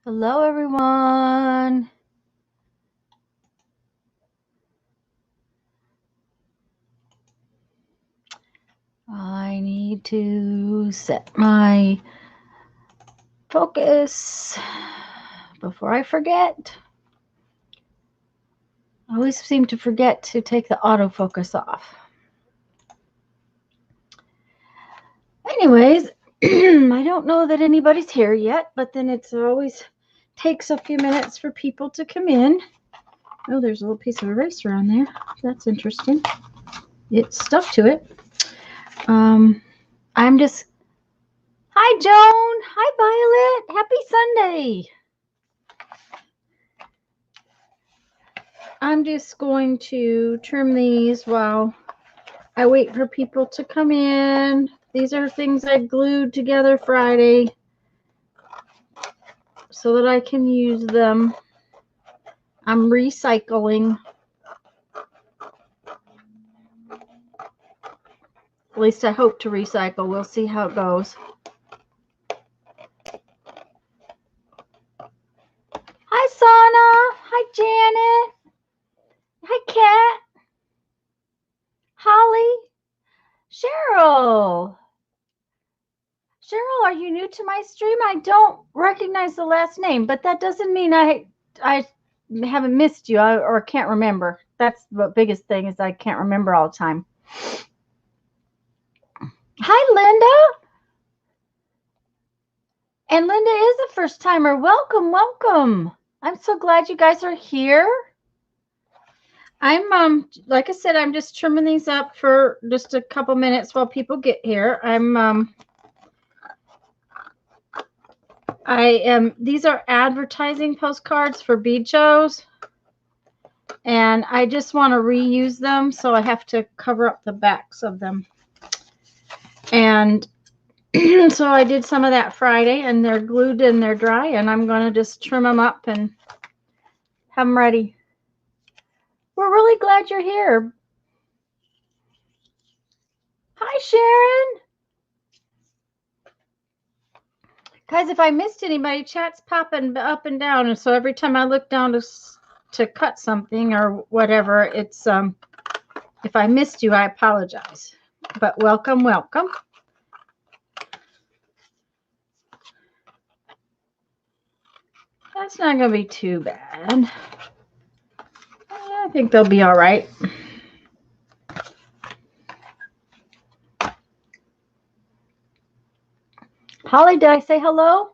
Hello, everyone. I need to set my focus before I forget. I always seem to forget to take the autofocus off. Anyways, I don't know that anybody's here yet, but then it's always takes a few minutes for people to come in. Oh, there's a little piece of eraser on there. That's interesting. It's stuck to it. I'm just... Hi, Joan. Hi, Violet. Happy Sunday. I'm just going to trim these while I wait for people to come in. These are things I glued together Friday so that I can use them. I'm recycling. At least I hope to recycle. We'll see how it goes. Hi, Sana. Hi, Janet. Hi, Kat. Holly. Cheryl. Cheryl, are you new to my stream? I don't recognize the last name, but that doesn't mean I haven't missed you or can't remember. That's the biggest thing is I can't remember all the time. Hi, Linda. And Linda is a first timer. Welcome, welcome. I'm so glad you guys are here. I'm like I said, I'm just trimming these up for just a couple minutes while people get here. These are advertising postcards for bead shows. And I just want to reuse them, so I have to cover up the backs of them. And so I did some of that Friday, and they're glued and they're dry, and I'm going to just trim them up and have them ready. We're really glad you're here. Hi, Sharon. Guys, if I missed anybody, chat's popping up and down, and so every time I look down to cut something or whatever, it's if I missed you, I apologize. But welcome, welcome. That's not going to be too bad. I think they'll be all right. Holly, did I say hello?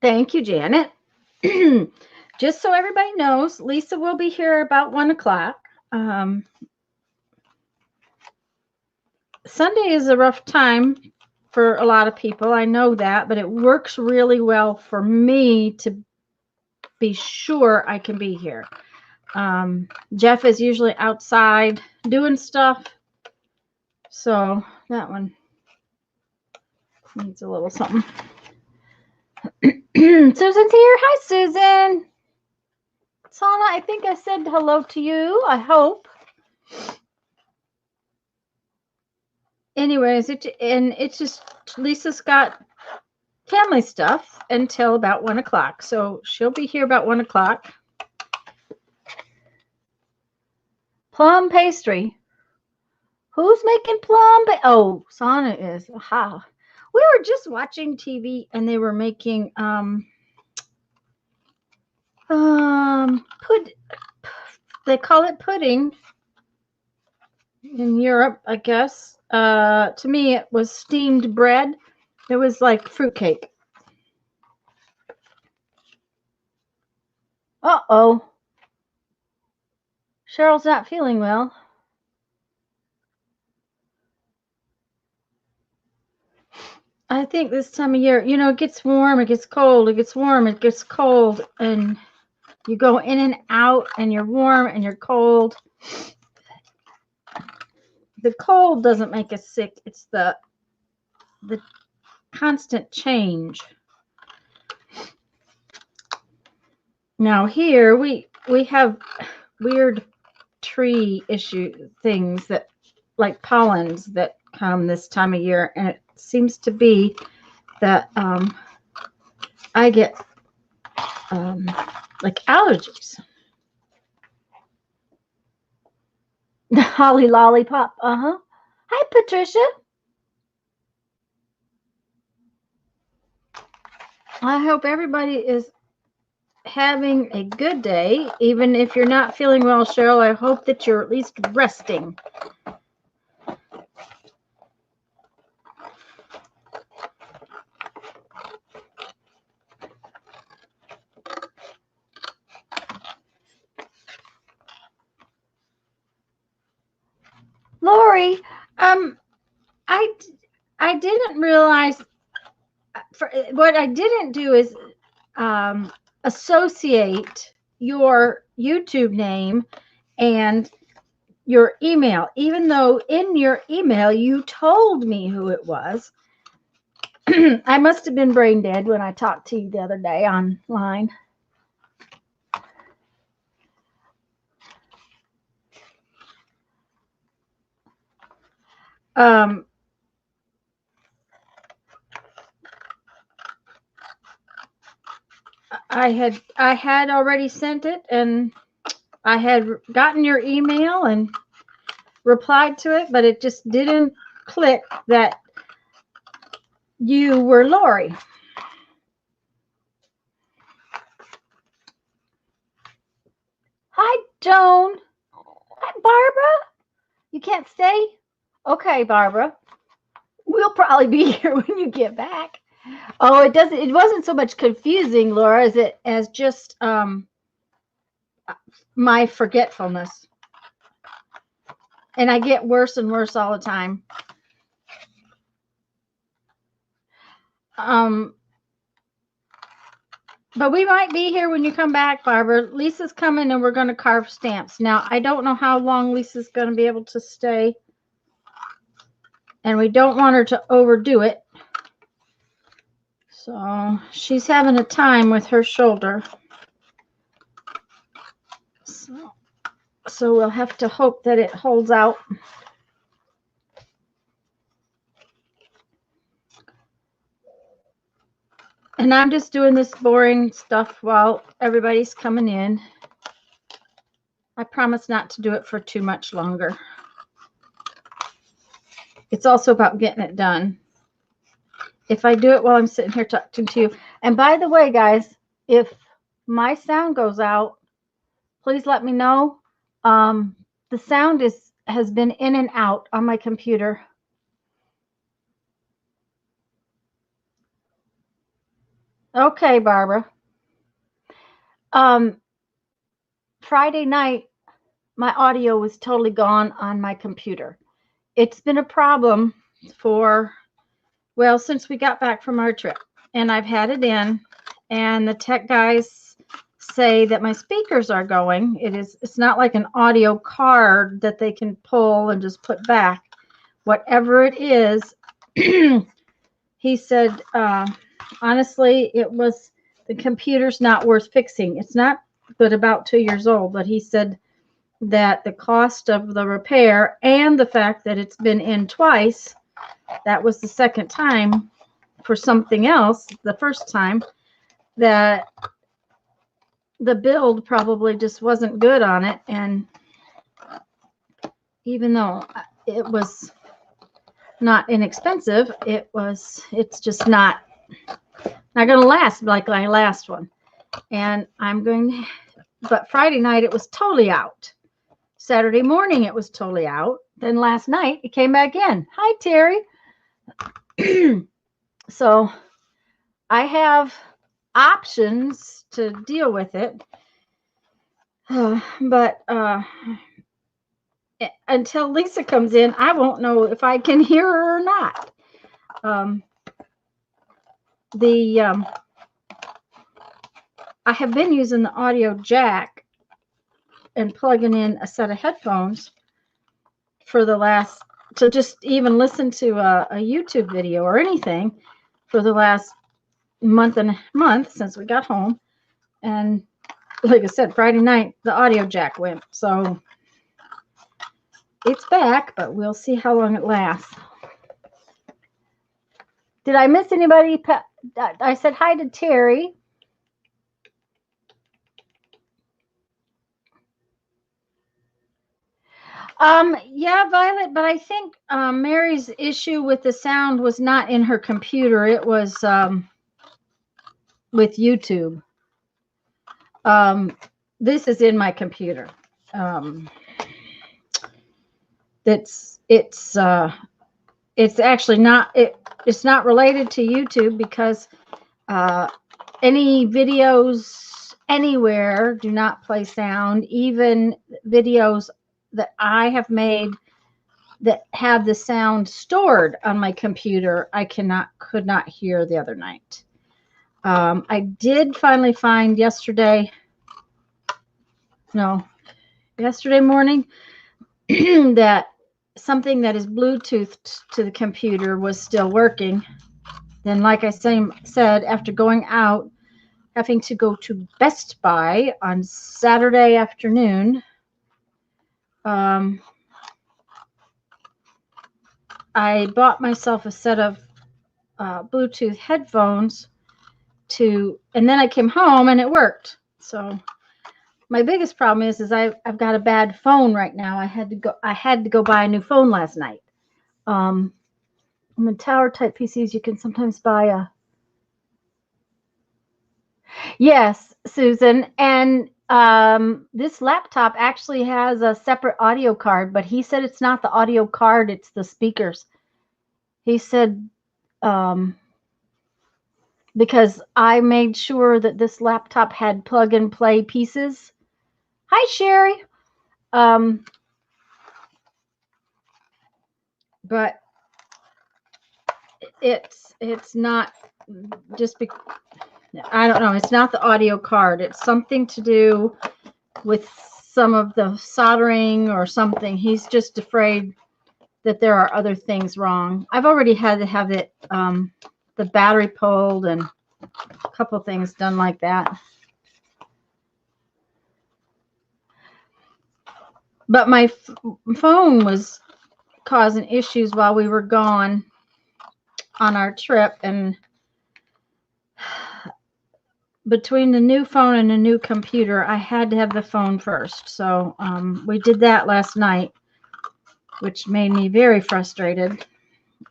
Thank you, Janet. Just so everybody knows, Lisa will be here about 1 o'clock. Sunday is a rough time for a lot of people. I know that, but it works really well for me to be sure I can be here. Jeff is usually outside doing stuff. So that one needs a little something. Susan's here. Hi, Susan. Sana, I think I said hello to you. I hope. Anyways, it's just Lisa's got family stuff until about 1 o'clock. So she'll be here about 1 o'clock. Plum pastry. Who's making plum? Oh, Sana is. Aha. We were just watching TV and they were making they call it pudding in Europe, I guess. To me, it was steamed bread. It was like fruitcake. Uh-oh. Cheryl's not feeling well. I think this time of year, it gets warm, it gets cold, it gets warm, it gets cold, and you go in and out, and you're warm and you're cold. The cold doesn't make us sick. It's the constant change. Now here we have weird tree issue things that like pollens that come this time of year, and it seems to be that I get like allergies. Holly Lollipop. Hi, Patricia. I hope everybody is having a good day. Even if you're not feeling well, Cheryl, I hope that you're at least resting. Lori, I didn't realize, what I didn't do is associate your YouTube name and your email, even though in your email you told me who it was. I must have been brain dead when I talked to you the other day online. I had already sent it, and I had gotten your email and replied to it, but it just didn't click that you were Lori. Hi, Joan. Hi, Barbara. You can't stay? Okay, Barbara. We'll probably be here when you get back. Oh, it wasn't so much confusing, Laura, as just my forgetfulness. And I get worse and worse all the time. But we might be here when you come back, Barbara. Lisa's coming and we're going to carve stamps. Now, I don't know how long Lisa's going to be able to stay. And we don't want her to overdo it. So she's having a time with her shoulder. So we'll have to hope that it holds out. And I'm just doing this boring stuff while everybody's coming in. I promise not to do it for too much longer. It's also about getting it done. If I do it while I'm sitting here talking to you. And by the way, guys, if my sound goes out, please let me know. The sound has been in and out on my computer. Okay, Barbara. Friday night, my audio was totally gone on my computer. It's been a problem since we got back from our trip. And I've had it in, and the tech guys say that my speakers are going. It's not like an audio card that they can pull and just put back. Whatever it is, he said, honestly, the computer's not worth fixing. It's not but about 2 years old, but he said that the cost of the repair and the fact that it's been in twice, that was the second time for something else, the first time, that the build probably just wasn't good on it. And even though it was not inexpensive, it's just not going to last like my last one. And but Friday night it was totally out. Saturday morning it was totally out. Then last night it came back in. Hi, Terry. So I have options to deal with it. But until Lisa comes in, I won't know if I can hear her or not. I have been using the audio jack and plugging in a set of headphones to just even listen to a YouTube video or anything for the last month since we got home. And like I said, Friday night, the audio jack went. So it's back, but we'll see how long it lasts. Did I miss anybody? I said hi to Terry. Yeah, Violet, but I think Mary's issue with the sound was not in her computer. It was with YouTube. This is in my computer. It's actually not it's not related to YouTube because any videos anywhere do not play sound. Even videos that I have made that have the sound stored on my computer, I could not hear the other night. I did finally find yesterday morning that something that is Bluetoothed to the computer was still working. Then, like I said, after going out, having to go to Best Buy on Saturday afternoon, I bought myself a set of Bluetooth headphones and then I came home and it worked. So my biggest problem is I've got a bad phone right now. I had to go buy a new phone last night. In tower type PCs, you can sometimes buy Yes, Susan, and this laptop actually has a separate audio card, but he said it's not the audio card, it's the speakers. He said because I made sure that this laptop had plug and play pieces. Hi, Sherry. But it's not I don't know. It's not the audio card. It's something to do with some of the soldering or something. He's just afraid that there are other things wrong. I've already had to have it, the battery pulled and a couple things done like that. But my phone was causing issues while we were gone on our trip, and between the new phone and the new computer, I had to have the phone first. So we did that last night, which made me very frustrated.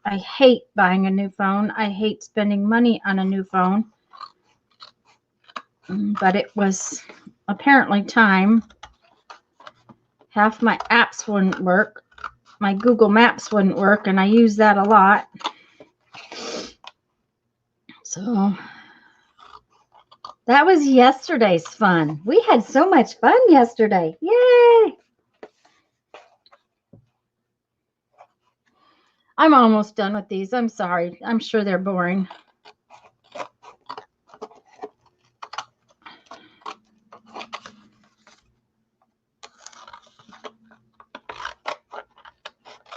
I hate buying a new phone. I hate spending money on a new phone. But it was apparently time. Half my apps wouldn't work. My Google Maps wouldn't work, and I use that a lot. So that was yesterday's fun. We had so much fun yesterday. Yay! I'm almost done with these. I'm sorry. I'm sure they're boring.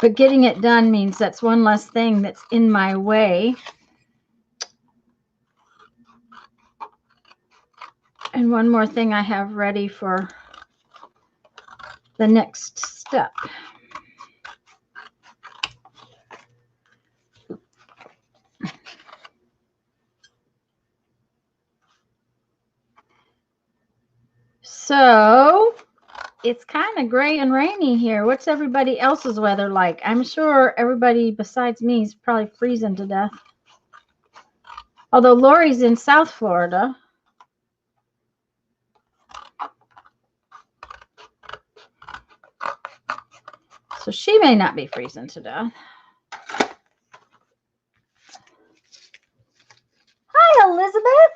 But getting it done means that's one less thing that's in my way. And one more thing I have ready for the next step. So it's kind of gray and rainy here. What's everybody else's weather like? I'm sure everybody besides me is probably freezing to death. Although Lori's in South Florida. So she may not be freezing to death. Hi, Elizabeth.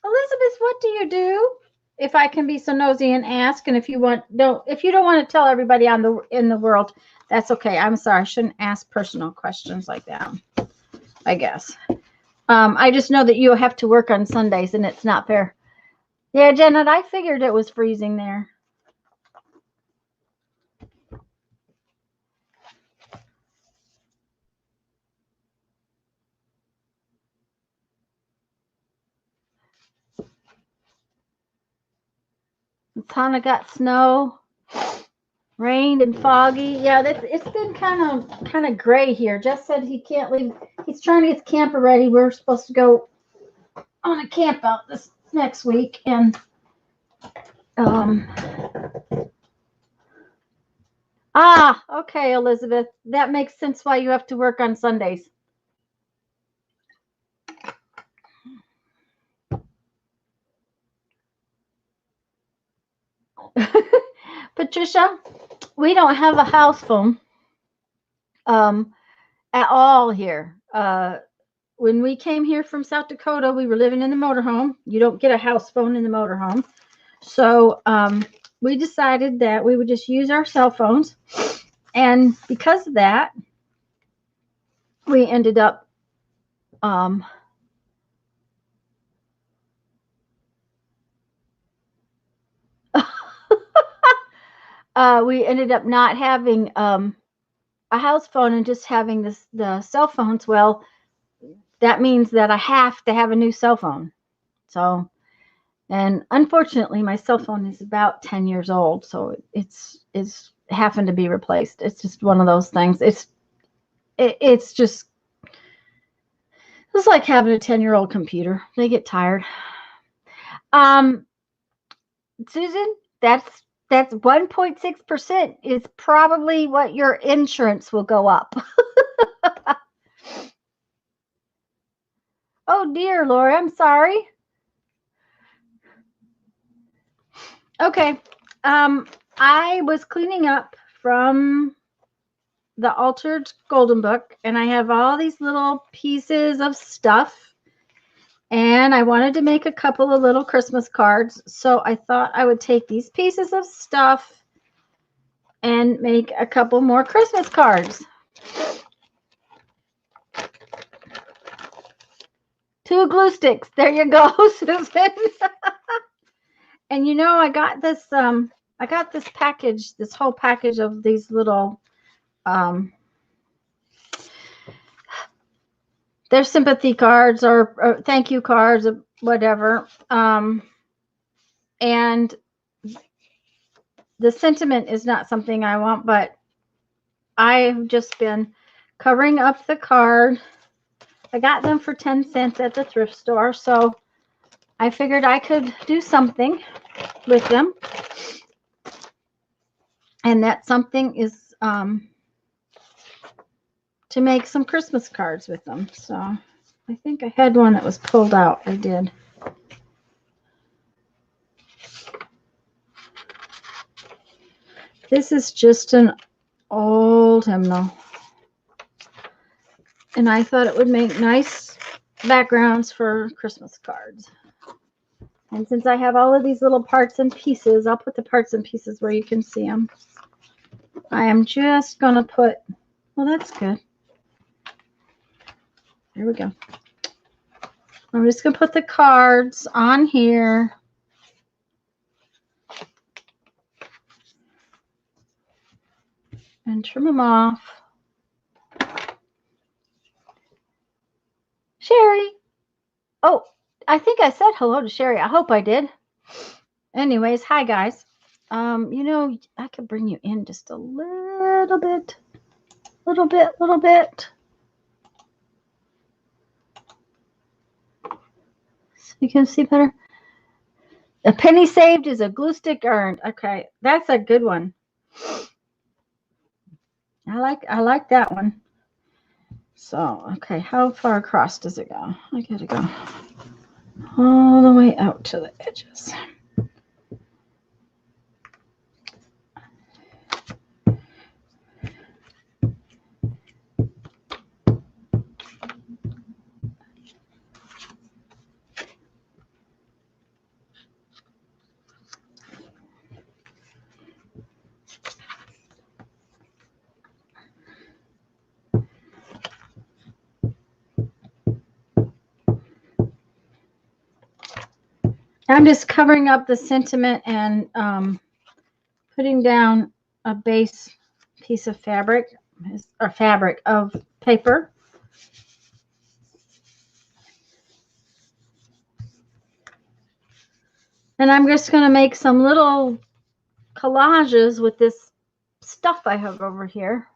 Elizabeth, what do you do? If I can be so nosy and ask, and if you don't want to tell everybody in the world, that's okay. I'm sorry. I shouldn't ask personal questions like that, I guess. I just know that you have to work on Sundays, and it's not fair. Yeah, Janet, I figured it was freezing there. Tana got snow. Rained and foggy. Yeah, it's been kind of gray here. Jess said he can't leave. He's trying to get the camper ready. We're supposed to go on a camp out this next week, and um. Okay, Elizabeth. That makes sense why you have to work on Sundays. Patricia, we don't have a house phone at all here. When we came here from South Dakota, we were living in the motorhome. You don't get a house phone in the motorhome. So we decided that we would just use our cell phones. And because of that, we ended up not having a house phone and just having the cell phones. Well, that means that I have to have a new cell phone. So, and unfortunately, my cell phone is about 10 years old, so it's having to be replaced. It's just one of those things. It's just it's like having a 10-year-old computer. They get tired. Susan, that's 1.6% is probably what your insurance will go up. Oh dear, Laura, I'm sorry. Okay. I was cleaning up from the Altered Golden Book, and I have all these little pieces of stuff, and I wanted to make a couple of little Christmas cards, so I thought I would take these pieces of stuff and make a couple more Christmas cards. 2 glue sticks. There you go, Susan. And you know, I got this package, this whole package of these little they're sympathy cards or thank you cards or whatever. And the sentiment is not something I want, but I've just been covering up the card. I got them for 10 cents at the thrift store, so I figured I could do something with them. And that something is to make some Christmas cards with them. So I think I had one that was pulled out. I did. This is just an old hymnal. And I thought it would make nice backgrounds for Christmas cards. And since I have all of these little parts and pieces, I'll put the parts and pieces where you can see them. I am just going to put, well, that's good. There we go. I'm just going to put the cards on here. And trim them off. Sherry. Oh, I think I said hello to Sherry. I hope I did. Anyways, hi guys. You know, I could bring you in just a little bit. Little bit. So you can see better. A penny saved is a glue stick earned. Okay, that's a good one. I like that one. So, okay, how far across does it go? I gotta go all the way out to the edges. I'm just covering up the sentiment and putting down a base piece of fabric of paper. And I'm just going to make some little collages with this stuff I have over here.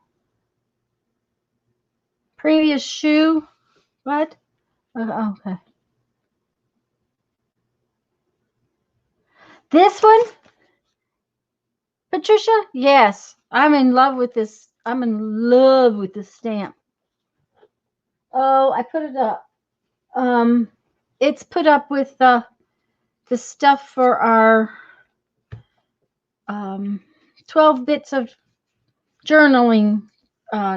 Previous shoe. What? Okay. This one, Patricia? Yes. I'm in love with this. I'm in love with this stamp. Oh, I put it up. It's put up with the stuff for our 12 bits of journaling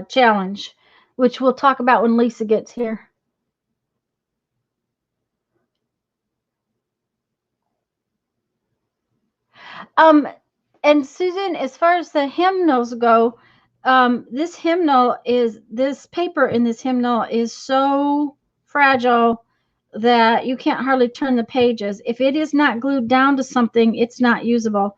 challenge, which we'll talk about when Lisa gets here. And Susan, as far as the hymnals go, this paper in this hymnal is so fragile that you can't hardly turn the pages. If it is not glued down to something, it's not usable.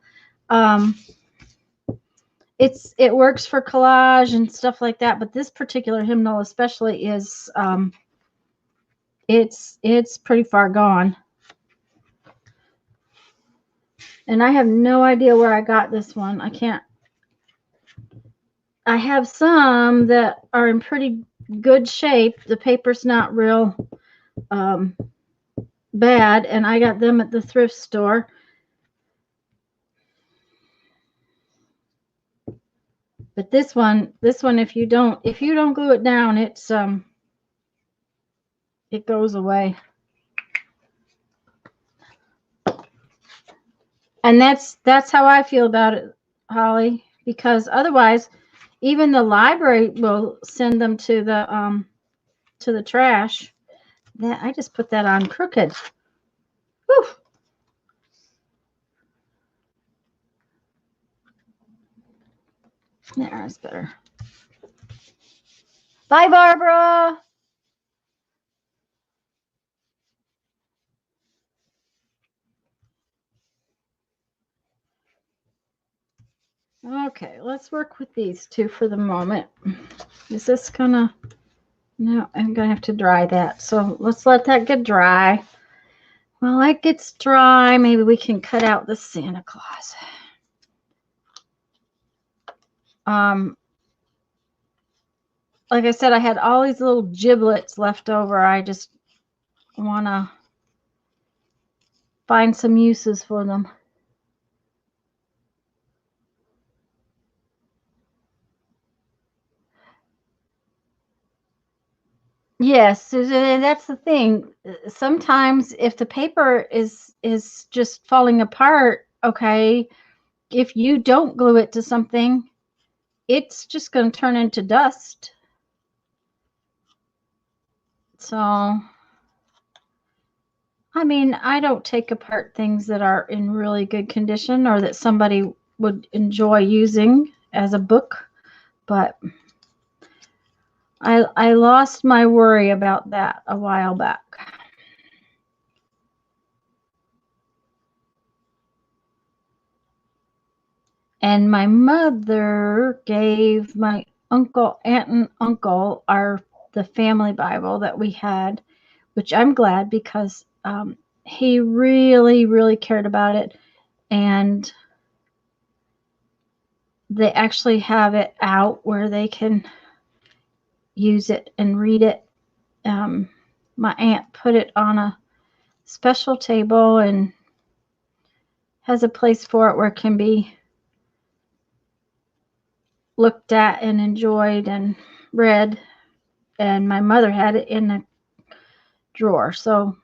It works for collage and stuff like that, but this particular hymnal especially is it's pretty far gone. And I have no idea where I got this one. I have some that are in pretty good shape. The paper's not real bad, and I got them at the thrift store. But this one, if you don't glue it down, it goes away. And that's how I feel about it, Holly, because otherwise even the library will send them to the trash. That I just put that on crooked. Whew. There's better. Bye, Barbara. Okay, let's work with these two for the moment. Is this gonna... No, I'm gonna have to dry that. So let's let that get dry. While that gets dry, maybe we can cut out the Santa Claus. Like I said, I had all these little giblets left over. I just want to find some uses for them. Yes, Susan, that's the thing. Sometimes if the paper is just falling apart, okay, if you don't glue it to something, it's just going to turn into dust. So, I mean, I don't take apart things that are in really good condition or that somebody would enjoy using as a book, but I lost my worry about that a while back. And my mother gave my aunt and uncle the family Bible that we had, which I'm glad because he really, really cared about it. And they actually have it out where they can use it and read it. My aunt put it on a special table and has a place for it where it can be looked at and enjoyed and read. And my mother had it in a drawer. So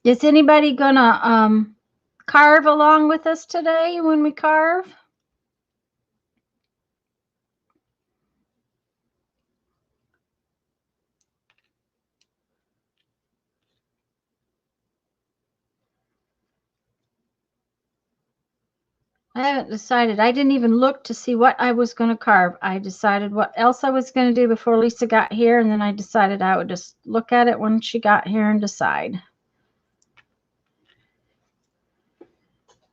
is anybody gonna carve along with us today when we carve? I haven't decided. I didn't even look to see what I was going to carve. I decided what else I was going to do before Lisa got here, and then I decided I would just look at it when she got here and decide.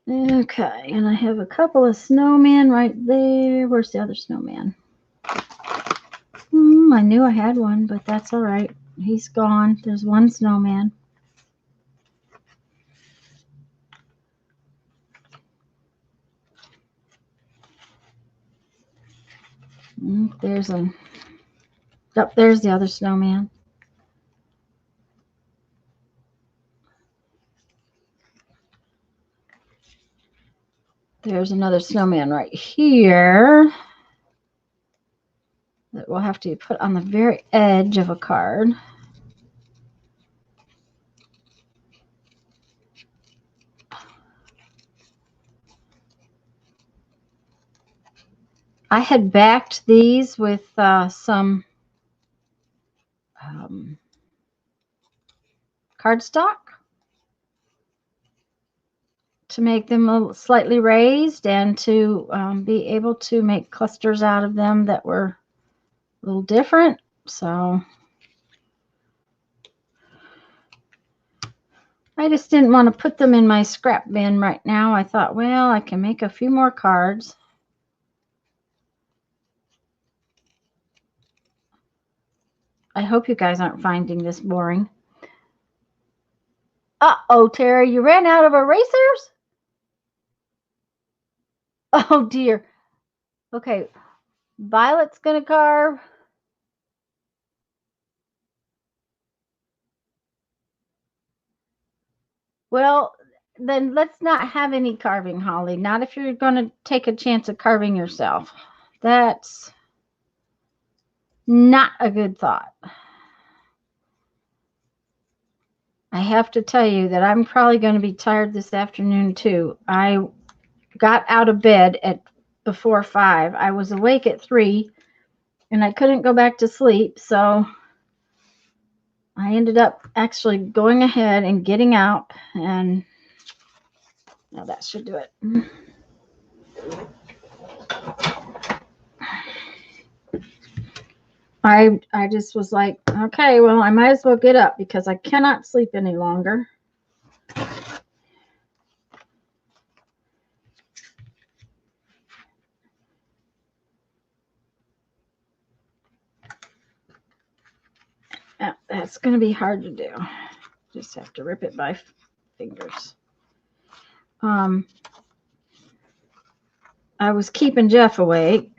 Okay, and I have a couple of snowmen right there. Where's the other snowman? I knew I had one, but that's all right. He's gone. There's one snowman. There's a... Oh, there's the other snowman. There's another snowman right here that we'll have to put on the very edge of a card. I had backed these with some cardstock to make them slightly raised and to be able to make clusters out of them that were a little different. So I just didn't want to put them in my scrap bin right now. I thought, well, I can make a few more cards. I hope you guys aren't finding this boring. Uh-oh, Terry, you ran out of erasers? Oh, dear. Okay, Violet's going to carve. Well, then let's not have any carving, Holly. Not if you're going to take a chance of carving yourself. That's not a good thought. I have to tell you that I'm probably going to be tired this afternoon, too. I got out of bed at before 5. I was awake at 3, and I couldn't go back to sleep, so I ended up actually going ahead and getting out, and now that should do it. I just was like, okay, well, I might as well get up because I cannot sleep any longer. That's going to be hard to do. Just have to rip it by fingers. I was keeping Jeff awake.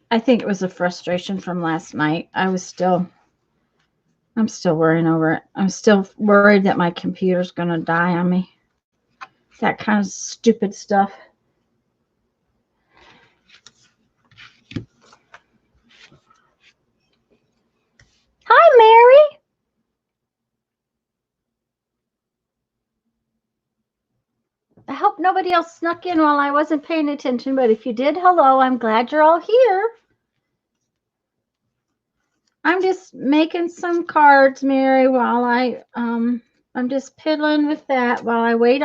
I think it was a frustration from last night. I'm still worrying over it. I'm still worried that my computer's going to die on me. That kind of stupid stuff. Hi, Mary. I hope nobody else snuck in while I wasn't paying attention, but if you did, hello, I'm glad you're all here. I'm just making some cards, Mary, while I'm just piddling with that while I wait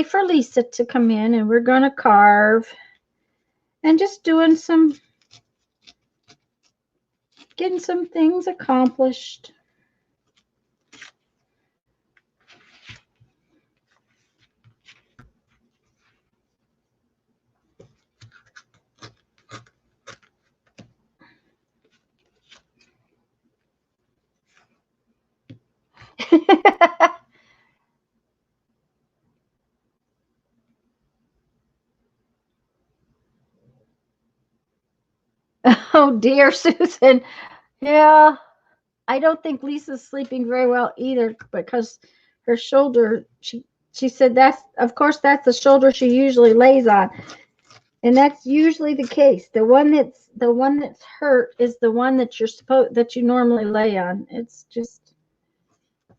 for Lisa to come in, and we're gonna carve and just getting some things accomplished. Oh dear, Susan. Yeah, I don't think Lisa's sleeping very well either because her shoulder, she said that's the shoulder she usually lays on. And that's usually the case. The one that's hurt is the one that you normally lay on. It's just,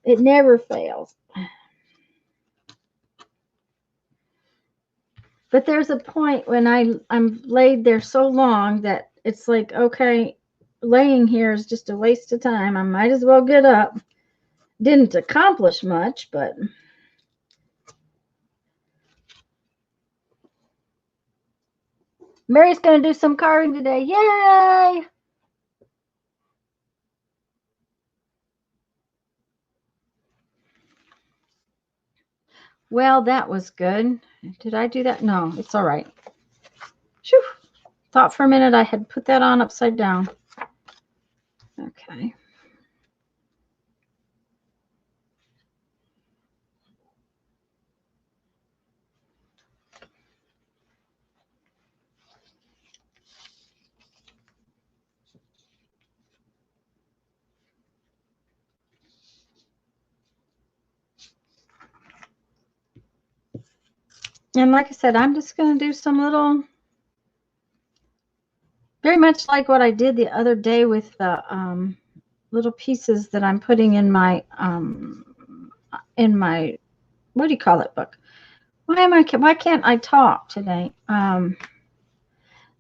it never fails. But there's a point when I'm laid there so long that it's like, okay, laying here is just a waste of time. I might as well get up. Didn't accomplish much, but Mary's going to do some carving today. Yay! Well, that was good. Did I do that? No, it's all right. Whew. Thought for a minute I had put that on upside down. Okay. And like I said, I'm just going to do some little, very much like what I did the other day with the little pieces that I'm putting in my, what do you call it, book? Why can't I talk today?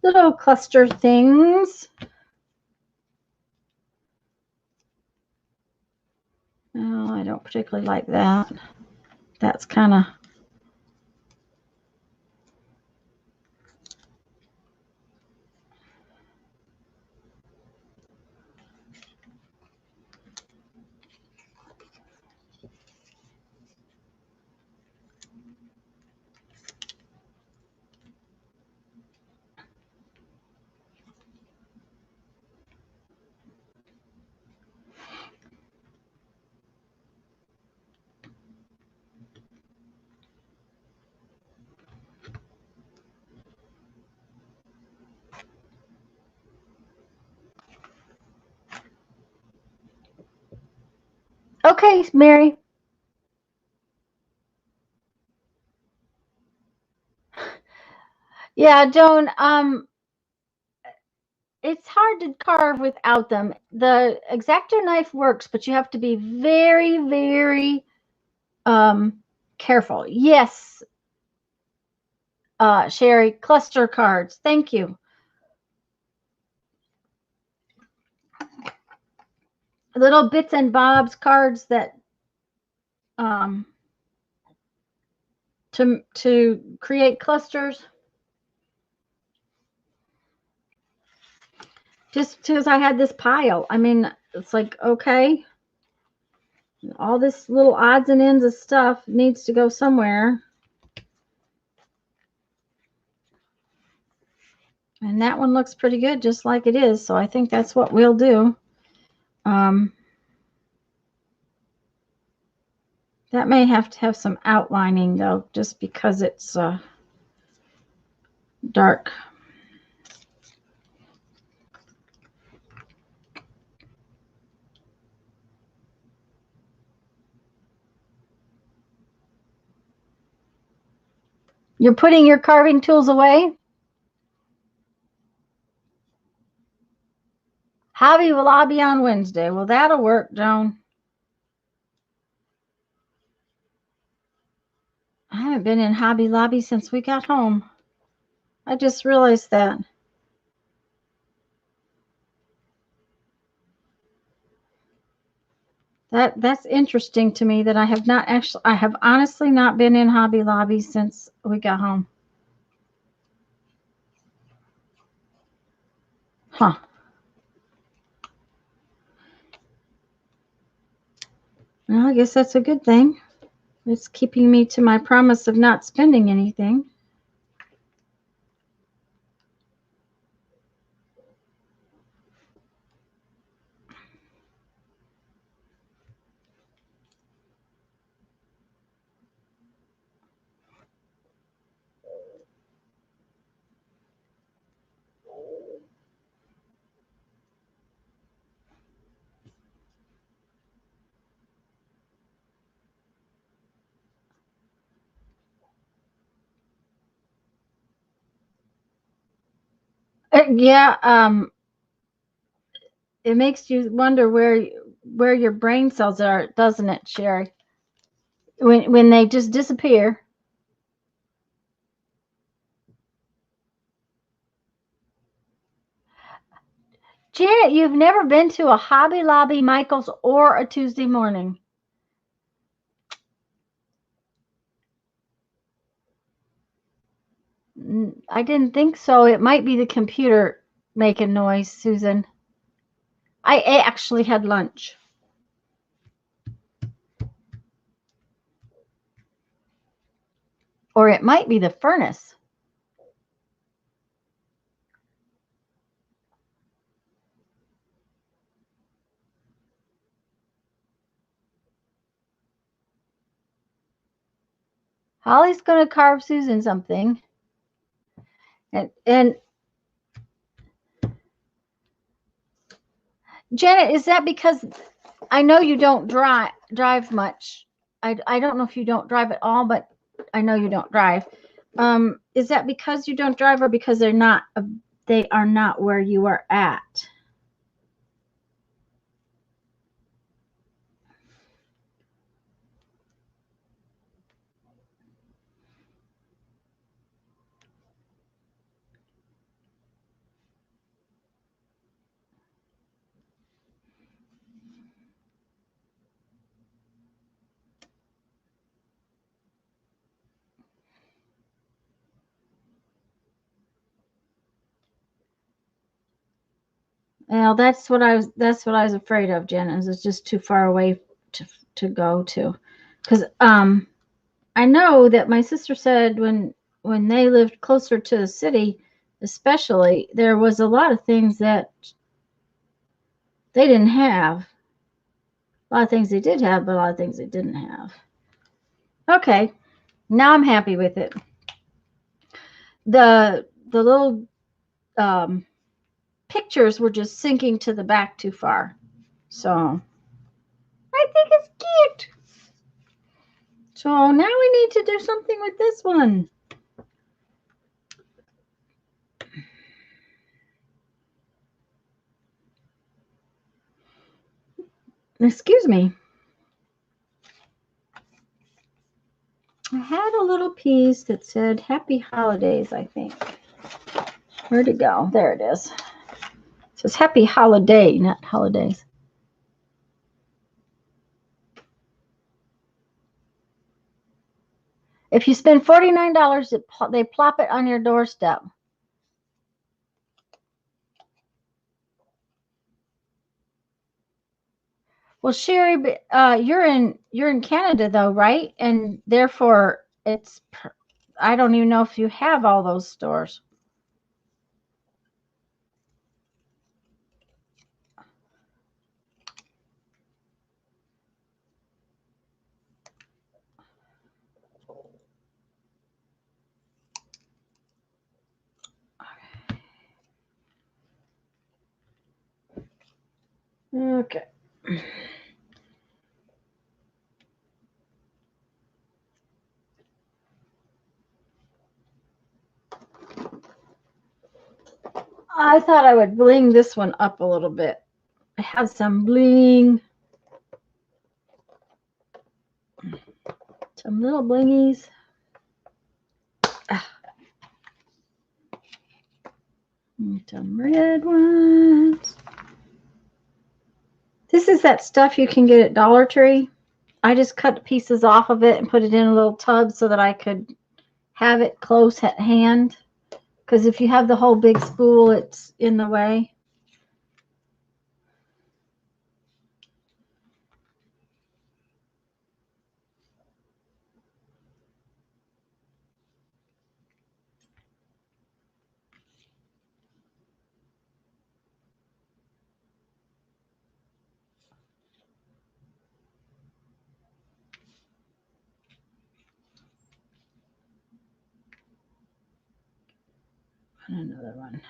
Little cluster things. No, I don't particularly like that. That's kind of, okay, Mary. Yeah, Joan, it's hard to carve without them. The X-Acto knife works, but you have to be very, very careful. Yes, Sherry, cluster cards. Thank you. Little bits and bobs cards that to create clusters. Just because I had this pile. I mean, it's like, okay, all this little odds and ends of stuff needs to go somewhere. And that one looks pretty good, just like it is. So I think that's what we'll do. That may have to have some outlining, though, just because it's dark. You're putting your carving tools away? Hobby Lobby on Wednesday. Well, that'll work, Joan. I haven't been in Hobby Lobby since we got home. I just realized that. That's interesting to me that I have honestly not been in Hobby Lobby since we got home. Huh. Well, I guess that's a good thing. It's keeping me to my promise of not spending anything. Yeah, it makes you wonder where your brain cells are, doesn't it, Sherry? When they just disappear. Janet, you've never been to a Hobby Lobby, Michael's, or a Tuesday morning. I didn't think so. It might be the computer making noise, Susan. I actually had lunch. Or it might be the furnace. Holly's going to carve Susan something. And Janet, is that because I know you don't drive much? I don't know if you don't drive at all, but I know you don't drive. Is that because you don't drive, or because they are not where you are at? Well, that's what I was afraid of, Jen. Is it's just too far away to go to, because I know that my sister said when they lived closer to the city, especially, there was a lot of things that they didn't have. A lot of things they did have, but a lot of things they didn't have. Okay, now I'm happy with it. The little pictures were just sinking to the back too far. So I think it's cute. So now we need to do something with this one. Excuse me. I had a little piece that said Happy Holidays, I think. Where'd it go? There it is. It says Happy Holiday, not Holidays. If you spend $49, they plop it on your doorstep. Well, Sherry, you're in Canada though, right? And therefore, I don't even know if you have all those stores. Okay. I thought I would bling this one up a little bit. I have some bling. Some little blingies. Some red ones. This is that stuff you can get at Dollar Tree. I just cut pieces off of it and put it in a little tub so that I could have it close at hand. Because if you have the whole big spool, it's in the way. Another one.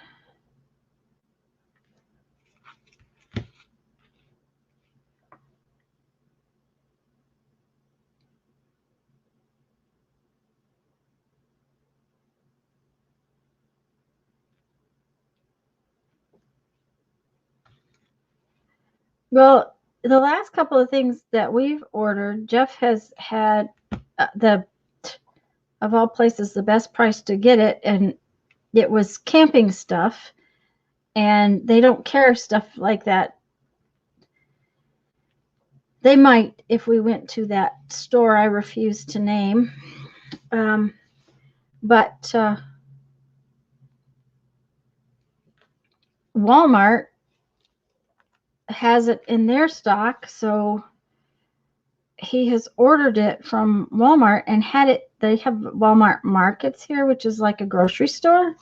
Well, the last couple of things that we've ordered, Jeff has had of all places, the best price to get it, and it was camping stuff, and they don't carry stuff like that. They might if we went to that store I refuse to name, but Walmart has it in their stock, so he has ordered it from Walmart and had it. They have Walmart markets here, which is like a grocery store,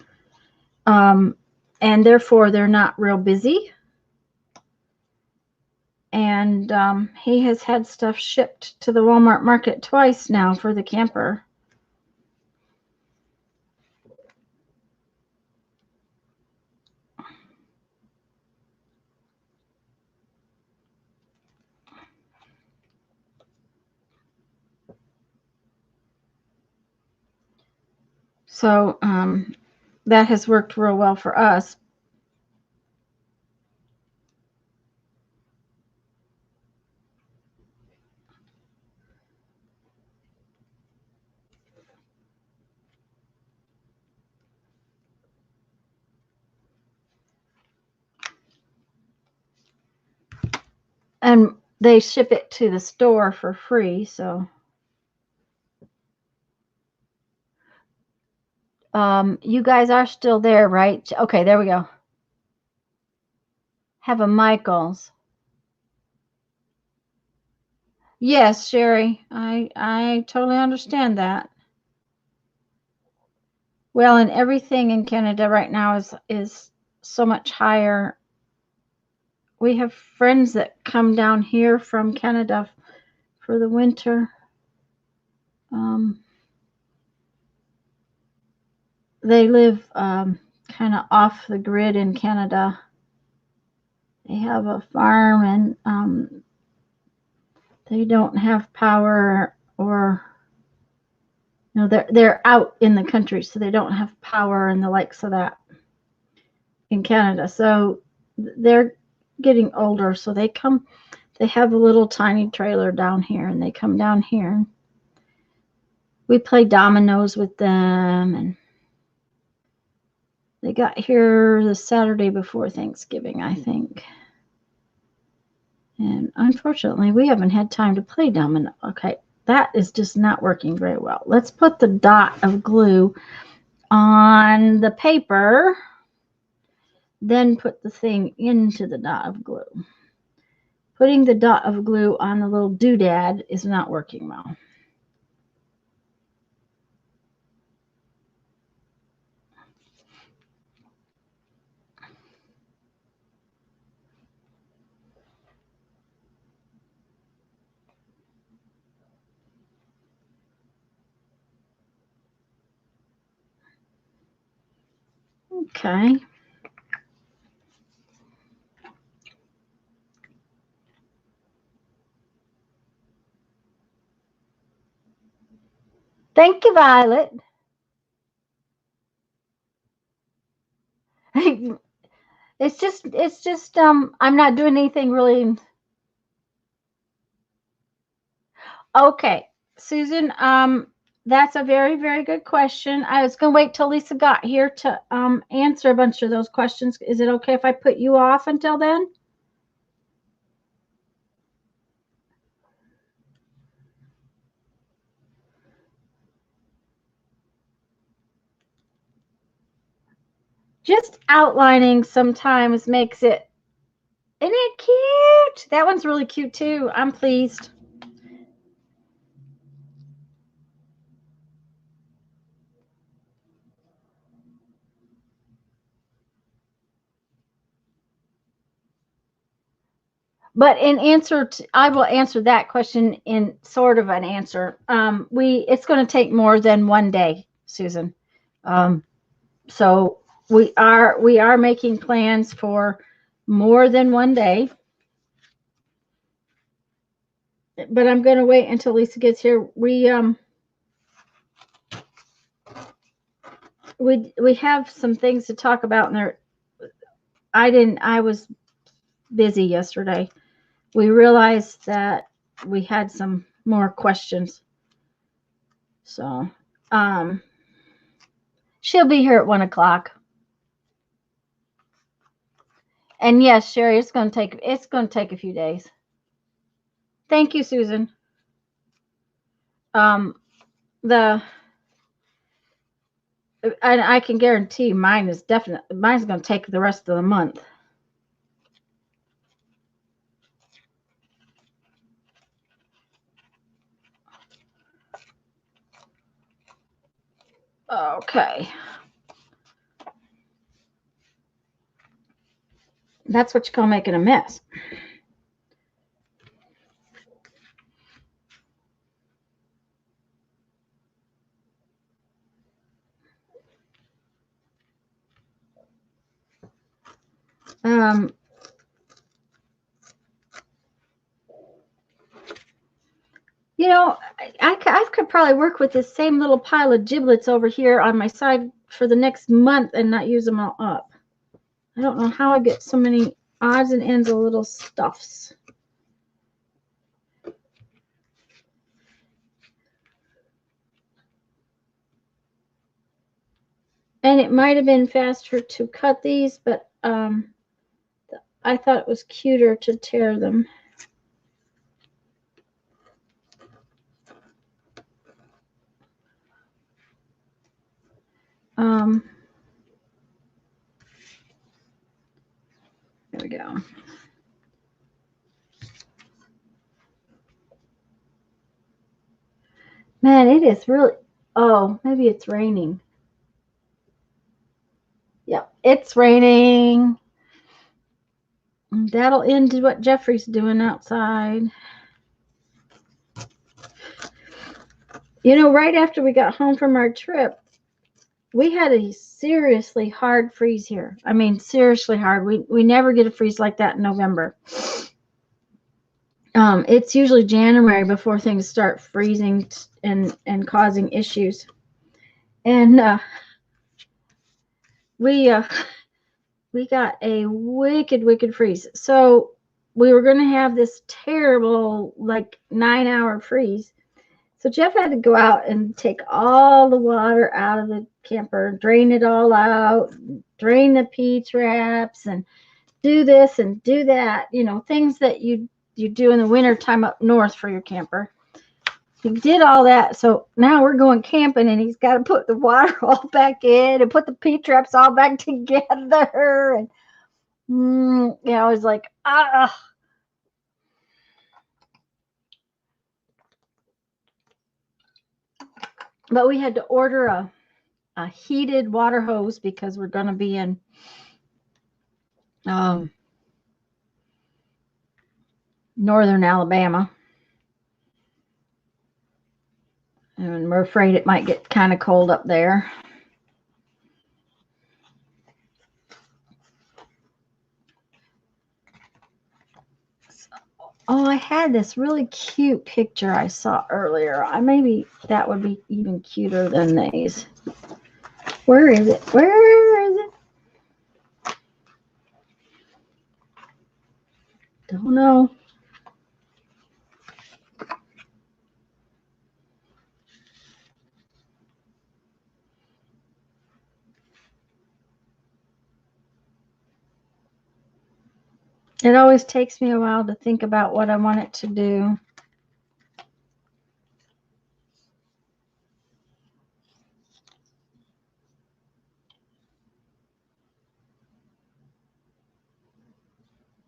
and therefore they're not real busy. And he has had stuff shipped to the Walmart market twice now for the camper. So that has worked real well for us. And they ship it to the store for free, so you guys are still there, right? Okay, there we go. Have a Michaels. Yes, Sherry, I totally understand that. Well, and everything in Canada right now is so much higher. We have friends that come down here from Canada for the winter. They live kind of off the grid in Canada. They have a farm, and they don't have power, or they're out in the country, so they don't have power and the likes of that in Canada. So they're getting older, so they have a little tiny trailer down here, and they come down here. We play dominoes with them, and they got here the Saturday before Thanksgiving, I think. And unfortunately, we haven't had time to play domino. Okay, that is just not working very well. Let's put the dot of glue on the paper, then put the thing into the dot of glue. Putting the dot of glue on the little doodad is not working well. Okay. Thank you, Violet. It's just I'm not doing anything really. Okay, Susan, that's a very, very good question. I was going to wait till Lisa got here to answer a bunch of those questions. Is it okay if I put you off until then? Just outlining sometimes makes it, isn't it cute? That one's really cute too. I'm pleased. But in answer to, I will answer that question in sort of an answer. It's going to take more than one day, Susan. So we are making plans for more than one day. But I'm going to wait until Lisa gets here. We have some things to talk about, and I was busy yesterday. We realized that we had some more questions. So, she'll be here at 1 o'clock. And yes, Sherry, it's going to take a few days. Thank you, Susan. The And I can guarantee mine's going to take the rest of the month. Okay. That's what you call making a mess. You know, I could probably work with this same little pile of giblets over here on my side for the next month and not use them all up. I don't know how I get so many odds and ends of little stuffs. And it might have been faster to cut these, but I thought it was cuter to tear them. There we go. Man, it is really, oh, maybe it's raining. Yep, it's raining. That'll end what Jeffrey's doing outside. You know, right after we got home from our trip, we had a seriously hard freeze here. I mean, seriously hard. We never get a freeze like that in November. It's usually January before things start freezing and causing issues. And we got a wicked freeze. So we were going to have this terrible, like 9-hour freeze. So Jeff had to go out and take all the water out of the camper, drain it all out, drain the P-traps, and do this and do that. You know, things that you do in the winter time up north for your camper. He did all that. So now we're going camping, and he's got to put the water all back in and put the P-traps all back together. And I was like, ah. But we had to order a heated water hose because we're going to be in northern Alabama. And we're afraid it might get kind of cold up there. Oh, I had this really cute picture I saw earlier. Maybe that would be even cuter than these. Where is it? Where is it? Don't know. It always takes me a while to think about what I want it to do.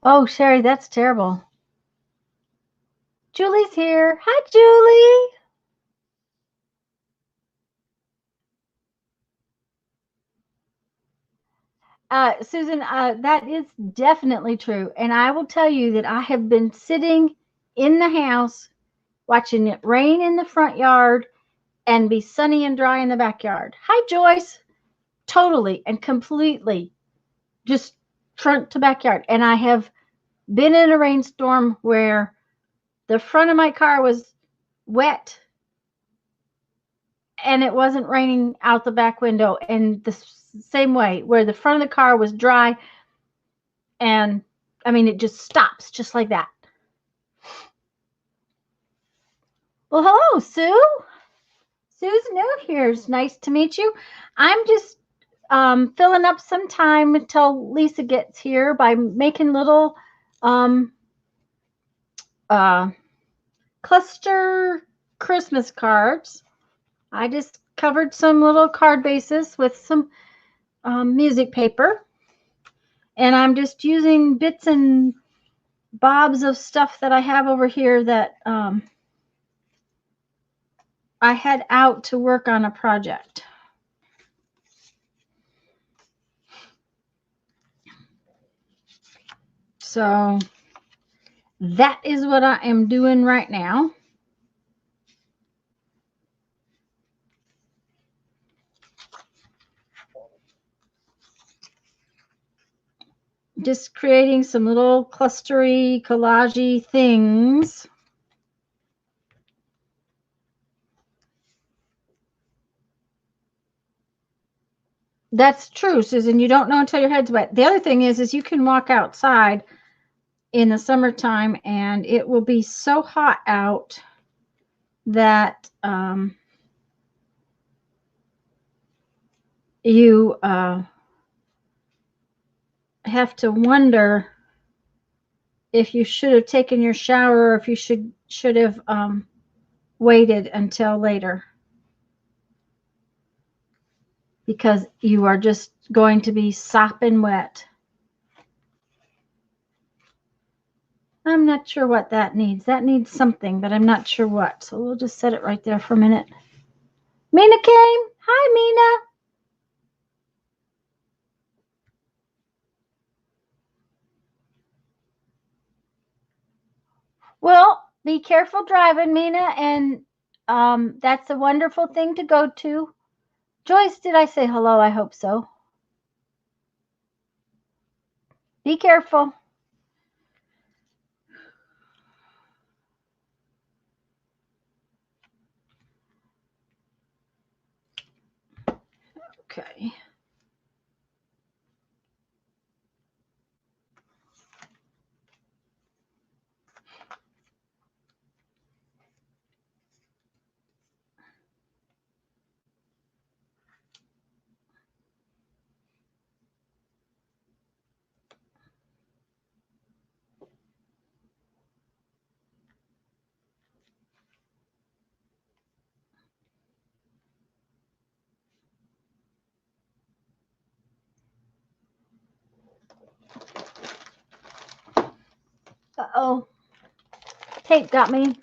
Oh, Sherry, that's terrible. Julie's here. Hi, Julie. Susan, that is definitely true. And I will tell you that I have been sitting in the house watching it rain in the front yard and be sunny and dry in the backyard. Hi, Joyce. Totally and completely just front to backyard. And I have been in a rainstorm where the front of my car was wet and it wasn't raining out the back window. And the same way where the front of the car was dry. And I mean, it just stops just like that. Well, hello, Sue. Sue's new here. It's nice to meet you. I'm just filling up some time until Lisa gets here by making little cluster Christmas cards. I just covered some little card bases with some music paper. And I'm just using bits and bobs of stuff that I have over here that I had out to work on a project. So that is what I am doing right now. Just creating some little clustery, collagey things. That's true, Susan. You don't know until your head's wet. The other thing is you can walk outside in the summertime and it will be so hot out that you have to wonder if you should have taken your shower or if you should have waited until later, because you are just going to be sopping wet. I'm not sure what that needs. That needs something, but I'm not sure what. So we'll just set it right there for a minute. Mina came. Hi, Mina. Well, be careful driving, Mina, and that's a wonderful thing to go to. Joyce, did I say hello? I hope so. Be careful. Okay. Uh-oh. Tape got me.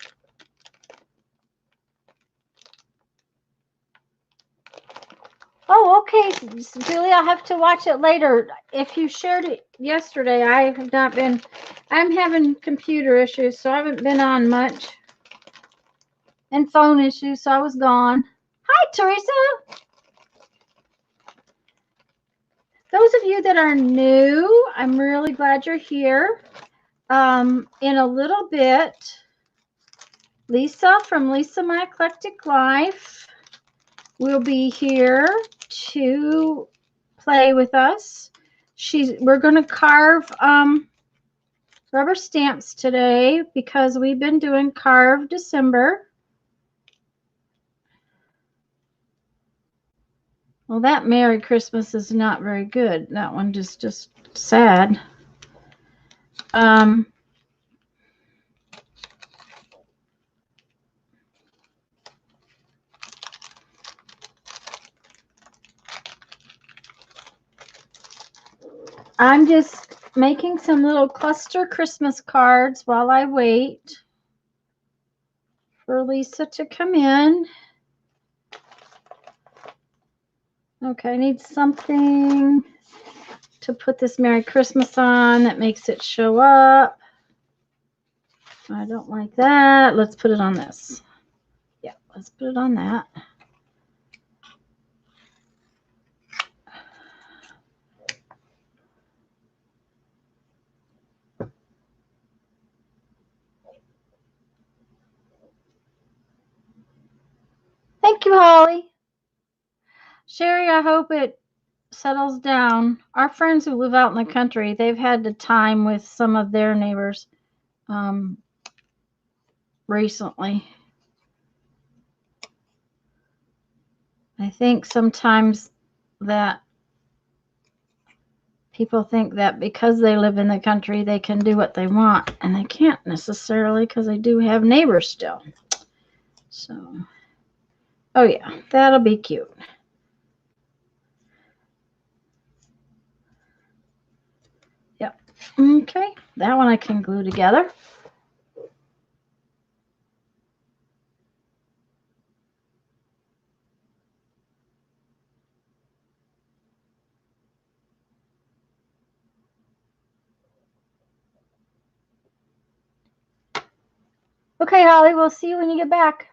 Oh, okay, Julie, I'll have to watch it later. If you shared it yesterday, I have not been, I'm having computer issues, so I haven't been on much. And phone issues, so I was gone. Hi, Teresa. Those of you that are new, I'm really glad you're here. In a little bit, Lisa from Lisa My Eclectic Life will be here to play with us. We're going to carve rubber stamps today because we've been doing Carve December. Well, that Merry Christmas is not very good. That one just sad. I'm just making some little cluster Christmas cards while I wait for Lisa to come in. Okay, I need something to put this Merry Christmas on that makes it show up. I don't like that. Let's put it on this. Yeah, let's put it on that. Thank you, Holly. Sherry, I hope it settles down. Our friends who live out in the country, they've had the time with some of their neighbors recently. I think sometimes that people think that because they live in the country, they can do what they want, and they can't necessarily because they do have neighbors still. So Oh yeah, that'll be cute. Yep. Okay, that one I can glue together. Okay, Holly, we'll see you when you get back.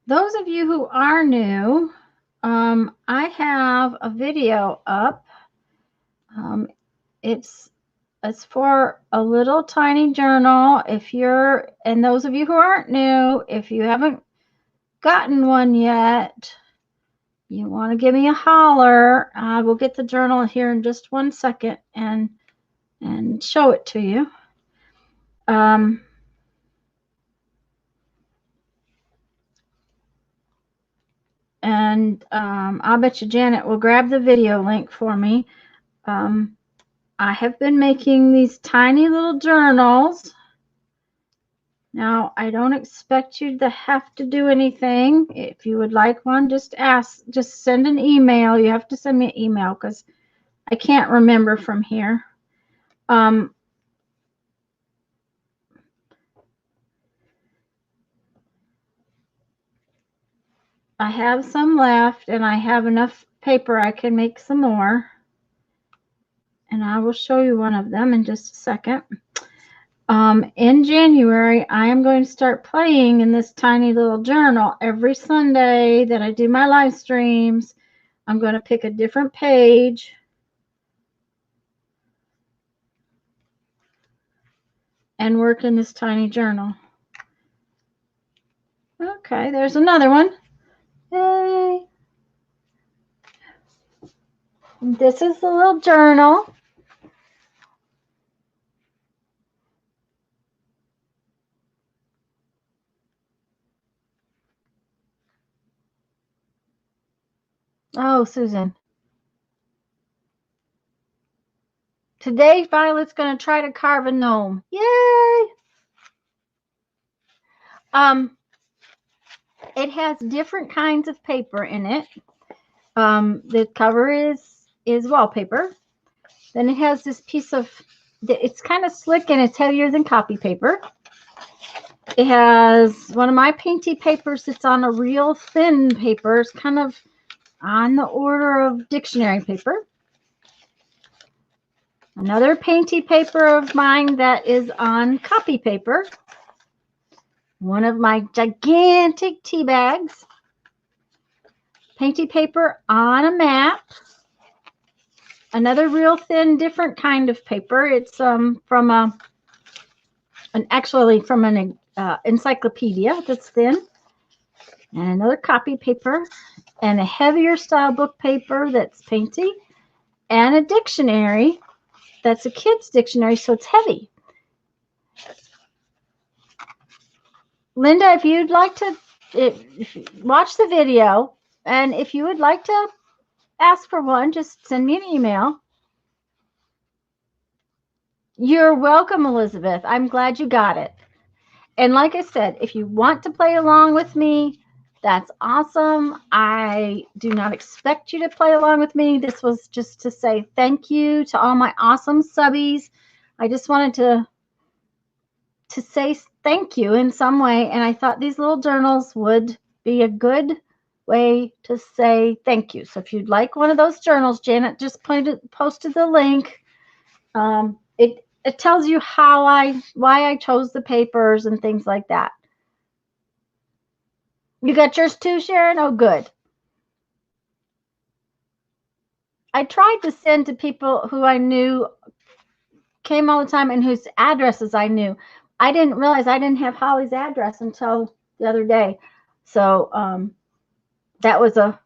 Those of you who are new, I have a video up. It's for a little tiny journal. And those of you who aren't new, if you haven't gotten one yet, you want to give me a holler. I will get the journal here in just 1 second and show it to you. I'll bet you Janet will grab the video link for me. I have been making these tiny little journals. Now, I don't expect you to have to do anything. If you would like one, just send an email. You have to send me an email because I can't remember from here. I have some left and I have enough paper I can make some more. And I will show you one of them in just a second. In January, I am going to start playing in this tiny little journal. Every Sunday that I do my live streams, I'm going to pick a different page and work in this tiny journal. Okay, there's another one. Yay. This is the little journal. Oh, Susan. Today, Violet's going to try to carve a gnome. Yay! It has different kinds of paper in it. The cover is wallpaper. Then it has this piece of, it's kind of slick and it's heavier than copy paper. It has one of my painty papers that's on a real thin paper. It's kind of on the order of dictionary paper. Another painty paper of mine that is on copy paper. One of my gigantic tea bags. Painty paper on a map. Another real thin, different kind of paper. It's from an encyclopedia that's thin. And another copy paper. And a heavier style book paper that's painty. And a dictionary that's a kid's dictionary, so it's heavy. Linda, if you'd like to watch the video, and if you would like to ask for one, just send me an email. You're welcome, Elizabeth. I'm glad you got it. And like I said, if you want to play along with me, that's awesome. I do not expect you to play along with me. This was just to say thank you to all my awesome subbies. I just wanted to say thank you in some way, and I thought these little journals would be a good way to say thank you. So if you'd like one of those journals, Janet just posted the link. It tells you why I chose the papers and things like that. You got yours too, Sharon? Oh, good. I tried to send to people who I knew came all the time and whose addresses I knew. I didn't realize I didn't have Holly's address until the other day. So that was a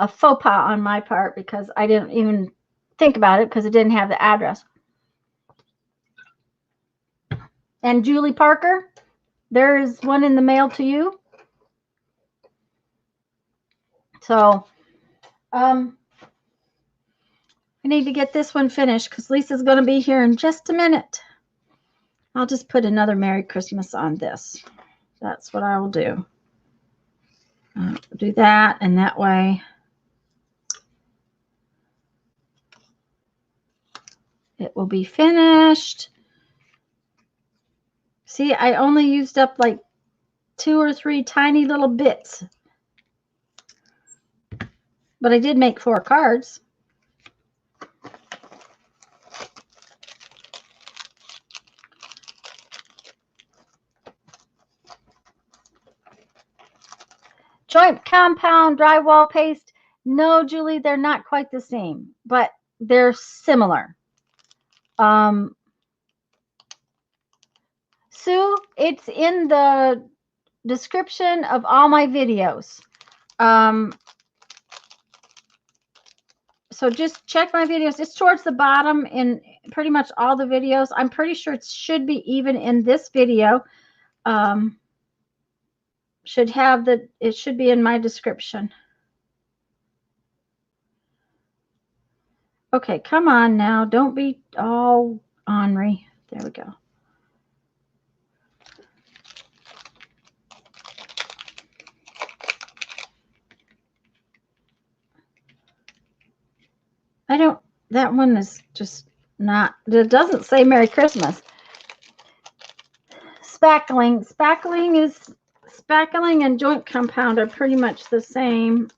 faux pas on my part because I didn't even think about it because it didn't have the address. And Julie Parker, there's one in the mail to you. So, I need to get this one finished because Lisa's going to be here in just a minute. I'll just put another Merry Christmas on this. That's what I will do. Do that, and that way it will be finished. See, I only used up like 2 or 3 tiny little bits. But I did make 4 cards. Joint compound drywall paste. No, Julie, they're not quite the same, but they're similar. Sue, it's in the description of all my videos. So just check my videos. It's towards the bottom in pretty much all the videos. I'm pretty sure it should be even in this video. It should be in my description. Okay, come on now. Don't be all ornery. There we go. That one is just not, it doesn't say Merry Christmas. Spackling and joint compound are pretty much the same.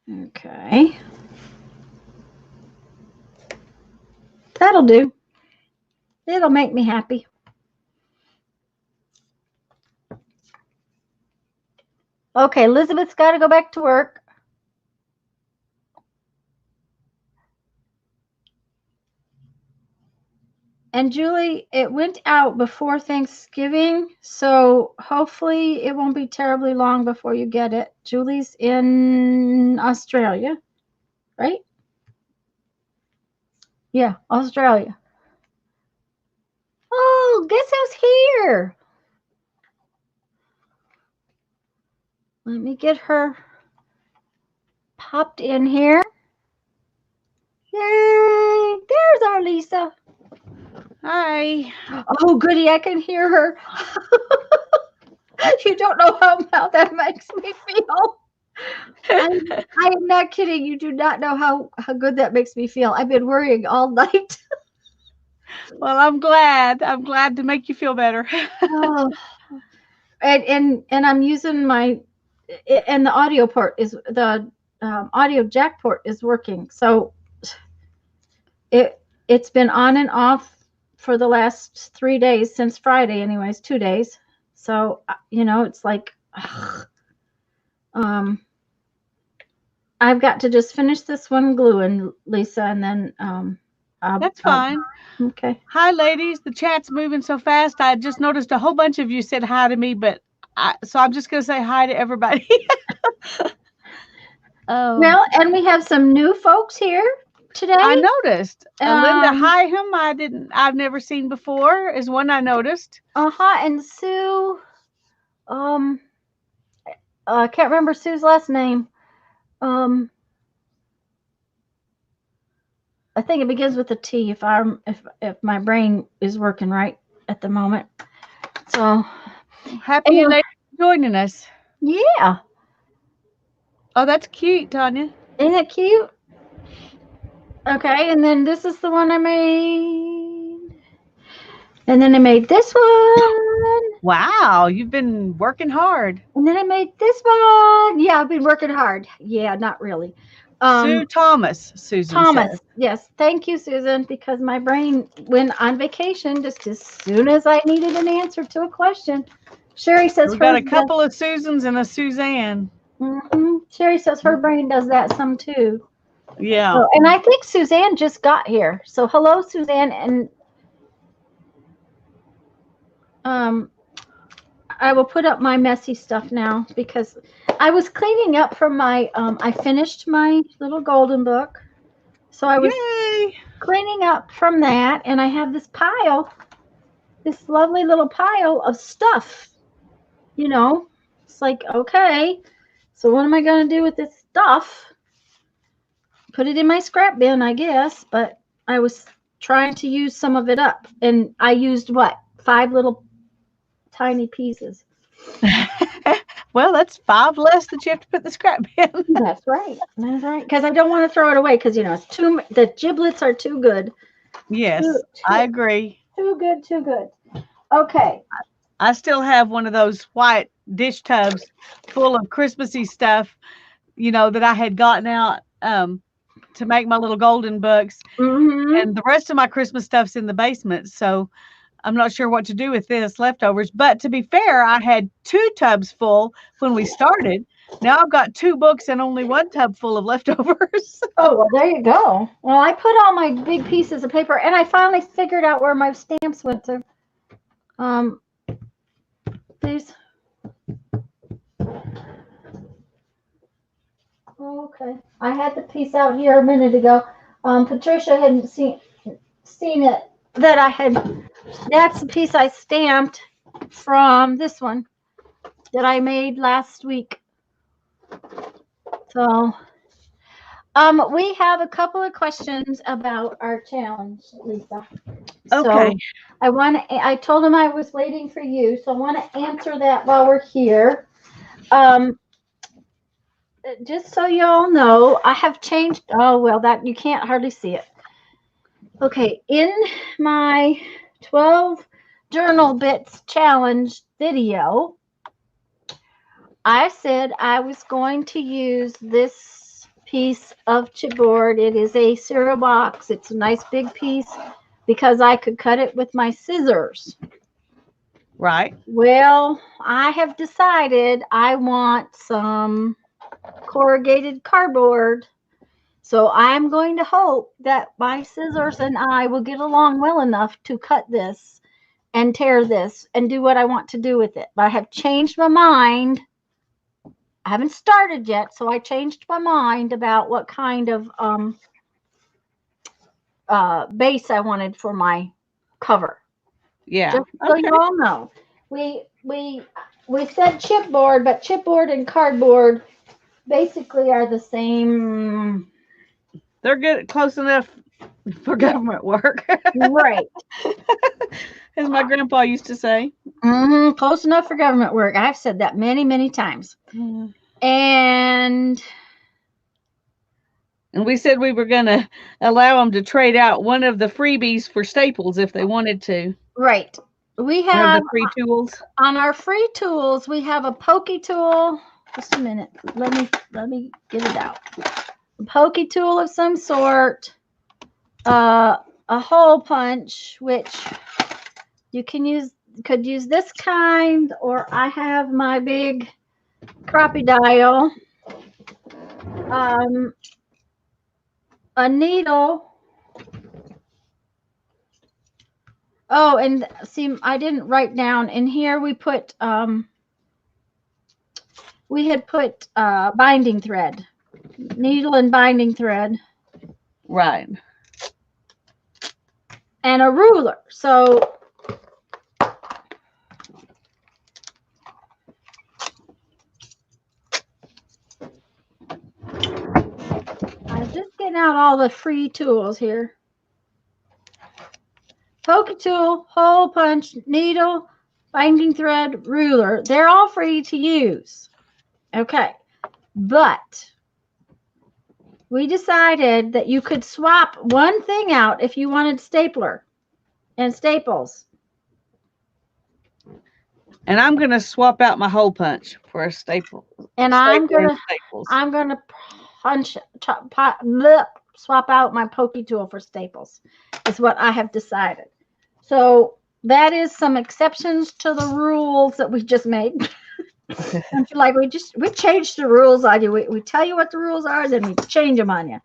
Okay. That'll do. It'll make me happy. Okay, Elizabeth's got to go back to work. And Julie, it went out before Thanksgiving, so hopefully it won't be terribly long before you get it. Julie's in Australia, right? Yeah, Australia. Oh, guess who's here? Let me get her popped in here. Yay! There's our Lisa. Hi. Oh, goody, I can hear her. You don't know how that makes me feel. I am not kidding. You do not know how good that makes me feel. I've been worrying all night. Well, I'm glad. I'm glad to make you feel better. Oh. And I'm using and the audio port is the audio jack port is working. So it's been on and off for the last 3 days, since Friday anyways, 2 days. So it's like I've got to just finish this one gluing, Lisa, and then That's fine. Okay. Hi, ladies. The chat's moving so fast. I just noticed a whole bunch of you said hi to me, so I'm just going to say hi to everybody. Well, and we have some new folks here today. I noticed. Linda Higham, I've never seen before, is one I noticed. And Sue, I can't remember Sue's last name. I think it begins with a T if my brain is working right at the moment. So happy you ladies joining us. Yeah. Oh, that's cute, Tanya. Isn't it cute? Okay, and then this is the one I made. And then I made this one. Wow, you've been working hard. And then I made this one. Yeah, I've been working hard. Yeah, not really. Sue Thomas, Susan Thomas, says. yes. Thank you, Susan, because my brain went on vacation just as soon as I needed an answer to a question. Sherry says we've got a couple of Susans and a Suzanne. Sherry says her brain does that some too. Yeah. So, and I think Suzanne just got here. So hello, Suzanne, and I will put up my messy stuff now because I was cleaning up from my I finished my little golden book. So I was Yay! cleaning up from that, and I have this pile, this lovely little pile of stuff. You know, it's like, okay, so what am I going to do with this stuff? Put it in my scrap bin, I guess, but I was trying to use some of it up, and I used what? 5 little tiny pieces. Well, that's 5 less that you have to put in the scrap bin. That's right. That's right. Because I don't want to throw it away because, it's the giblets are too good. Yes, Too, I agree. too good, too good. Okay. I still have one of those white dish tubs full of Christmassy stuff, that I had gotten out to make my little golden books. Mm-hmm. And the rest of my Christmas stuff's in the basement. So I'm not sure what to do with this leftovers. But to be fair, I had 2 tubs full when we started. Now I've got 2 books and only 1 tub full of leftovers. Oh, well, there you go. Well, I put all my big pieces of paper, and I finally figured out where my stamps went to. These. Oh, okay. I had the piece out here a minute ago. Patricia hadn't seen it that I had. That's the piece I stamped from this one that I made last week. So, we have a couple of questions about our challenge, Lisa. Okay. So I told him I was waiting for you, so I want to answer that while we're here. Just so you all know, I have changed. Oh, well, that you can't hardly see it. Okay, in my 12 journal bits challenge video, I said I was going to use this piece of chipboard. It is a cereal box. It's a nice big piece because I could cut it with my scissors. Right. Well, I have decided I want some corrugated cardboard. So I'm going to hope that my scissors and I will get along well enough to cut this and tear this and do what I want to do with it. But I have changed my mind. I haven't started yet, so I changed my mind about what kind of base I wanted for my cover. Yeah. Just so Okay. you all know, we said chipboard, but chipboard and cardboard basically are the same. They're good, close enough for government work, Right. as my grandpa used to say. Mm-hmm. Close enough for government work. I've said that many, many times. And we said we were going to allow them to trade out one of the freebies for staples if they wanted to. right. We One of have the free tools. on our free tools, we have a pokey tool. Just a minute. Let me get it out. A pokey tool of some sort. A hole punch, which you could use this kind, or I have my big crappie dial. A needle. Oh, and see, I didn't write down in here. We had put binding thread, needle and binding thread, Right. and a ruler. So I'm just getting out all the free tools here. Poke tool, hole punch, needle, binding thread, ruler. They're all free to use. Okay. But we decided that you could swap one thing out if you wanted stapler and staples. And I'm going to swap out my hole punch for a staple. And I'm gonna swap out my pokey tool for staples. Is what I have decided. So that is some exceptions to the rules that we just made. Like we changed the rules on you. We tell you what the rules are, then we change them on you.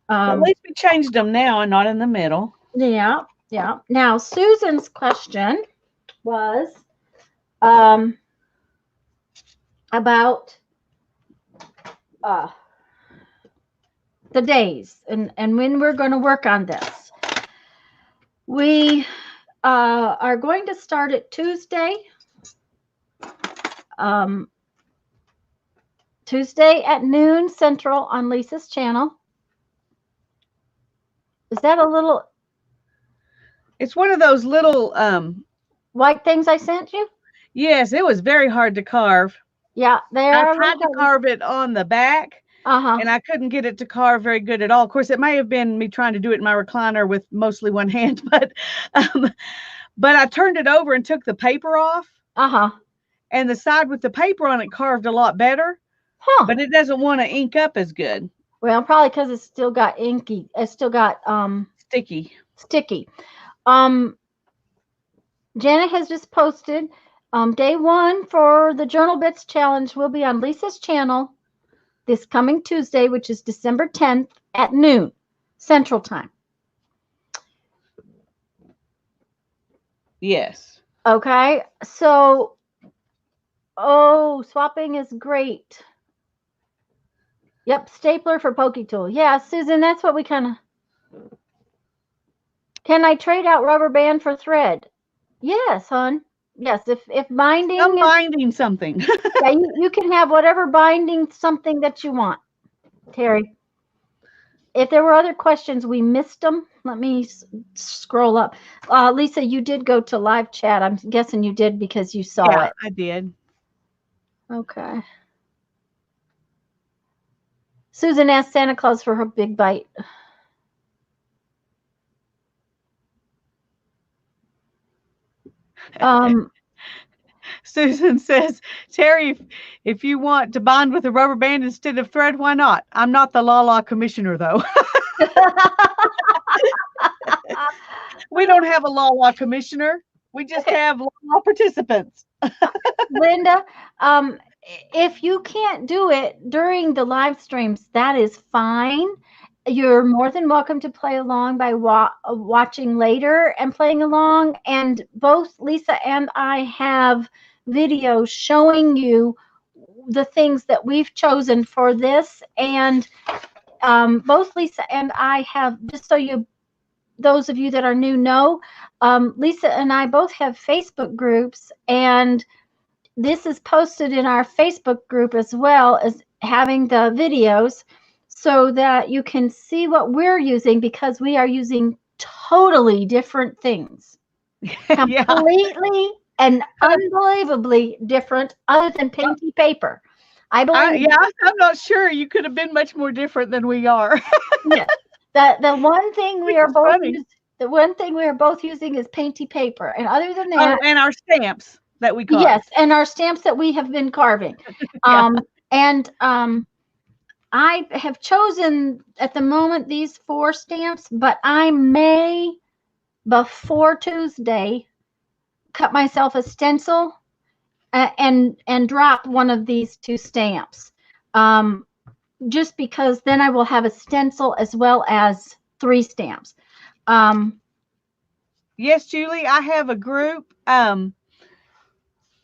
At least we changed them now and not in the middle. Yeah, yeah. Now Susan's question was about the days and when we're going to work on this. We are going to start it Tuesday. Tuesday at noon Central on Lisa's channel. Is that a little? It's one of those little white things I sent you? Yes, it was very hard to carve. Yeah, they I are. tried to carve it on the back, and I couldn't get it to carve very good at all. Of course, it may have been me trying to do it in my recliner with mostly one hand, but I turned it over and took the paper off. And the side with the paper on it carved a lot better. But it doesn't want to ink up as good. Well, probably because it's still got inky. It's still got sticky. Janet has just posted day 1 for the Journal Bits Challenge will be on Lisa's channel this coming Tuesday, which is December 10th at noon Central Time. Yes. Okay. So, swapping is great. Yep, stapler for Poke Tool. Yeah, Susan, that's what we kind of... Can I trade out rubber band for thread? Yes, hon. Yes, if binding... I'm binding something. Yeah, you can have whatever binding something that you want, Terry. If there were other questions, we missed them. Let me scroll up. Lisa, you did go to live chat. I'm guessing you did because you saw it. I did. Okay. Susan asked Santa Claus for her big bite. Susan says, Terry, if you want to bond with a rubber band instead of thread, why not? I'm not the La commissioner, though. We don't have a La commissioner. We just have La participants. Linda, if you can't do it during the live streams, that is fine. You're more than welcome to play along by watching later and playing along. And both Lisa and I have videos showing you the things that we've chosen for this. And both Lisa and I have, just so you, those of you that are new know, Lisa and I both have Facebook groups, and this is posted in our Facebook group as well as having the videos, so that you can see what we're using, because we are using totally different things. Completely and unbelievably different, other than painty paper. I believe. I'm not sure you could have been much more different than we are. Yeah. The one thing we are both the one thing we are both using is painty paper, and other than that, and our stamps that we carve. Yes, and our stamps that we have been carving. I have chosen at the moment these 4 stamps, but I may, before Tuesday, cut myself a stencil and drop one of these 2 stamps. Just because then I will have a stencil as well as 3 stamps. Yes, Julie, I have a group.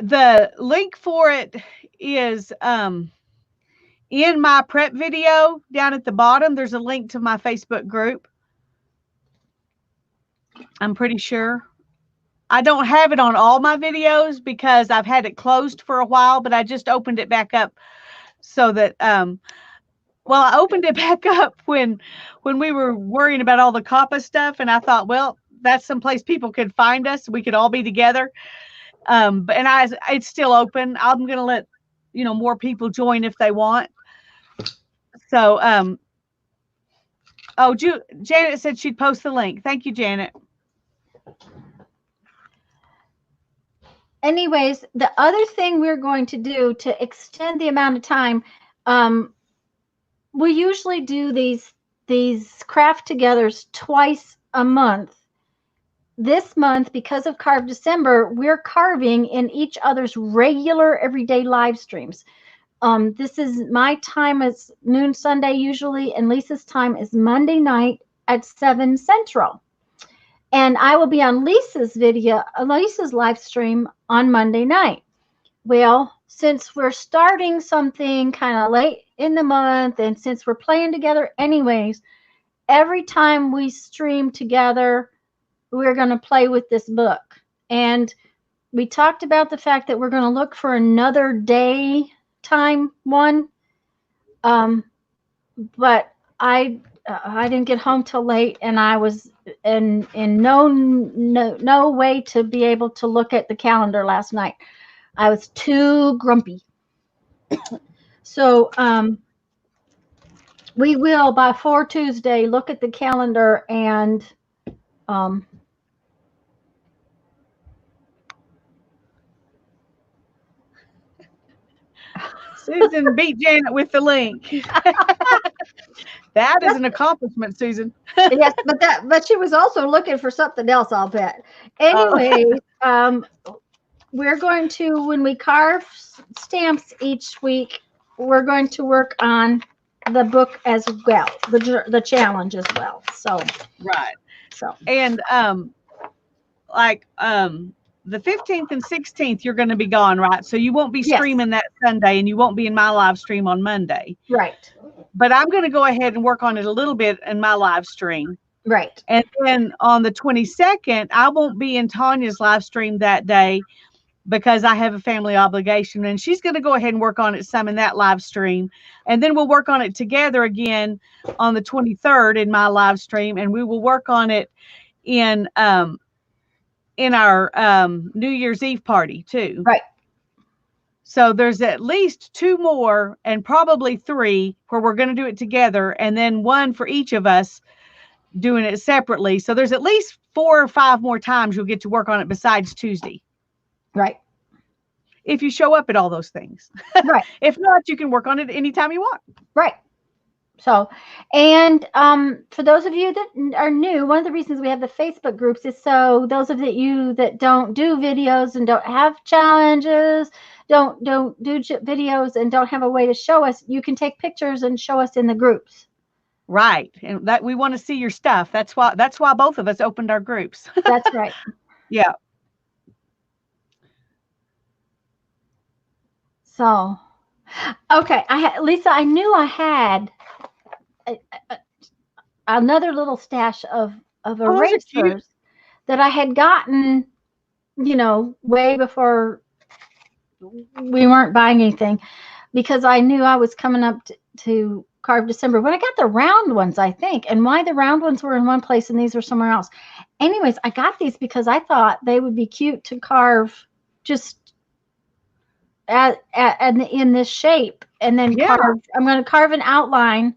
The link for it is in my prep video down at the bottom. There's a link to my Facebook group. I'm pretty sure. I don't have it on all my videos because I've had it closed for a while, but I just opened it back up so that, well, I opened it back up when we were worrying about all the COPPA stuff, and I thought, well, that's someplace people could find us. We could all be together. It's still open. I'm going to let, more people join if they want. So, Janet said she'd post the link. Thank you, Janet. Anyways, the other thing we're going to do to extend the amount of time, we usually do these craft togethers twice a month. This month, because of Carve December, we're carving in each other's regular everyday live streams. This is my time is noon Sunday usually, and Lisa's time is Monday night at 7 Central. And I will be on Lisa's live stream on Monday night. Well, since we're starting something kind of late in the month, and since we're playing together anyways, every time we stream together, we're going to play with this book. And we talked about the fact that we're going to look for another daytime one. Um, but I didn't get home till late, and I was in no way to be able to look at the calendar last night. I was too grumpy. So we will by 4 Tuesday look at the calendar and um, Susan beat Janet with the link. That is an accomplishment, Susan. yes, but she was also looking for something else, I'll bet. Oh, Anyway, we're going to, when we carve stamps each week, we're going to work on the book as well, the challenge as well. So right. so And like the 15th and 16th, you're going to be gone, right? So you won't be yes, streaming that Sunday, and you won't be in my live stream on Monday. right, But I'm going to go ahead and work on it a little bit in my live stream. right. And then on the 22nd, I won't be in Tanya's live stream that day because I have a family obligation, and she's going to go ahead and work on it some in that live stream. And then we'll work on it together again on the 23rd in my live stream, and we will work on it in our New Year's Eve party too. Right. So there's at least 2 more and probably 3 where we're going to do it together, and then 1 for each of us doing it separately. So there's at least 4 or 5 more times you'll get to work on it besides Tuesday. Right. If you show up at all those things. Right. If not, you can work on it anytime you want. Right. So, and for those of you that are new, one of the reasons we have the Facebook groups is so those of you that don't do videos and don't have challenges, don't do videos and don't have a way to show us, you can take pictures and show us in the groups. Right. And that we want to see your stuff. That's why both of us opened our groups. That's right. Yeah. So, okay, Lisa, I knew I had another little stash of erasers that I had gotten, way before we weren't buying anything, because I knew I was coming up to carve December. When I got the round ones, I think, and why the round ones were in one place and these were somewhere else. Anyways, I got these because I thought they would be cute to carve just in this shape, and then carve. I'm going to carve an outline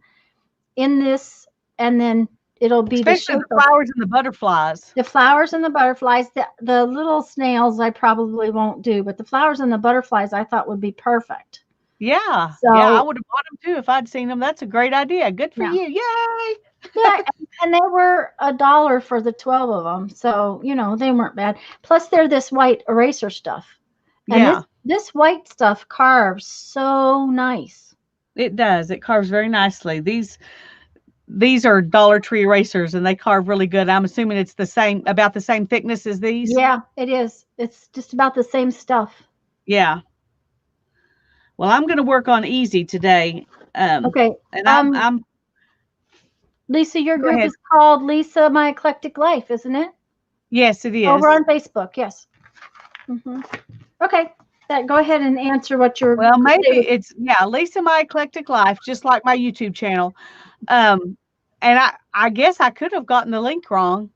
in this, and then it'll be especially the flowers and the butterflies. The flowers and the butterflies. The little snails I probably won't do, but the flowers and the butterflies I thought would be perfect. Yeah. So, yeah, I would have bought them too if I'd seen them. That's a great idea. Good for you. Yay. Yeah, and they were $1 for the 12 of them, so they weren't bad. Plus, they're this white eraser stuff. And this white stuff carves so nice. It does. It carves very nicely. These are Dollar Tree erasers, and they carve really good. I'm assuming it's about the same thickness as these. Yeah, it is. It's just about the same stuff. Yeah. Well, I'm going to work on easy today. Okay. And I'm Lisa, your group is called Lisa My Eclectic Life, isn't it? Yes, it is. Over on Facebook, yes. Mm-hmm. Okay. Go ahead and answer what you're. Well, maybe it's Lisa My Eclectic Life, just like my YouTube channel. And I guess I could have gotten the link wrong.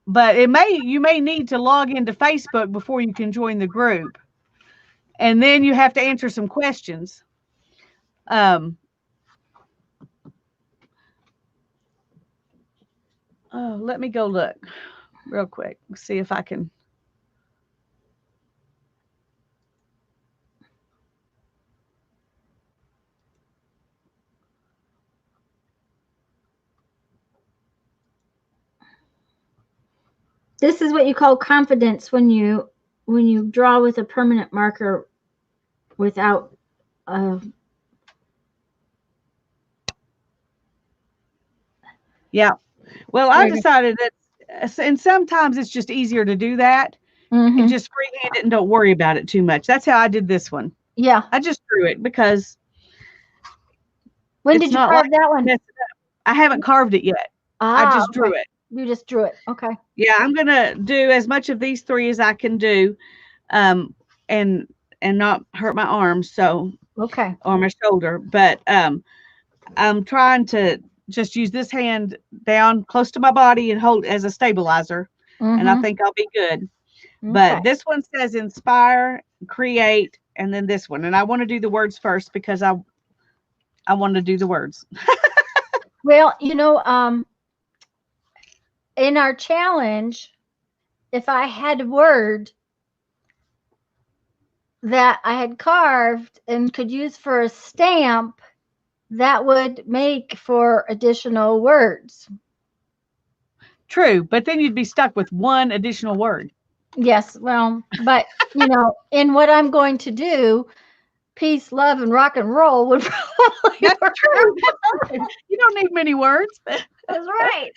But you may need to log into Facebook before you can join the group. And then you have to answer some questions. Let me go look real quick. See if I can. This is what you call confidence when you draw with a permanent marker without Yeah. Well, I decided that and sometimes it's just easier to do that and Mm-hmm. just freehand it and don't worry about it too much. That's how I did this one. Yeah. I just drew it because When it's did you not like carve that one? I haven't carved it yet. I Ah, just drew okay. it. You just drew it. Okay. Yeah, I'm gonna do as much of these three as I can do, um, and not hurt my arms, so Okay. or my shoulder. But I'm trying to just use this hand down close to my body and hold as a stabilizer, and I Mm-hmm. think I'll be good. Okay. But this one says inspire, create, and then this one, and I want to do the words first because I want to do the words. Well, in our challenge, if I had a word that I had carved and could use for a stamp, that would make for additional words. True, but then you'd be stuck with one additional word. Yes, well, but in what I'm going to do, peace, love, and rock and roll would probably That's work. true. You don't need many words. That's right.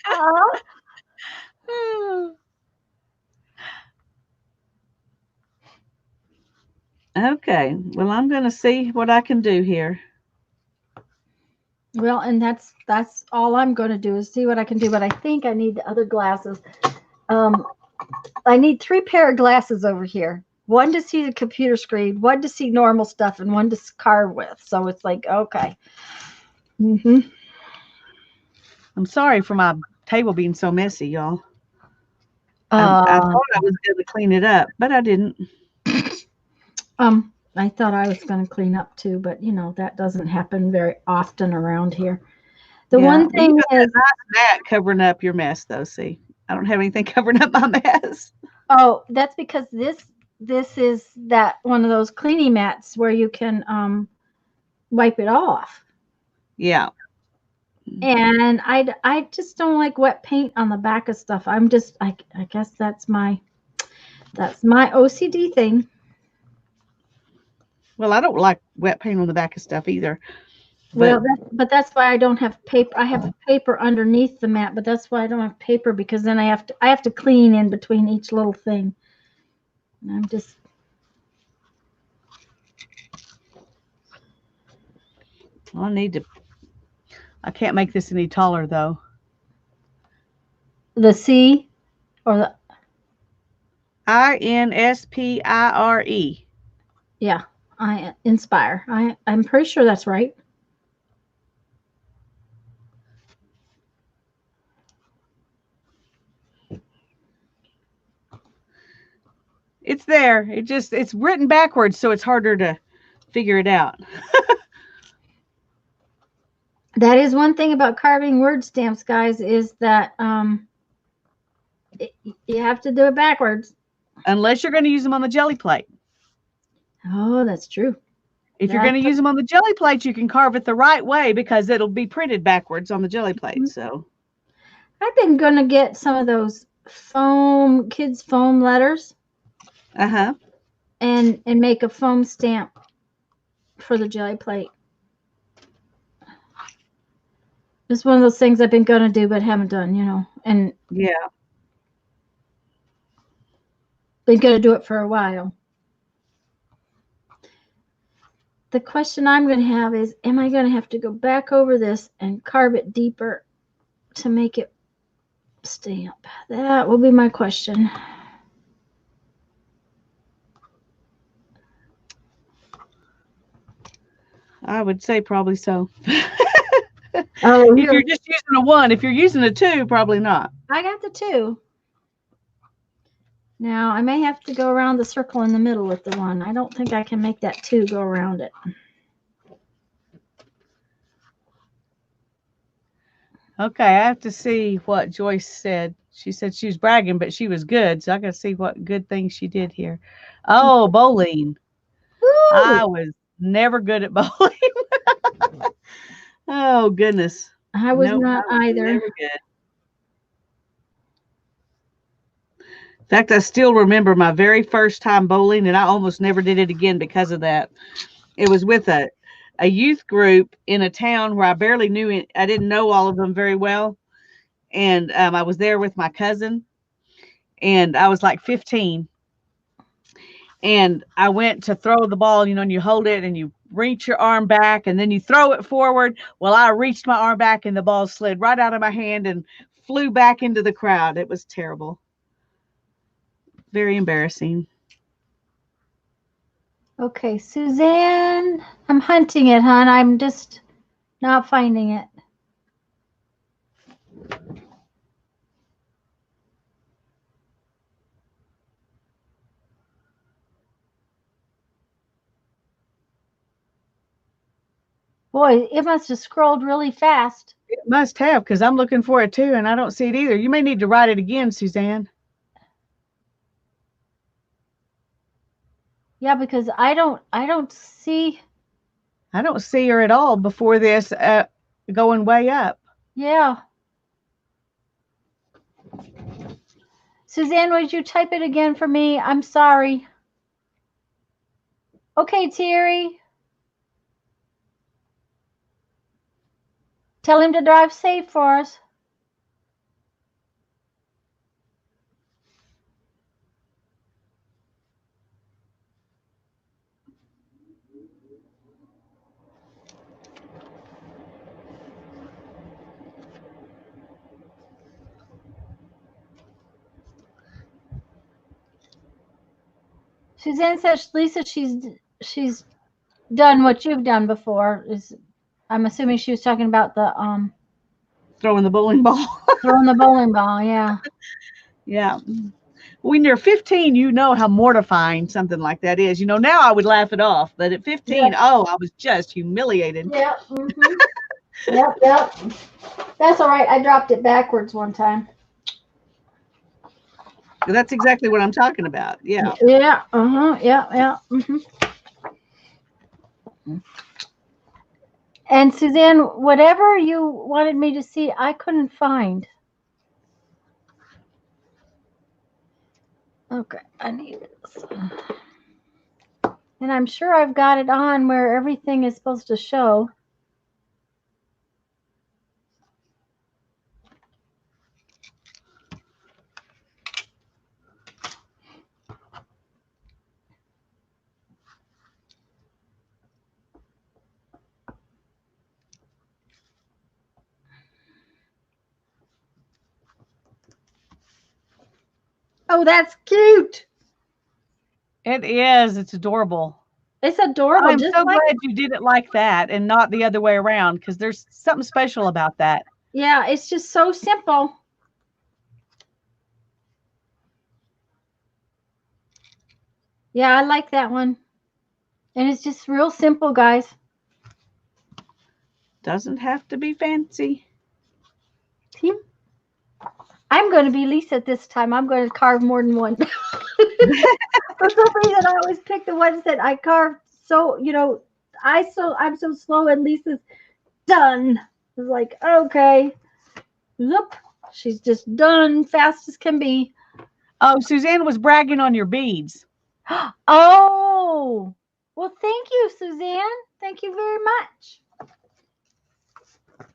Okay. Well, I'm going to see what I can do here. Well, and that's all I'm going to do is see what I can do. But I think I need the other glasses. Um, I need 3 pair of glasses over here. One to see the computer screen, one to see normal stuff, and one to carve with. So it's like, okay. Mm-hmm. I'm sorry for my table being so messy, y'all. I Uh, thought I was going to clean it up, but I didn't. I thought I was going to clean up too, but that doesn't happen very often around here. The Yeah. one Well, you thing got is, that nice mat covering up your mess, though. See, I don't have anything covering up my mess. oh, that's because this is that one of those cleaning mats where you can wipe it off. Yeah. And I just don't like wet paint on the back of stuff. I guess that's my OCD thing. Well, I don't like wet paint on the back of stuff either. But Well, but that's why I don't have paper. I have paper underneath the mat, but that's why I don't have paper because then I have to clean in between each little thing. And I'm just I need to. I can't make this any taller though. the C or the Inspire. yeah, I inspire. I'm pretty sure that's right. It's there. It's written backwards, so it's harder to figure it out. That is one thing about carving word stamps, guys, is that you have to do it backwards. Unless you're going to use them on the jelly plate. Oh, that's true. If you're going to use them on the jelly plate, you can carve it the right way because it'll be printed backwards on the jelly plate. So I've been gonna get some of those kids foam letters uh-huh. and make a foam stamp for the jelly plate. It's one of those things I've been gonna do but haven't done, and Yeah. been gonna do it for a while. The question I'm gonna have is, am I gonna have to go back over this and carve it deeper to make it stamp? That will be my question. I would say probably so. Oh, If you're just using a 1, if you're using a 2, probably not. I got the 2. Now, I may have to go around the circle in the middle with the 1. I don't think I can make that 2 go around it. Okay, I have to see what Joyce said. She said she was bragging, but she was good. So I got to see what good things she did here. Oh, bowling. Woo! I was never good at bowling. Oh, goodness. I was Nope, not I was either. never good. In fact, I still remember my very first time bowling, and I almost never did it again because of that. It was with a youth group in a town where I barely knew it. I didn't know all of them very well. and I was there with my cousin, and I was like 15, and I went to throw the ball, and you hold it and you reach your arm back and then you throw it forward. Well, I reached my arm back and the ball slid right out of my hand and flew back into the crowd. It was terrible. Very embarrassing. Okay, Suzanne, I'm hunting it, hon. I'm just not finding it. Boy, it must have scrolled really fast. It must have, because I'm looking for it too, and I don't see it either. You may need to write it again, Suzanne. Yeah, because I don't see. I don't see her at all before this going way up. Yeah. Suzanne, would you type it again for me? I'm sorry. Okay, Terry. Tell him to drive safe for us. Suzanne says, Lisa, she's done what you've done before. I'm assuming she was talking about the Throwing the bowling ball. throwing the bowling ball. Yeah. Yeah. When you're 15, you know how mortifying something like that is. Now I would laugh it off, but at 15, Yeah. oh, I was just humiliated. Yeah. Yep. Yep. That's all right. I dropped it backwards one time. That's exactly what I'm talking about. Yeah. Yeah. Yeah. Yeah. And Suzanne, whatever you wanted me to see, I couldn't find. Okay, I need this. And I'm sure I've got it on where everything is supposed to show. Oh, that's cute. It is. It's adorable. It's adorable, I'm just so like, glad you did it like that and not the other way around, because there's something special about that. yeah, it's just so simple. Yeah, I like that one. And it's just real simple, guys. Doesn't have to be fancy. See? I'm going to be Lisa this time. I'm going to carve more than one. For some reason, I always pick the ones that I carved. So, I'm so slow, and Lisa's done. It's like, okay, look, she's just done fast as can be. Oh, Suzanne was bragging on your beads. Oh, well, thank you, Suzanne. Thank you very much.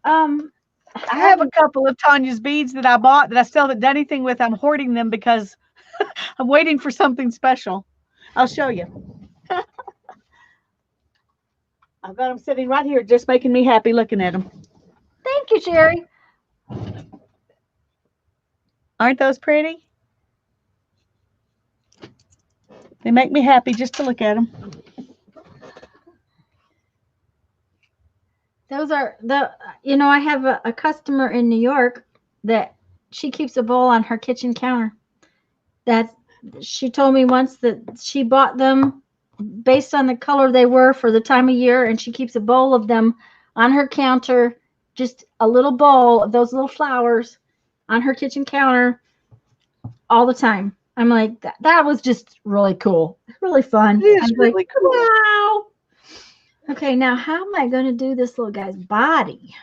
I have a couple of Tanya's beads that I bought that I still haven't done anything with. I'm hoarding them because I'm waiting for something special. I'll show you. I've got them sitting right here, just making me happy looking at them. Thank you, Sherry. Aren't those pretty? They make me happy just to look at them. Those are I have a customer in New York that she keeps a bowl on her kitchen counter. That she told me once that she bought them based on the color they were for the time of year, and she keeps a bowl of them on her counter, just a little bowl of those little flowers on her kitchen counter all the time. I'm like, that was just really cool, really fun. It is I'm really like, cool. wow. Okay, now how am I going to do this little guy's body?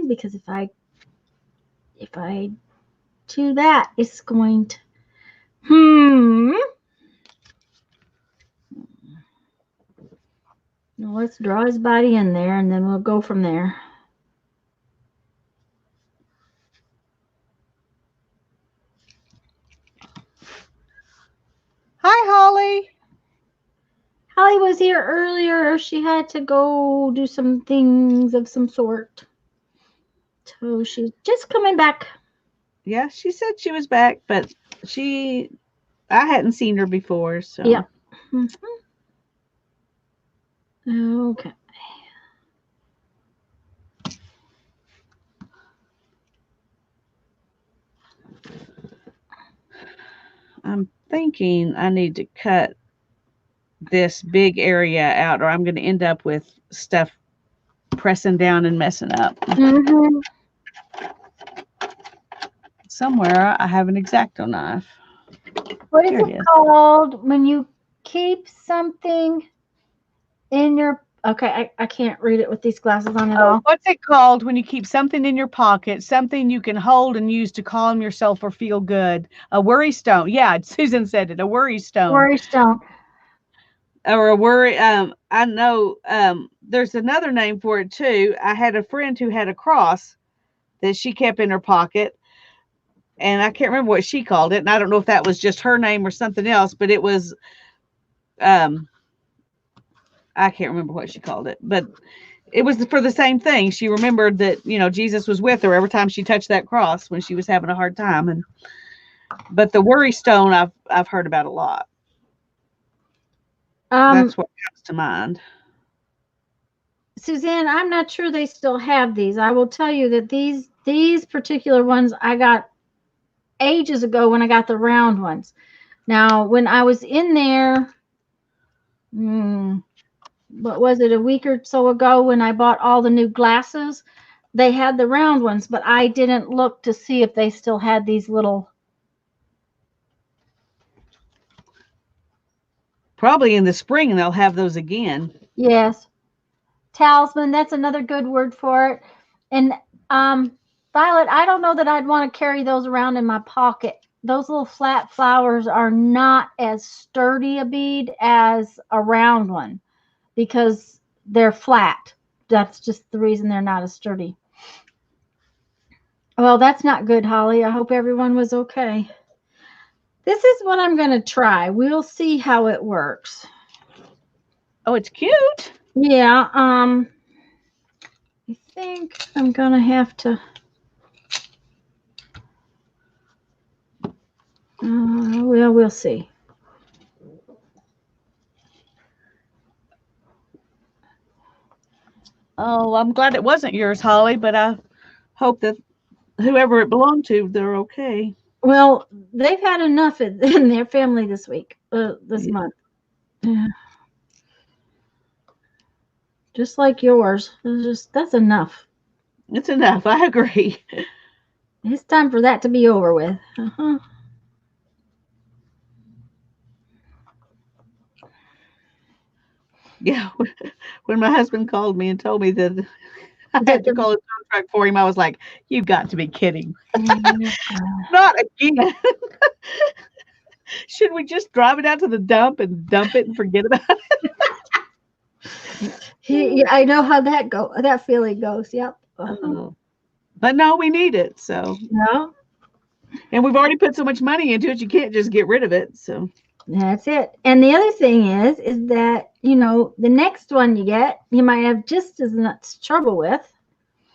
Because if I do that, it's going to. Now let's draw his body in there, and then we'll go from there. Holly was here earlier. She had to go do some things of some sort. So she's just coming back. Yeah, she said she was back, but I hadn't seen her before, so. Yep. Okay. I'm thinking I need to cut this big area out, or I'm going to end up with stuff pressing down and messing up. Mm-hmm. Somewhere I have an X-Acto knife. What is Here it it is. called when you keep something in your? Okay, I can't read it with these glasses on at Oh, all. what's it called when you keep something in your pocket, something you can hold and use to calm yourself or feel good? A worry stone. Yeah, Susan said it. A worry stone. Worry stone. Or a worry. I know. There's another name for it too. I had a friend who had a cross that she kept in her pocket, and I can't remember what she called it. And I don't know if that was just her name or something else, but it was. I can't remember what she called it, but it was for the same thing. She remembered that, Jesus was with her every time she touched that cross when she was having a hard time. But the worry stone I've heard about a lot. That's what comes to mind. Suzanne, I'm not sure they still have these. I will tell you that these particular ones I got ages ago when I got the round ones. Now, when I was in there, what was it, a week or so ago when I bought all the new glasses, they had the round ones, but I didn't look to see if they still had these little. Probably in the spring they'll have those again. Yes. Talisman, that's another good word for it. And Violet, I don't know that I'd want to carry those around in my pocket. Those little flat flowers are not as sturdy a bead as a round one because they're flat. That's just the reason they're not as sturdy. Well, that's not good, Holly. I hope everyone was okay. This is what I'm going to try. We'll see how it works. Oh, it's cute. Yeah, I think I'm going to have to. Well, we'll see. Oh, I'm glad it wasn't yours, Holly, but I hope that whoever it belonged to, they're okay. Well, they've had enough in their family this week, this month. Yeah. Just like yours. That's enough. It's enough. I agree. It's time for that to be over with. Uh-huh. Yeah. When my husband called me and told me that I had to The, call his contract for him, I was like, "You've got to be kidding." the, Not again. Should we just drive it out to the dump and dump it and forget about it? I know how that feeling goes. Yep. Uh-huh. Oh. But no, we need it. So, No, and we've already put so much money into it, you can't just get rid of it. So, that's it. And the other thing is that the next one you get, you might have just as much trouble with.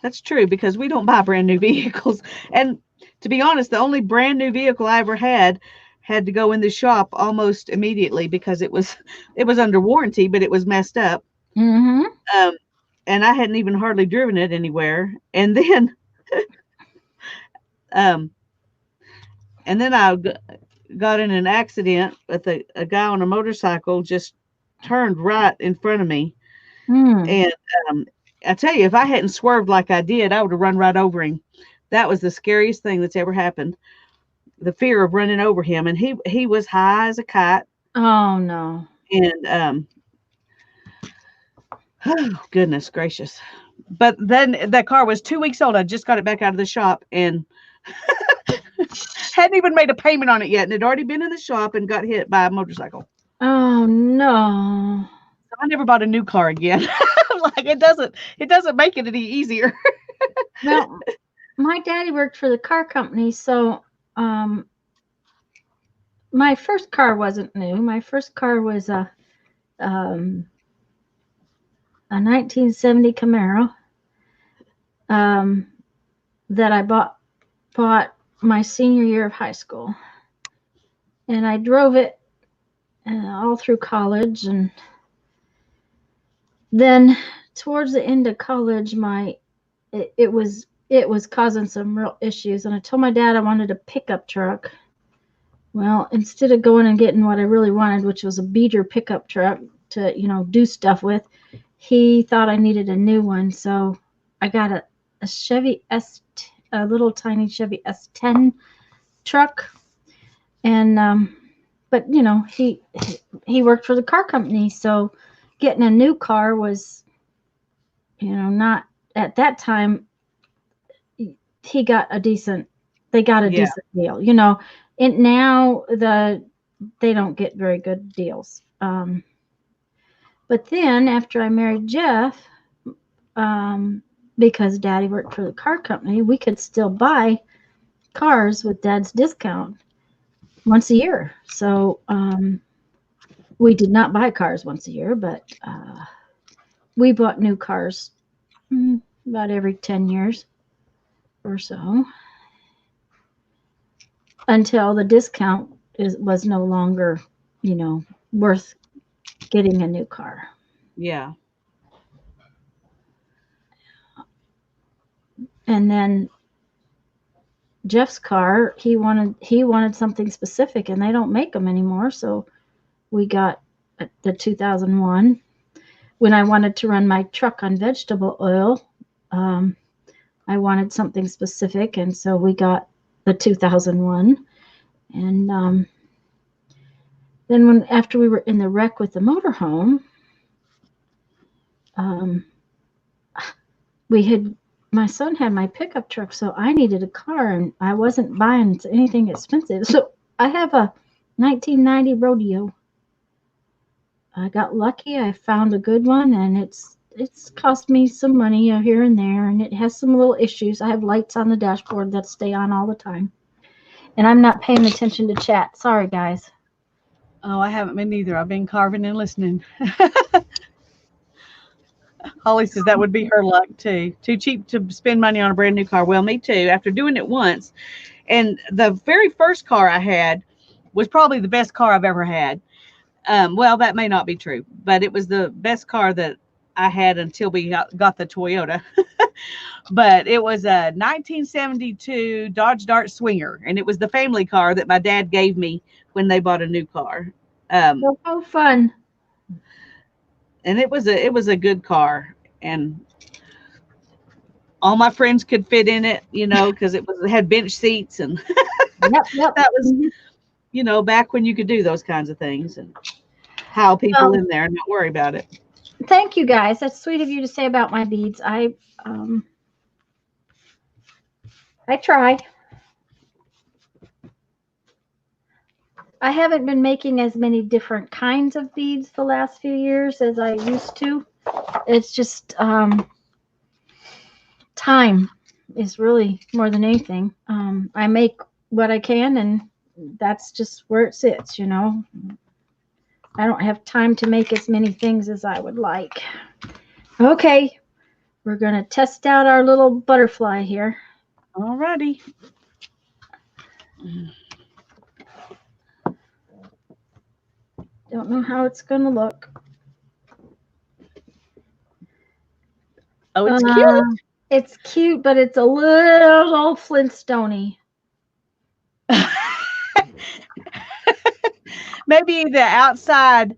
that's true because we don't buy brand new vehicles. And to be honest, the only brand new vehicle I ever had to go in the shop almost immediately because it was under warranty, but it was messed up. Mm-hmm. Um, and I hadn't even hardly driven it anywhere. Um, and then I got in an accident with a guy on a motorcycle just turned right in front of me. And I tell you, if I hadn't swerved like I did, I would have run right over him. That was the scariest thing that's ever happened. The fear of running over him. And he was high as a kite. Oh no. And oh, goodness gracious. But then that car was 2 weeks old. I just got it back out of the shop and hadn't even made a payment on it yet. And it had already been in the shop and got hit by a motorcycle. Oh no. So I never bought a new car again. Like it doesn't make it any easier. Well, my daddy worked for the car company, so my first car wasn't new. My first car was a um, a 1970 Camaro um, that I bought my senior year of high school, and I drove it all through college, and then towards the end of college, it was causing some real issues, and I told my dad I wanted a pickup truck. Well, instead of going and getting what I really wanted, which was a beater pickup truck to, do stuff with, he thought I needed a new one. So I got a Chevy a little tiny Chevy S10 truck. And, but, he worked for the car company. So getting a new car was, not at that time, he got a decent, they got a Yeah. decent deal, and now they don't get very good deals. But then after I married Jeff, um, because Daddy worked for the car company, we could still buy cars with Dad's discount once a year. So we did not buy cars once a year, but we bought new cars about every 10 years or so until the discount was no longer, worth getting a new car. Yeah. And then Jeff's car, he wanted something specific, and they don't make them anymore. So we got the 2001. When I wanted to run my truck on vegetable oil, um, I wanted something specific, and so we got the 2001. And then after we were in the wreck with the motorhome, um, we had my son had my pickup truck, so I needed a car, and I wasn't buying anything expensive. So I have a 1990 Rodeo. I got lucky. I found a good one, and it's cost me some money here and there, and it has some little issues. I have lights on the dashboard that stay on all the time, and I'm not paying attention to chat. Sorry, guys. Oh, I haven't been either. I've been carving and listening. Holly says that would be her luck too. Too cheap to spend money on a brand new car. Well, me too. After doing it once, and the very first car I had was probably the best car I've ever had. Well, that may not be true, but it was the best car that I had until we got the Toyota. But it was a 1972 Dodge Dart Swinger, and it was the family car that my dad gave me when they bought a new car. Um, So how fun. and it was a good car, and all my friends could fit in it, because it had bench seats, and Yep, yep. that was, Mhm. back when you could do those kinds of things and howl people Well, in there and not worry about it. thank you guys. That's sweet of you to say about my beads. I try. I haven't been making as many different kinds of beads the last few years as I used to. It's just time is really more than anything. I make what I can, and that's just where it sits. I don't have time to make as many things as I would like. Okay, we're going to test out our little butterfly here. All righty. Don't know how it's going to look. Oh, it's cute. Uh, it's cute, but it's a little Flintstone-y. Maybe the outside,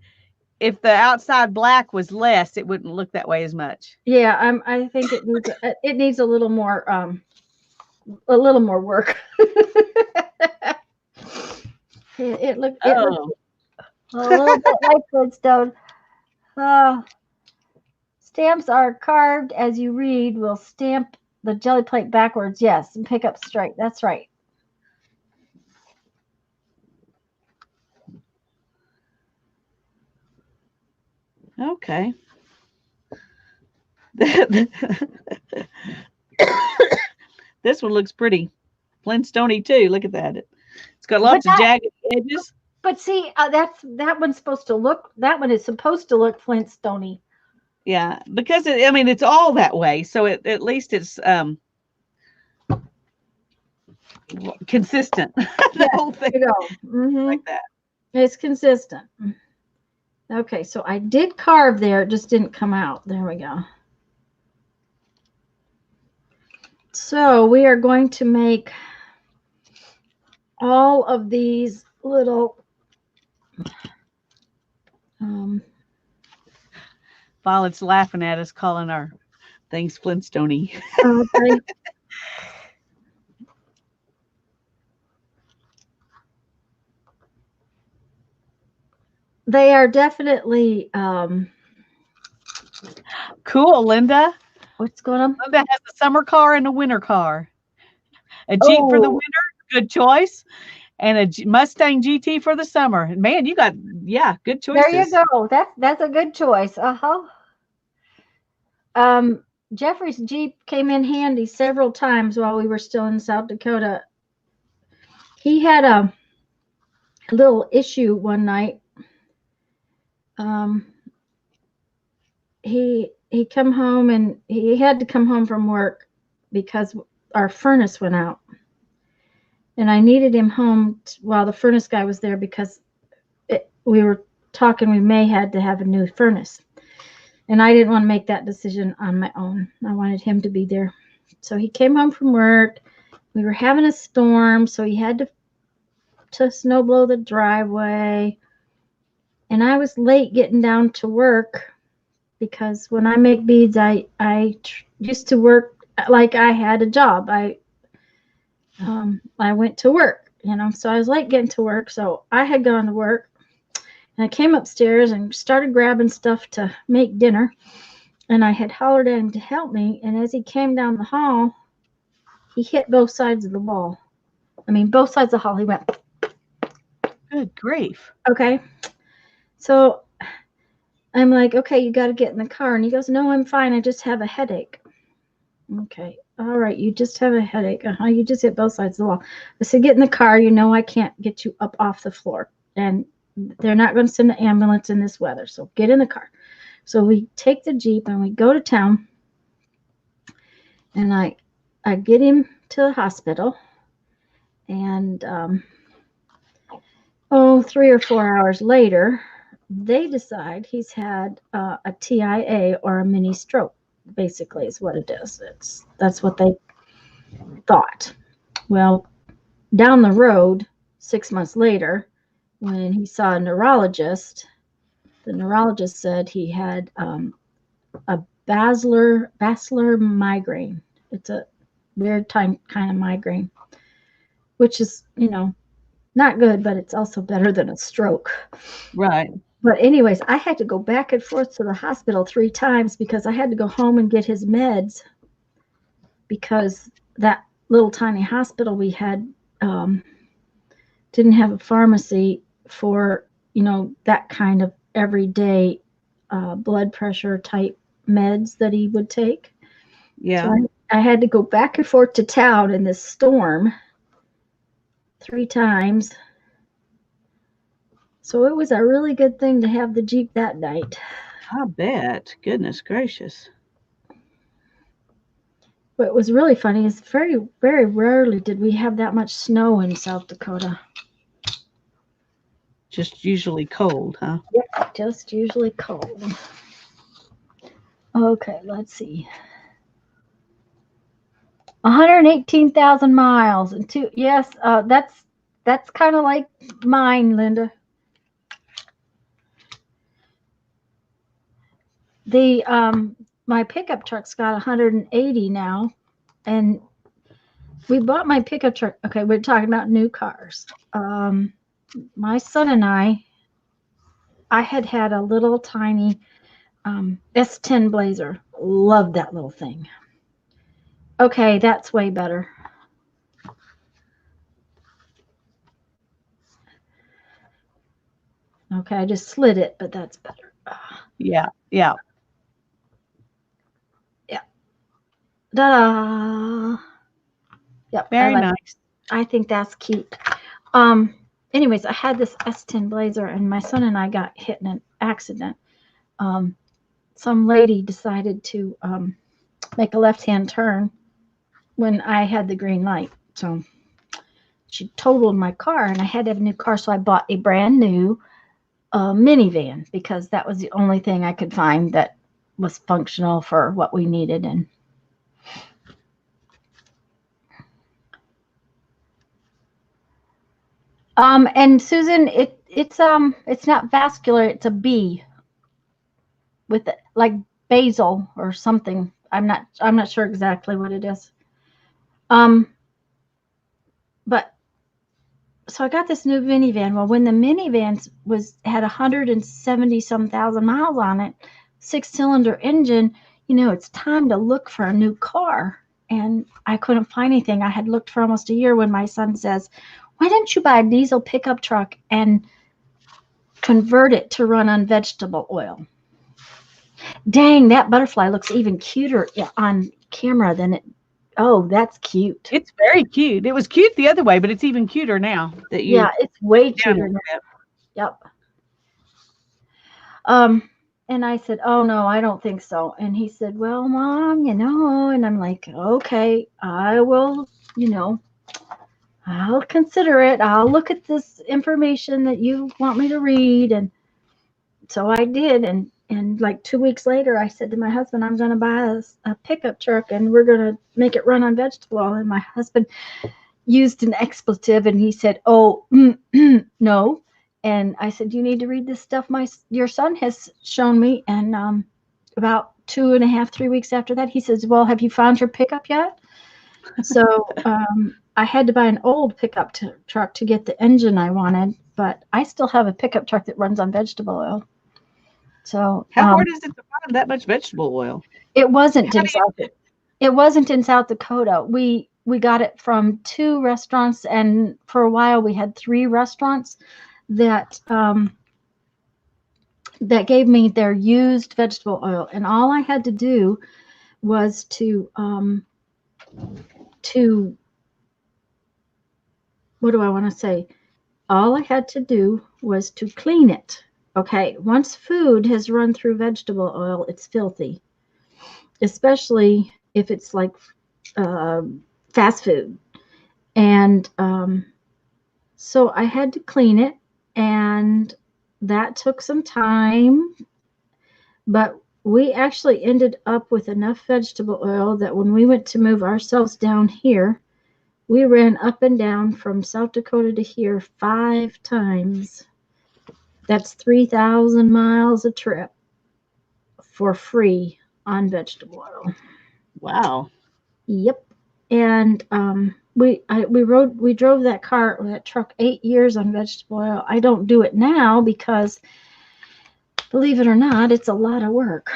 if the outside black was less, it wouldn't look that way as much. Yeah, I think it needs a little more work. It looks Oh, a little bit like Flintstone. Uh, Stamps are carved as you read. Will stamp the jelly plate backwards. Yes, and pick up straight. That's right. okay. This one looks pretty Flintstone too. Look at that. It's got But lots of jagged edges. But see, that one's supposed to look. That one is supposed to look Flintstone-y. Yeah, because I mean, it's all that way. So at least it's consistent. The Yes, whole thing there you go. like that. It's consistent. Okay, so I did carve there. It just didn't come out. There we go. So we are going to make all of these little Violet's laughing at us, calling our things Flintstone-y. okay. They are definitely Cool, Linda. what's going on? Linda has a summer car and a winter car. A Jeep for the Oh, winter, good choice, and a Mustang GT for the summer. Man, you got good there you choices. go. That's a good choice. Uh-huh. Um, Jeffrey's Jeep came in handy several times while we were still in South Dakota. He had a little issue one night. Um, he come home and he had to come home from work because our furnace went out, and I needed him home while the furnace guy was there because we were talking we may had to have a new furnace, and I didn't want to make that decision on my own. I wanted him to be there. So he came home from work. We were having a storm, so he had to snow blow the driveway, and I was late getting down to work because when I make beads, I used to work like I had a job. I went to work, so I was late getting to work. So I had gone to work, and I came upstairs and started grabbing stuff to make dinner, and I had hollered at him to help me. And as he came down the hall, he hit both sides of the wall. I mean, both sides of the hall. He went. Good grief. Okay. So I'm like, okay, you got to get in the car. And he goes, no, I'm fine. I just have a headache. Okay. All right. You just have a headache. You just hit both sides of the wall. I said, get in the car. I can't get you up off the floor. And they're not going to send the ambulance in this weather. So get in the car. So we take the Jeep and we go to town. And I get him to the hospital. And 3 or 4 hours later, they decide he's had a TIA or a mini stroke. Basically, is what it is. That's what they thought. Well, down the road, 6 months later, when he saw a neurologist, the neurologist said he had a basilar migraine. It's a weird kind of migraine, which is not good, but it's also better than a stroke. Right. But anyways, I had to go back and forth to the hospital 3 times because I had to go home and get his meds because that little tiny hospital we had didn't have a pharmacy for, that kind of everyday blood pressure type meds that he would take. Yeah. So I had to go back and forth to town in this storm 3 times. So it was a really good thing to have the Jeep that night. I bet. Goodness gracious. What was really funny is very, very rarely did we have that much snow in South Dakota. Just usually cold, huh? Yep, just usually cold. Okay, let's see. 118,000 miles and two. Yes, that's kind of like mine, Linda. The my pickup truck's got 180 now, and we bought my pickup truck. Okay, we're talking about new cars. My son and I had a little tiny S10 Blazer. Loved that little thing. Okay, that's way better. Okay, I just slid it, but that's better. Yeah. Yeah. Yeah. Ta-da! Yep. Very nice. I think that's cute. Um, anyways, I had this S10 Blazer, and my son and I got hit in an accident. Um, some lady decided to make a left-hand turn when I had the green light. So she totaled my car, and I had to have a new car. So I bought a brand new minivan because that was the only thing I could find that was functional for what we needed. And Susan, it's not vascular, it's a B with like basil or something. I'm not sure exactly what it is. Um, but so I got this new minivan. Well, when the minivan had 170 some thousand miles on it, 6-cylinder engine, it's time to look for a new car. And I couldn't find anything. I had looked for almost a year when my son says, "Why don't you buy a diesel pickup truck and convert it to run on vegetable oil?" Dang, that butterfly looks even cuter on camera than it. Oh, that's cute. It's very cute. It was cute the other way, but it's even cuter now that you Yeah, it's way down cuter now. it. Yep. Um, and I said, "Oh no, I don't think so." And he said, "Well, Mom, and I'm like, "Okay, I will, I'll consider it. I'll look at this information that you want me to read." And so I did. And like 2 weeks later, I said to my husband, "I'm going to buy a pickup truck, and we're going to make it run on vegetable oil." And my husband used an expletive, and he said, "Oh, no." And I said, "You need to read this stuff your son has shown me." And about 2.5, 3 weeks after that, he says, "Well, have you found your pickup yet?" So I had to buy an old pickup truck to get the engine I wanted, but I still have a pickup truck that runs on vegetable oil. So How hard is it to find that much vegetable oil? it wasn't How in do you South Dakota. We got it from 2 restaurants, and for a while we had 3 restaurants that that gave me their used vegetable oil, and all I had to do was to what do I want to say? All I had to do was to clean it. Okay, once food has run through vegetable oil, it's filthy, especially if it's like uh, fast food. And so I had to clean it, and that took some time, but we actually ended up with enough vegetable oil that when we went to move ourselves down here, we ran up and down from South Dakota to here 5 times. That's 3,000 miles a trip for free on vegetable oil. Wow. Yep. And we drove that truck 8 years on vegetable oil. I don't do it now because, believe it or not, it's a lot of work.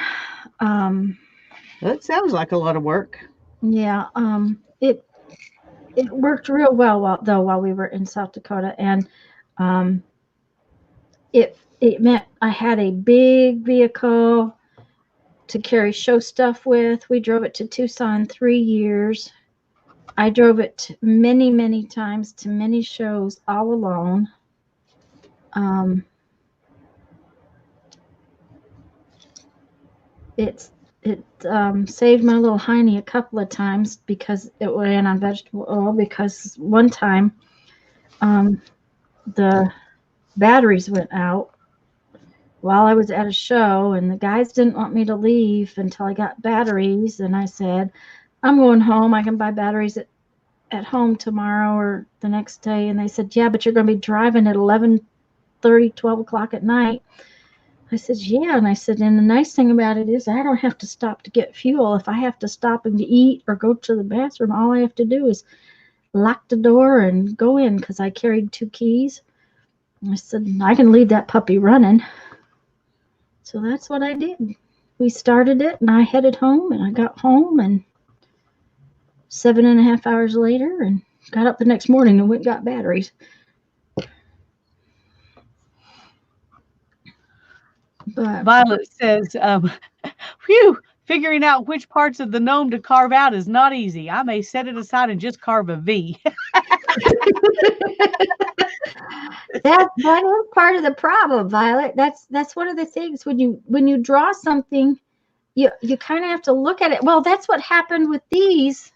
That sounds like a lot of work. Yeah. It worked real well while we were in South Dakota, and um, it meant I had a big vehicle to carry show stuff with. We drove it to Tucson 3 years. I drove it many, many times to many shows all alone. Um, it saved my little hiney a couple of times because it ran on vegetable oil. Because one time the batteries went out while I was at a show, and the guys didn't want me to leave until I got batteries. And I said, "I'm going home. I can buy batteries at home tomorrow or the next day." And they said, "Yeah, but you're going to be driving at 11:30, 12 o'clock at night." I said, "Yeah." And I said, "And the nice thing about it is I don't have to stop to get fuel. If I have to stop and to eat or go to the bathroom, all I have to do is lock the door and go in because I carried 2 keys." I said, "I can leave that puppy running." So that's what I did. We started it, and I headed home, and I got home, and 7.5 hours later, and got up the next morning and went and got batteries. But Violet says, "Phew, figuring out which parts of the gnome to carve out is not easy. I may set it aside and just carve a V." That is part of the problem, Violet. That's one of the things when you draw something, you kind of have to look at it. Well, that's what happened with these.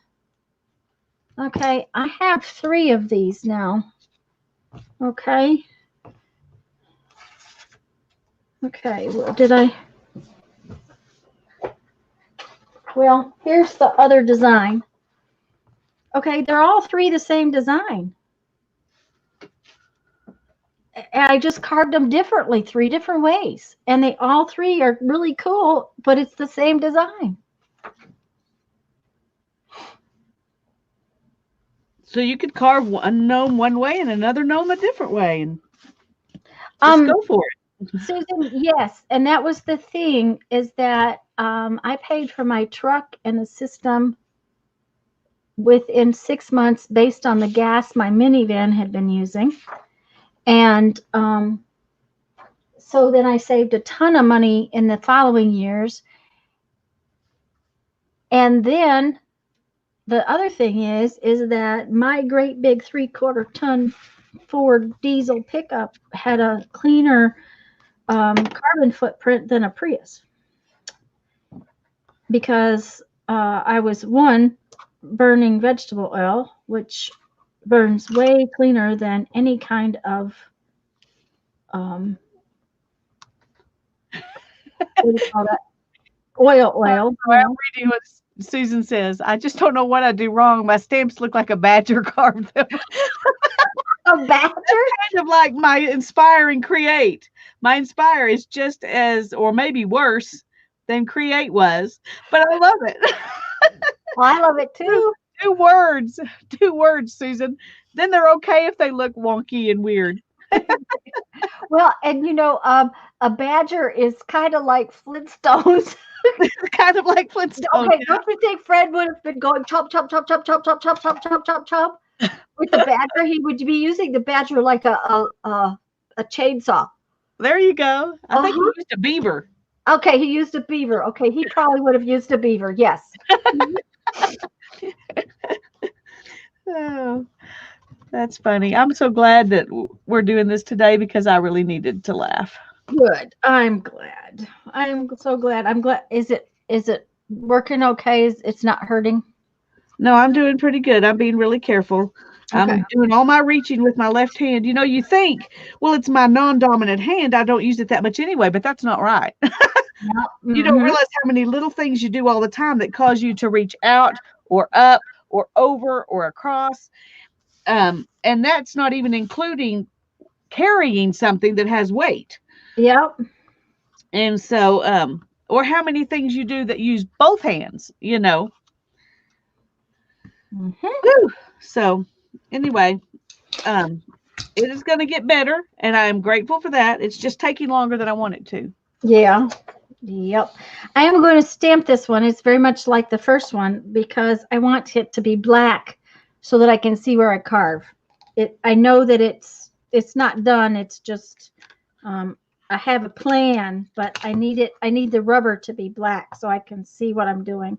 Okay, I have 3 of these now. Okay. Okay, well, did I? Well, here's the other design. Okay, they're all 3 the same design. And I just carved them differently, 3 different ways. And they all 3 are really cool, but it's the same design. So you could carve one gnome one way and another gnome a different way, and just go for it. Susan, yes, and that was the thing, is that I paid for my truck and the system within 6 months based on the gas my minivan had been using. And so then I saved a ton of money in the following years. And then the other thing is that my great big 3/4 ton Ford diesel pickup had a cleaner carbon footprint than a Prius, because I was burning vegetable oil, which burns way cleaner than any kind of what do you call that? Oil. I'm reading what Susan says. I just don't know what I do wrong. My stamps look like a badger carved them. A badger? Kind of like my Inspire and Create. My Inspire is just as, or maybe worse than Create was, but I love it. Well, I love it too. 2 words, Susan. Then they're okay if they look wonky and weird. Well, and a badger is kind of like Flintstones. Kind of like Flintstones. Okay, don't you think Fred would have been going chop, chop, chop, chop, chop, chop, chop, chop, chop, chop, chop with the badger? He would be using the badger like a chainsaw. There you go. I think he used a beaver. Okay, he used a beaver. Okay, he probably would have used a beaver. Yes. Oh, that's funny. I'm so glad that we're doing this today because I really needed to laugh. Good. I'm glad. I'm so glad. I'm glad. Is it working okay? It's not hurting? No, I'm doing pretty good. I'm being really careful. Okay. I'm doing all my reaching with my left hand. You think, well, it's my non-dominant hand. I don't use it that much anyway, but that's not right. You don't realize how many little things you do all the time that cause you to reach out or up or over or across. And that's not even including carrying something that has weight. Yep. And so, or how many things you do that use both hands, So anyway, it is going to get better, and I'm grateful for that. It's just taking longer than I want it to. Yeah. Yep. I am going to stamp this one. It's very much like the first one because I want it to be black so that I can see where I carve. I know that it's not done. It's just I have a plan, but I need the rubber to be black so I can see what I'm doing.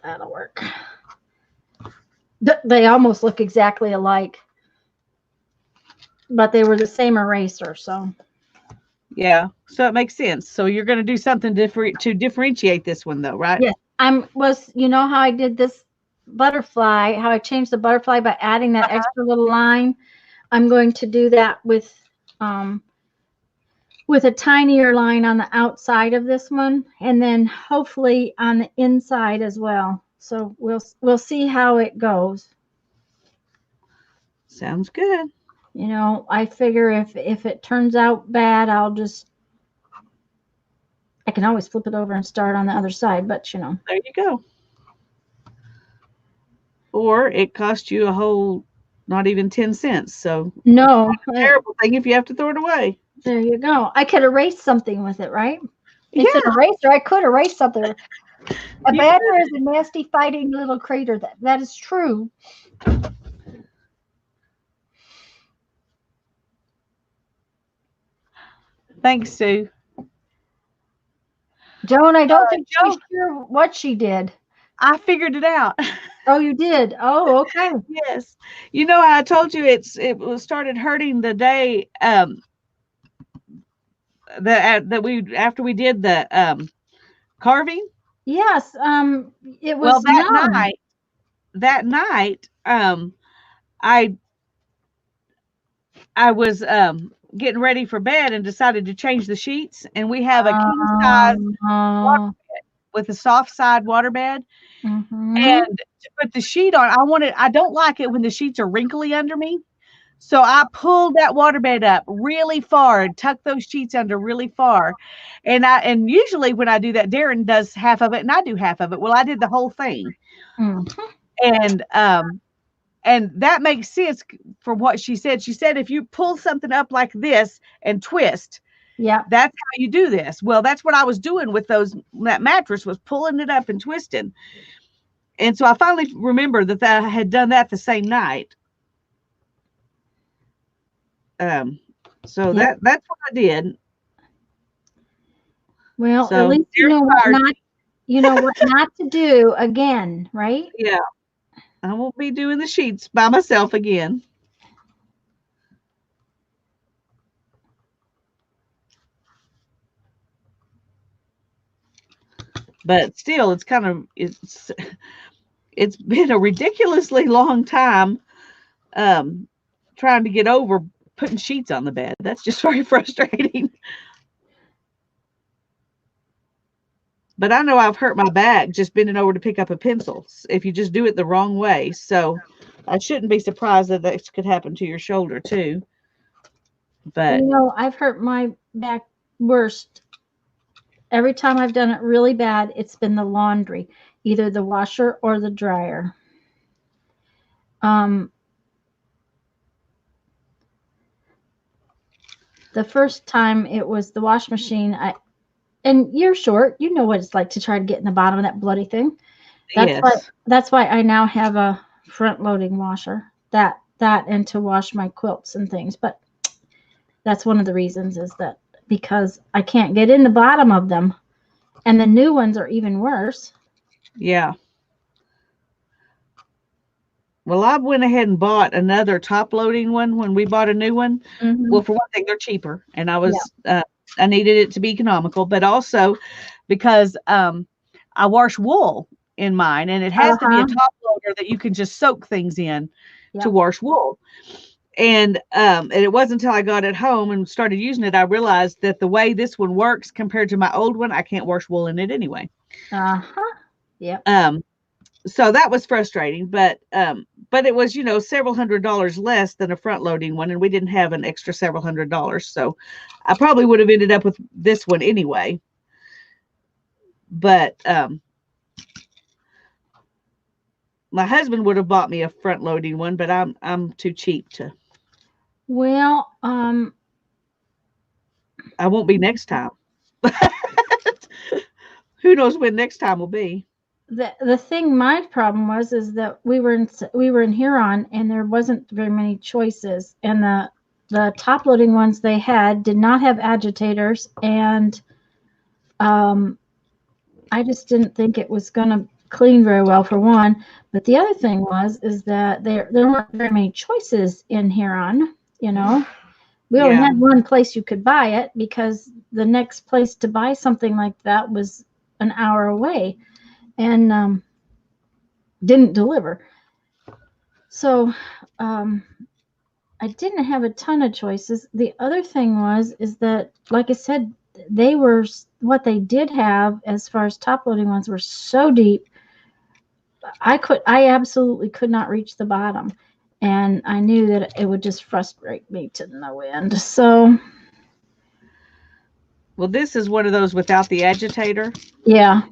That'll work. They almost look exactly alike, but they were the same eraser, so. Yeah, so it makes sense. So you're going to do something different to differentiate this one, though, right? Yes, you know how I did this butterfly, how I changed the butterfly by adding that extra little line? I'm going to do that with a tinier line on the outside of this one, and then hopefully on the inside as well. So we'll see how it goes. Sounds good. I figure if it turns out bad, I can always flip it over and start on the other side, but There you go. Or it cost you a whole, not even 10 cents. So no, it's a terrible thing if you have to throw it away. There you go. I could erase something with it, right? It's an eraser. I could erase something. A badger is a nasty fighting little critter. That is true. Thanks, Sue. Joan, I don't think she's sure what she did. I figured it out. Oh, you did. Oh, okay. Yes. You know how I told you it was started hurting the day that we after we did the carving? Yes. It Well, was numb. that night I I was getting ready for bed and decided to change the sheets, and we have a king size water Oh. with a soft side water bed. Mm-hmm. And to put the sheet on, I don't like it when the sheets are wrinkly under me. So I pulled that waterbed up really far and tucked those sheets under really far. And usually when I do that, Darren does half of it and I do half of it. Well, I did the whole thing. Mm-hmm. And and that makes sense from what she said. She said if you pull something up like this and twist, Yep. that's how you do this. Well, that's what I was doing with that mattress, was pulling it up and twisting. And so I finally remembered that I had done that the same night. Um, so Yep. that's what I did. Well, at So least Darren fired me. you know what not to do again, right? Yeah, I won't be doing the sheets by myself again. But still, it's been a ridiculously long time um, trying to get over putting sheets on the bed. That's just very frustrating. But I know I've hurt my back just bending over to pick up a pencil if you just do it the wrong way. So I shouldn't be surprised that this could happen to your shoulder too. You But know, I've hurt my back worst. Every time I've done it really bad, it's been the laundry, either the washer or the dryer. Um, the first time it was the wash machine. And you're short, you know what it's like to try to get in the bottom of that bloody thing. yes, That's why I now have a front loading washer. That and to wash my quilts and things. But that's one of the reasons is that because I can't get in the bottom of them. And the new ones are even worse. yeah. Well, I went ahead and bought another top loading one when we bought a new one. Hmm. Well, for one thing, they're cheaper, and Yeah. I needed it to be economical, but also because I wash wool in mine, and it has to be a Uh-huh. top loader that you can just soak things in to Yep. wash wool. And it wasn't until I got it home and started using it, I realized that the way this one works compared to my old one, I can't wash wool in it anyway. Uh-huh. Yep. Um, so that was frustrating, but it was, several $100s less than a front loading one, and we didn't have an extra several $100s, so I probably would have ended up with this one anyway. But my husband would have bought me a front loading one, but I'm too cheap to. Well, I won't be next time. Who knows when next time will be? the thing my problem was is that we were in Huron and there wasn't very many choices, and the top loading ones they had did not have agitators, and um I just didn't think it was going to clean very well for one. But the other thing was is that there weren't very many choices in Huron. You know, we only Yeah, had one place you could buy it because the next place to buy something like that was an hour away and didn't deliver. So um, I didn't have a ton of choices. The other thing was is that, like I said, they were what they did have as far as top loading ones were so deep. I absolutely could not reach the bottom, and I knew that it would just frustrate me to no end. So well, this is one of those without the agitator. yeah,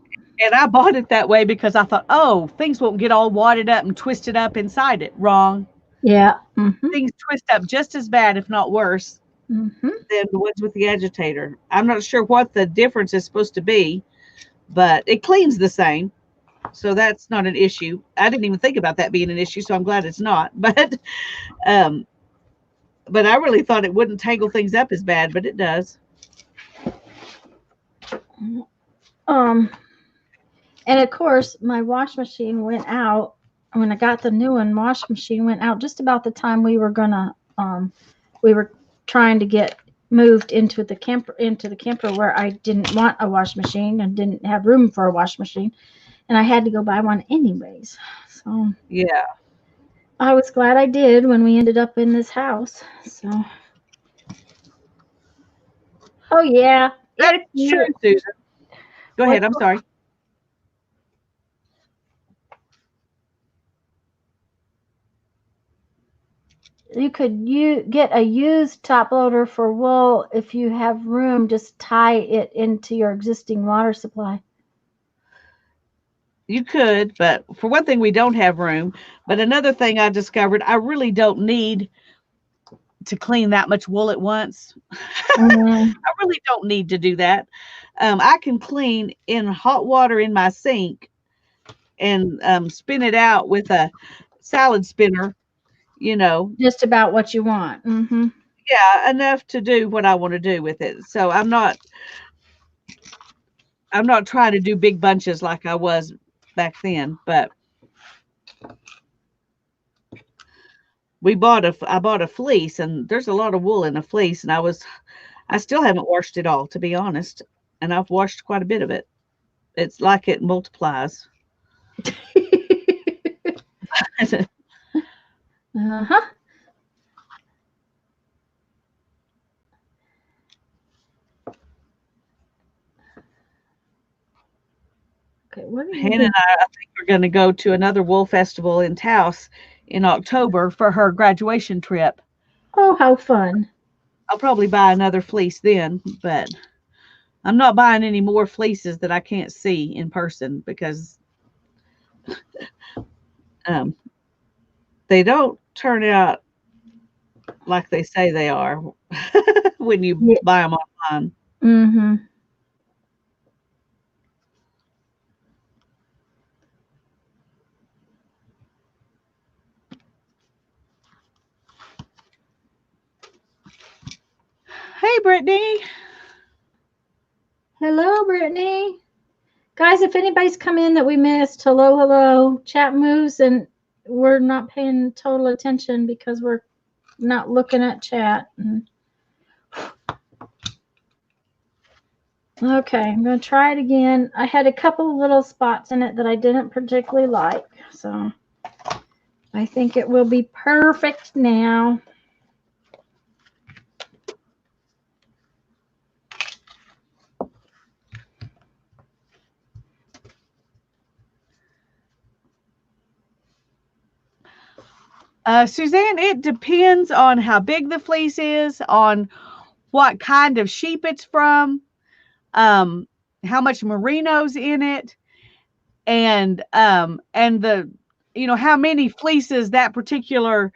And I bought it that way because I thought, oh, things won't get all wadded up and twisted up inside it. Wrong. yeah, mm-hmm, Things twist up just as bad, if not worse, mm-hmm. than the ones with the agitator. I'm not sure what the difference is supposed to be, but it cleans the same. So that's not an issue. I didn't even think about that being an issue, so I'm glad it's not. Um, but I really thought it wouldn't tangle things up as bad, but it does. Um, and of course, my wash machine went out when I got the new one, wash machine went out just about the time we were trying to get moved into the camper where I didn't want a wash machine and didn't have room for a wash machine, and I had to go buy one anyways. So Yeah. I was glad I did when we ended up in this house. So, oh yeah, That's it's true, cute. Susan. Go What ahead. I'm sorry. you could get a used top loader for wool if you have room. Just tie it into your existing water supply. You could, but for one thing, we don't have room. But another thing I discovered, I really don't need to clean that much wool at once. Mm, I really don't need to do that. I can clean in hot water in my sink and spin it out with a salad spinner, you know, just about what you want. Hmm. yeah, enough to do what I want to do with it. So I'm not trying to do big bunches like I was back then, but I bought a fleece and there's a lot of wool in a fleece and I still haven't washed it all to be honest, and I've washed quite a bit of it. It's like it multiplies. Uh-huh. Okay, what are you Hannah and doing? I think we're going to go to another wool festival in Taos in October for her graduation trip. Oh, how fun. I'll probably buy another fleece then, but I'm not buying any more fleeces that I can't see in person because um, they don't turn out like they say they are when you Yeah. buy them online. Mm-hmm. Hey, Brittany. Hello, Brittany. Guys, if anybody's come in that we missed, hello, hello. Chat moves and we're not paying total attention because we're not looking at chat. Okay, I'm going to try it again. I had a couple of little spots in it that I didn't particularly like, so I think it will be perfect now. Suzanne, it depends on how big the fleece is, on what kind of sheep it's from, um, how much merino's in it, and the how many fleeces that particular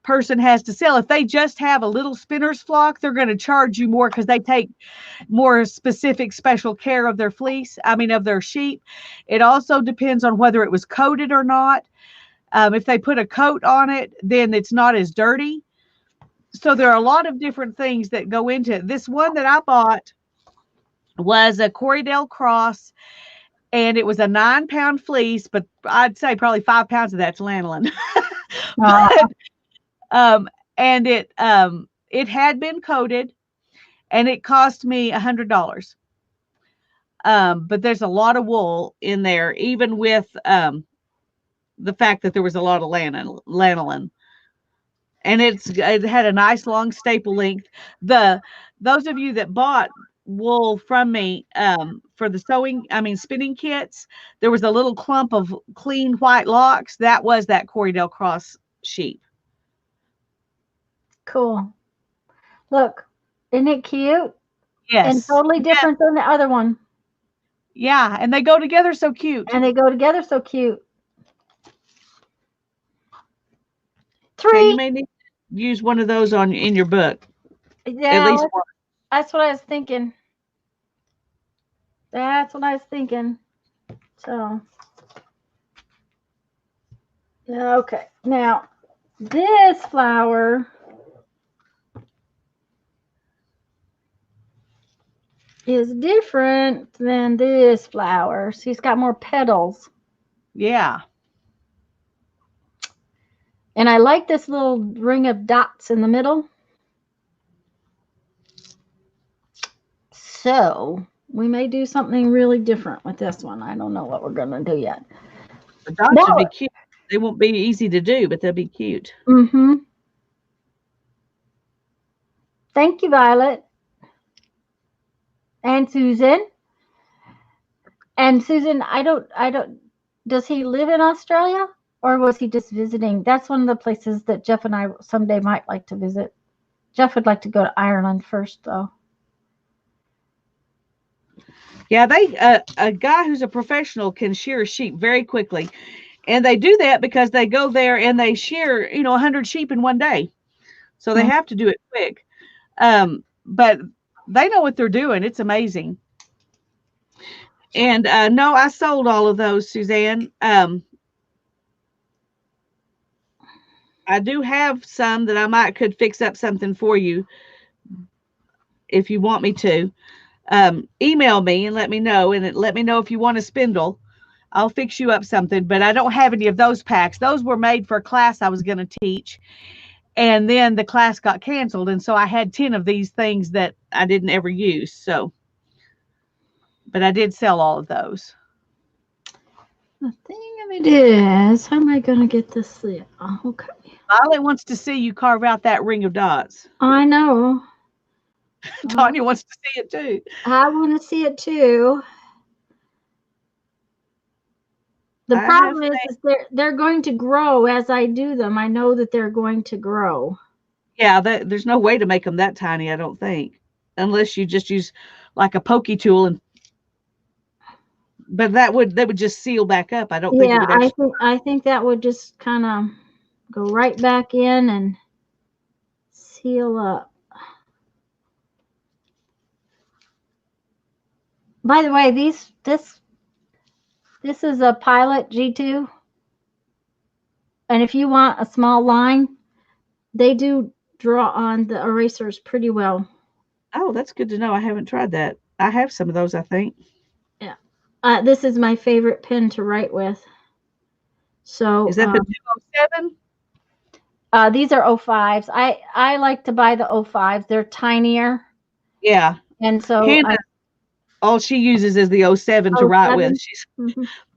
person has to sell. If they just have a little spinner's flock, they're going to charge you more because they take more specific special care of their fleece. I mean, of their sheep. It also depends on whether it was coated or not. If they put a coat on it, then it's not as dirty. So there are a lot of different things that go into it. This one that I bought was a Corriedale cross, and it was a 9-pound fleece, but I'd say probably 5 pounds of that's lanolin. Uh, but and it had been coated, and it cost me $100. But there's a lot of wool in there, even with the fact that there was a lot of lanolin, and it had a nice long staple length. The Those of you that bought wool from me for the spinning kits, there was a little clump of clean white locks. That was that Corriedale Cross sheep. cool. Look, isn't it cute? And Yes. totally Yes. different than the other one. Yeah, and they go together so cute. And they go together so cute. Okay, you Three. may need to use one of those on in your book. At Yeah, least one. that's what I was thinking. That's what I was thinking. So, okay. Now, this flower is different than this flower. She's got more petals. Yeah. And I like this little ring of dots in the middle. So we may do something really different with this one. I don't know what we're going to do yet. The dots should Now, be cute. They won't be easy to do, but they'll be cute. Thank you, Violet and Susan. And Susan, I don't. Does he live in Australia or was he just visiting? That's one of the places that Jeff and I someday might like to visit. Jeff would like to go to Ireland first, though. Yeah, a guy who's a professional can shear a sheep very quickly, and they do that because they go there and they shear 100 sheep in one day, so they have to do it quick. But they know what they're doing. It's amazing. And no, I sold all of those, Suzanne. I do have some that I could fix up something for you if you want me to. Email me and let me know, and let me know if you want a spindle. I'll fix you up something, but I don't have any of those packs. Those were made for a class I was going to teach, and then the class got canceled, and so I had 10 of these things that I didn't ever use. So, but I did sell all of those. The thing of it is, how am I going to get this? Okay. Violet wants to see you carve out that ring of dots. I know. Tanya wants to see it too. I want to see it too. The problem is they're going to grow as I do them. I know that they're going to grow. Yeah, there's no way to make them that tiny, I don't think, unless you just use like a pokey tool but they would just seal back up. I don't think it would actually. I think that would just kind of go right back in and seal up. By the way, this is a Pilot G2, and if you want a small line, they do draw on the erasers pretty well. Oh, that's good to know. I haven't tried that. I have some of those, I think. Yeah, this is my favorite pen to write with. So is that the 207? These are 05s. I like to buy the 05s. They're tinier. Yeah. And so all she uses is the 07 to write with.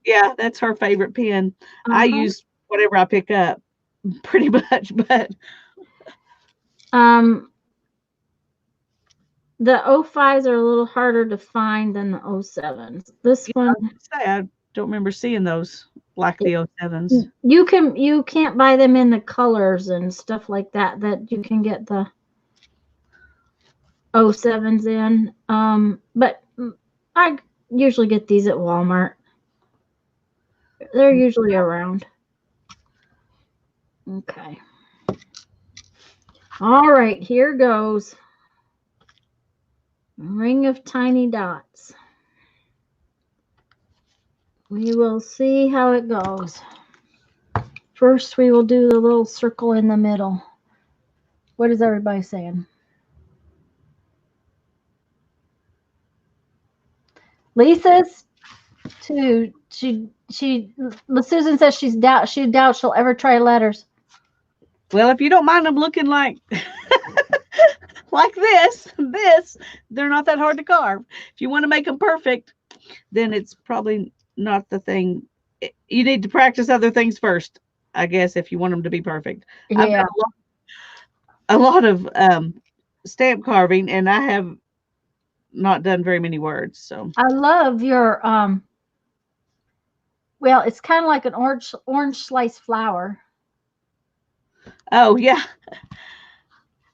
Yeah, that's her favorite pen. I use whatever I pick up pretty much, but the 05s are a little harder to find than the 07s. This one, I don't remember seeing those like the 07s. You can't buy them in the colors and stuff like that you can get the 07s in. But I usually get these at Walmart. They're usually around. Okay. All right, here goes. Ring of tiny dots. We will see how it goes. First, we will do the little circle in the middle. What is everybody saying? Lisa's Susan says she doubts she'll ever try letters. Well, if you don't mind them looking like like this, they're not that hard to carve. If you want to make them perfect, then it's probably not the thing. You need to practice other things first, I guess, if you want them to be perfect. Yeah. I've got a lot of stamp carving, and I have not done very many words. So I love your well, it's kind of like an orange slice flower. Oh yeah,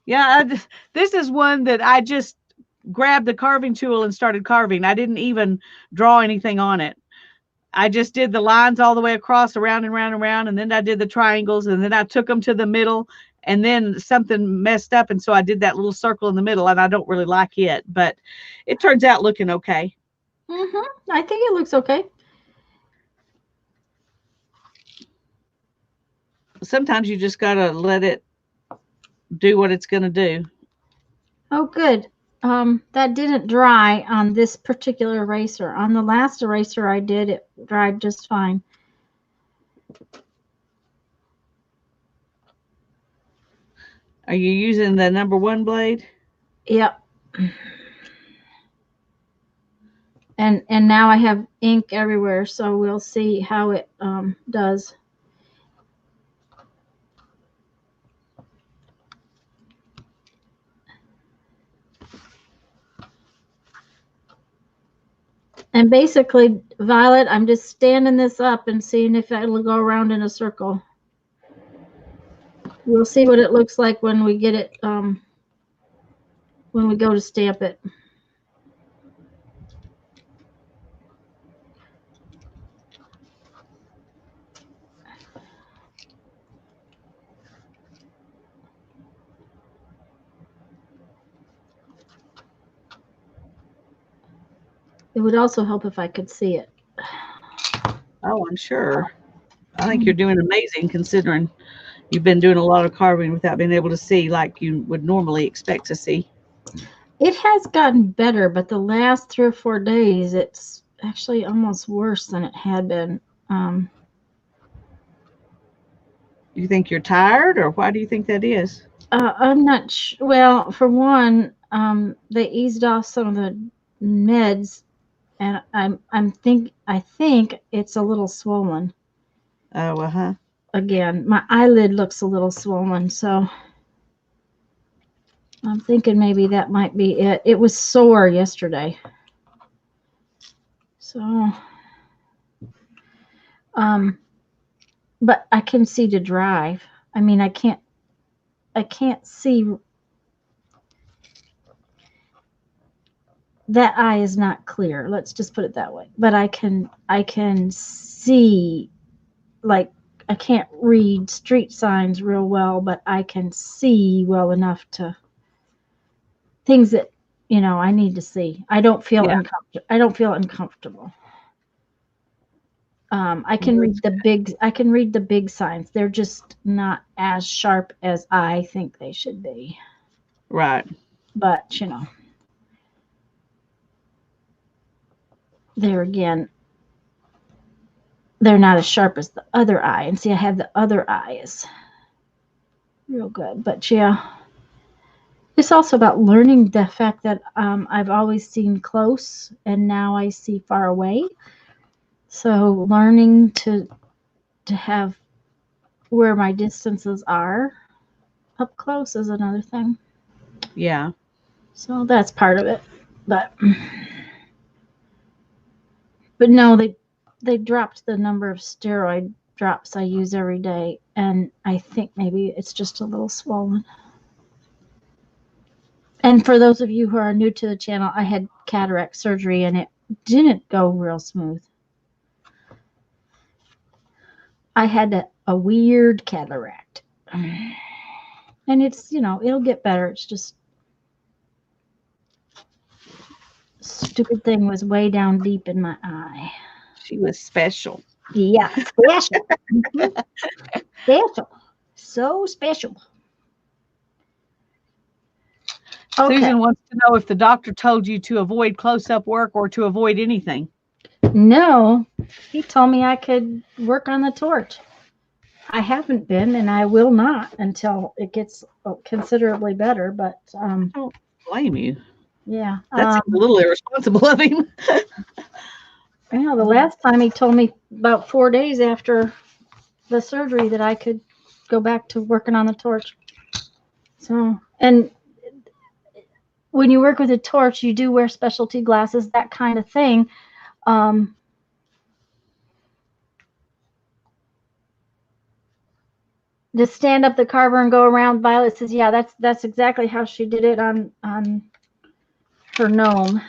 yeah. This is one that I just grabbed the carving tool and started carving. I didn't even draw anything on it. I just did the lines all the way across, around and round and round, and then I did the triangles, and then I took them to the middle, and then something messed up, and so I did that little circle in the middle, and I don't really like it, but it turns out looking okay. I think it looks okay. Sometimes you just gotta let it do what it's gonna do. Oh, good. That didn't dry on this particular eraser. On the last eraser I did, it dried just fine. Are you using the number 1 blade? Yep. And now I have ink everywhere, so we'll see how it does. And basically, Violet, I'm just standing this up and seeing if it'll go around in a circle. We'll see what it looks like when we get it, when we go to stamp it. It would also help if I could see it. Oh, I'm sure. I think you're doing amazing considering you've been doing a lot of carving without being able to see like you would normally expect to see. It has gotten better, but the last 3 or 4 days, it's actually almost worse than it had been. You think you're tired, or why do you think that is? I'm not well, for one, they eased off some of the meds, and I think it's a little swollen Oh, uh-huh. again. My eyelid looks a little swollen, so I'm thinking maybe that might be it. It was sore yesterday. So, but I can see to drive. I mean, I can't see. That eye is not clear. Let's just put it that way. But I can see, like, I can't read street signs real well, but I can see well enough to things that, I need to see. I don't feel Yeah. uncomfortable. I can read the big signs. They're just not as sharp as I think they should be. Right. But, there again, they're not as sharp as the other eye. And see, I have the other eye is real good. But yeah, it's also about learning the fact that I've always seen close and now I see far away. So learning to have where my distances are up close is another thing. Yeah. So that's part of it. But no, they dropped the number of steroid drops I use every day, and I think maybe it's just a little swollen. And for those of you who are new to the channel, I had cataract surgery and it didn't go real smooth. I had a weird cataract. And it's, it'll get better. It's just stupid thing was way down deep in my eye. She was special. Yeah, special. Special. So special. Okay. Susan wants to know if the doctor told you to avoid close-up work or to avoid anything. No, he told me I could work on the torch. I haven't been, and I will not until it gets considerably better. But I don't blame you. yeah, That's a little irresponsible of him. the last time he told me about 4 days after the surgery that I could go back to working on the torch. So, and when you work with a torch, you do wear specialty glasses, that kind of thing. Just stand up the carver and go around. Violet says, yeah, that's exactly how she did it on her gnome.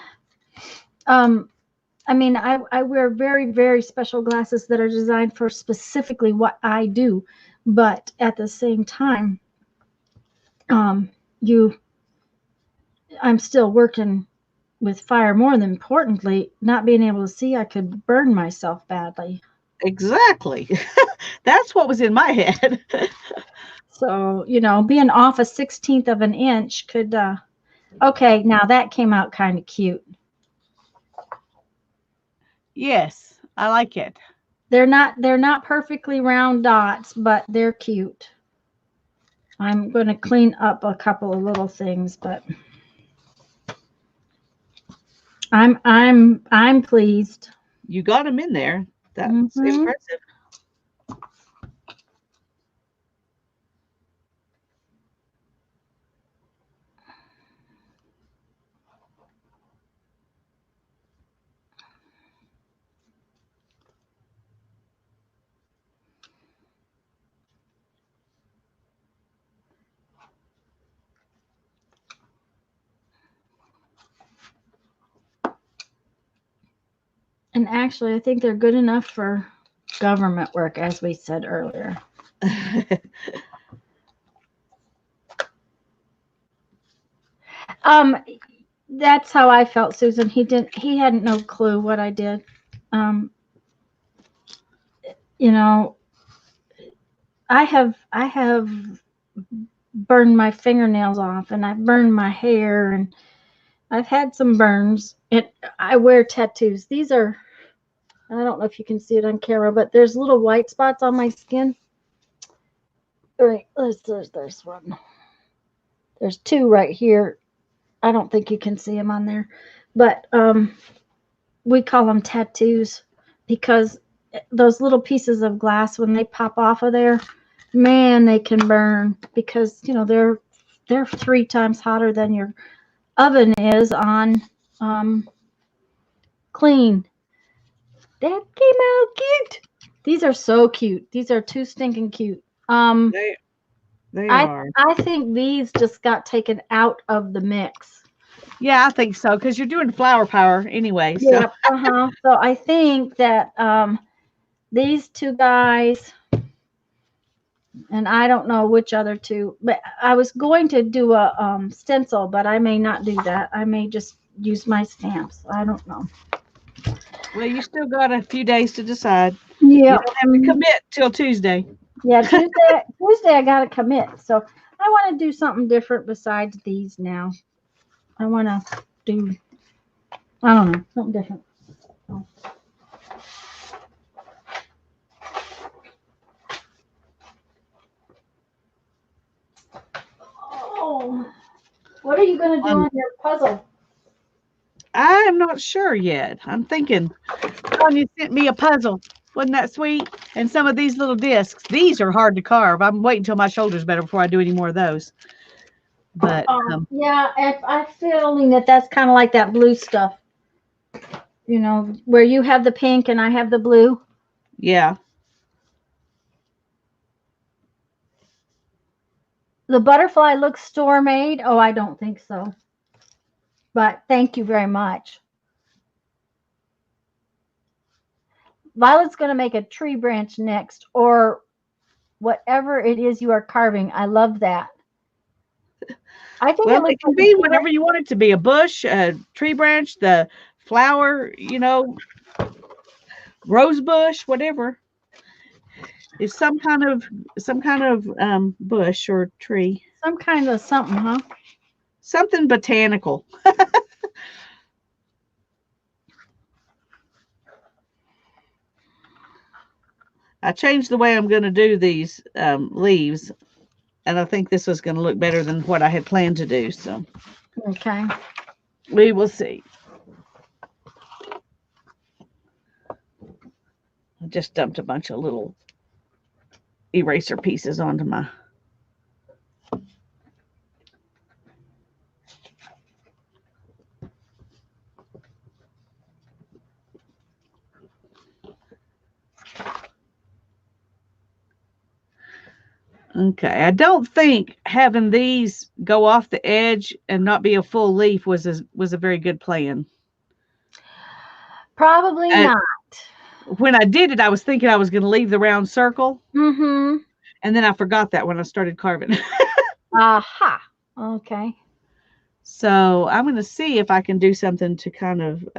I mean, I wear very, very special glasses that are designed for specifically what I do, but at the same time, I'm still working with fire. More than importantly, not being able to see, I could burn myself badly. Exactly. That's what was in my head. So, being off a 16th of an inch could, okay, now that came out kind of cute. Yes, I like it. They're not perfectly round dots, but they're cute. I'm going to clean up a couple of little things, but I'm pleased. You got them in there. That's Hmm. impressive. And actually, I think they're good enough for government work, as we said earlier. Um, that's how I felt, Susan. He hadn't no clue what I did. Um, you know, I have burned my fingernails off, and I've burned my hair, and I've had some burns. And I wear tattoos. These are, I don't know if you can see it on camera, but there's little white spots on my skin. All right, there's one. There's two right here. I don't think you can see them on there, but we call them tattoos because those little pieces of glass, when they pop off of there, man, they can burn because they're 3 times hotter than your oven is on clean. That came out cute. These are so cute. These are too stinking cute. they they I are. I think these just got taken out of the mix. Yeah, I think so because you're doing flower power anyway. So Yep. Uh-huh. So I think that these two guys, and I don't know which other two, but I was going to do a stencil, but I may not do that. I may just use my stamps. I don't know. well, you still got a few days to decide. You Yeah. don't have to commit till Tuesday. Yeah, Tuesday I gotta commit. So I want to do something different besides these now. I want to do, I don't know, something different. So, oh, what are you gonna do Um, on your puzzle? I am not sure yet. I'm thinking. Sonia sent me a puzzle. Wasn't that sweet? And some of these little discs. These are hard to carve. I'm waiting till my shoulder's better before I do any more of those. But Yeah, I feeling that that's kind of like that blue stuff. Where you have the pink and I have the blue. yeah. The butterfly looks store made. Oh, I don't think so. But thank you very much. Violet's going to make a tree branch next, or whatever it is you are carving. I love that. I think it Well, looks it can like be whatever you want it to be, a bush, a tree branch, the flower, rose bush, whatever. It's some kind of bush or tree. some kind of something, huh? Something botanical. I changed the way I'm going to do these leaves, and I think this was going to look better than what I had planned to do. So Okay. we will see. I just dumped a bunch of little eraser pieces onto my. Okay, I don't think having these go off the edge and not be a full leaf was a very good plan. Probably And not. when I did it, I was thinking I was going to leave the round circle, Mm-hmm. and then I forgot that when I started carving. Aha. Okay. So I'm going to see if I can do something to kind of.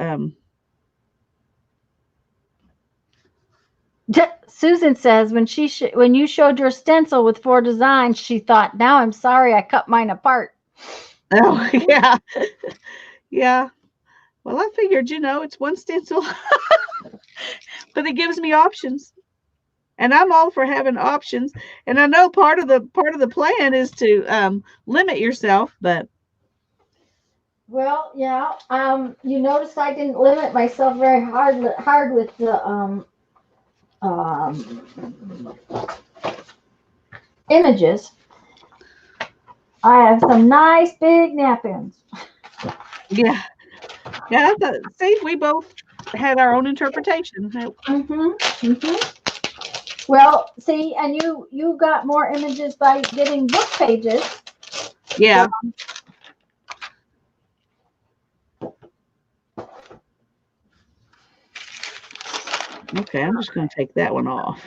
Susan says when you showed your stencil with 4 designs, she thought, "Now I'm sorry I cut mine apart." Oh yeah, yeah. Well, I figured, it's one stencil, but it gives me options. And I'm all for having options. And I know part of the plan is to limit yourself, but Well, yeah. You notice I didn't limit myself very hard with the um images. I have some nice big napkins. yeah, yeah. See, we both had our own interpretation. Mhm. Mhm. Well, see, and you got more images by getting book pages. So Yeah. Okay, I'm just going to take that one off.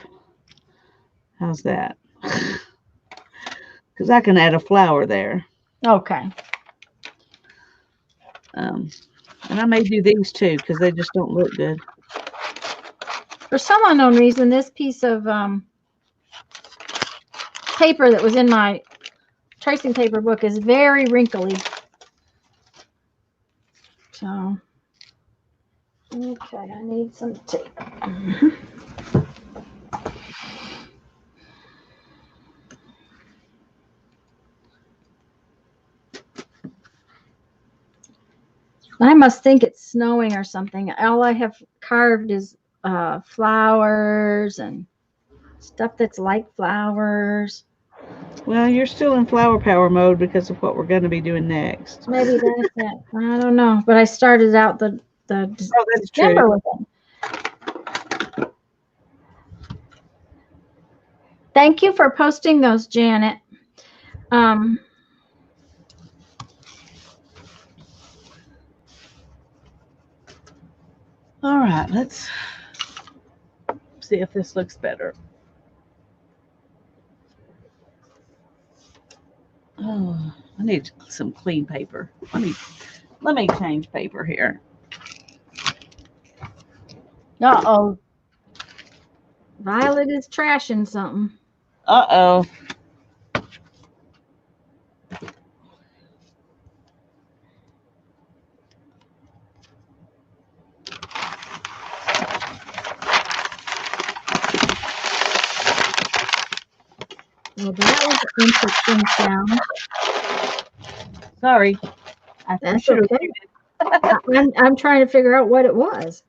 How's that? Because I can add a flower there. okay. Um, and I may do these too because they just don't look good. For some unknown reason, this piece of paper that was in my tracing paper book is very wrinkly. So, okay, I need some tape. I must think it's snowing or something. All I have carved is flowers and stuff that's like flowers. Well, you're still in flower power mode because of what we're going to be doing next. Maybe that's it. I don't know. But I started out the Oh, that's true. December with it. Thank you for posting those, Janet. Um, All right, let's see if this looks better. Oh, I need some clean paper. Let me change paper here. uh-oh. Violet is trashing something. Uh-oh. Well, that was an interesting sound. Sorry. I That's should have. okay. I'm trying to figure out what it was.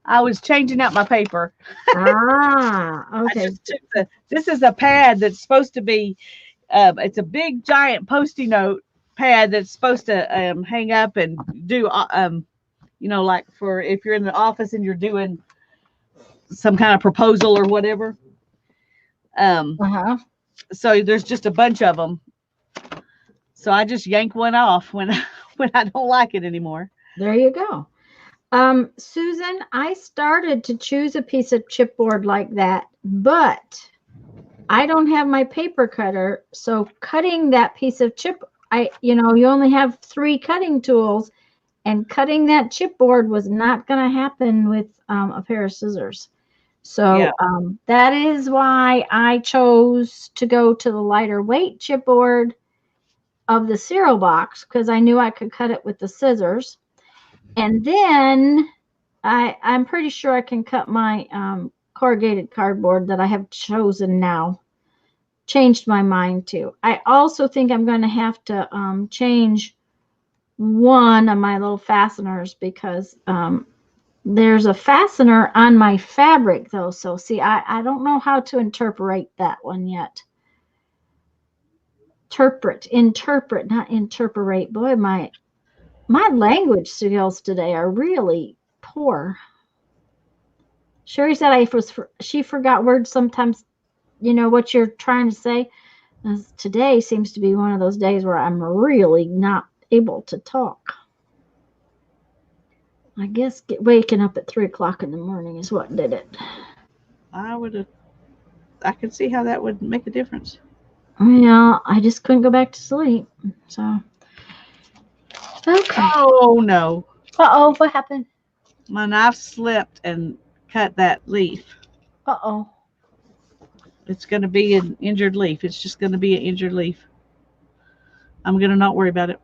I was changing out my paper. Ah, I okay. just took this is a pad that's supposed to be, it's a big giant post-it note pad that's supposed to hang up and do, like for if you're in the office and you're doing some kind of proposal or whatever. Uh-huh. So there's just a bunch of them. So I just yank one off when when I don't like it anymore. There you go. Susan, I started to choose a piece of chipboard like that, but I don't have my paper cutter. So cutting that piece of you only have 3 cutting tools, and cutting that chipboard was not going to happen with a pair of scissors. Yeah. So that is why I chose to go to the lighter weight chipboard of the cereal box, because I knew I could cut it with the scissors. And then I'm pretty sure I can cut my corrugated cardboard that I have chosen now. Changed my mind too. I also think I'm going to have to change one of my little fasteners, because there's a fastener on my fabric though. So see, I don't know how to interpret that one yet. Interpret, not interpret. Boy, my language skills today are really poor. Sherry said she forgot words sometimes, what you're trying to say. Today seems to be one of those days where I'm really not able to talk. I guess waking up at 3 o'clock in the morning is what did it. I would have. I could see how that would make a difference. Yeah, I just couldn't go back to sleep. So, okay. Oh no, Uh-oh, what happened? my knife slipped and cut that leaf. Uh-oh. It's going to be an injured leaf. It's just going to be an injured leaf. I'm going to not worry about it.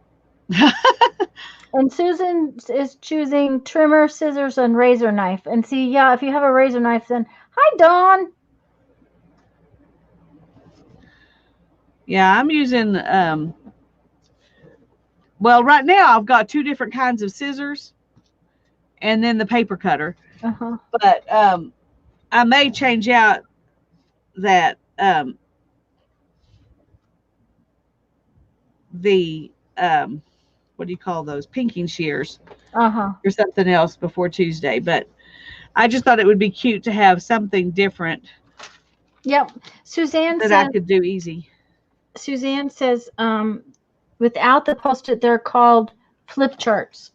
And Susan is choosing trimmer, scissors, and razor knife. And see, yeah, if you have a razor knife, then hi, Dawn. Yeah, I'm using well, right now I've got two different kinds of scissors and then the paper cutter. Uh-huh. But I may change out that the what do you call those, pinking shears Uh-huh. or something else before Tuesday. But I just thought it would be cute to have something different Yep. Suzanne that I says could do easy. Suzanne says without the post-it they're called flip charts.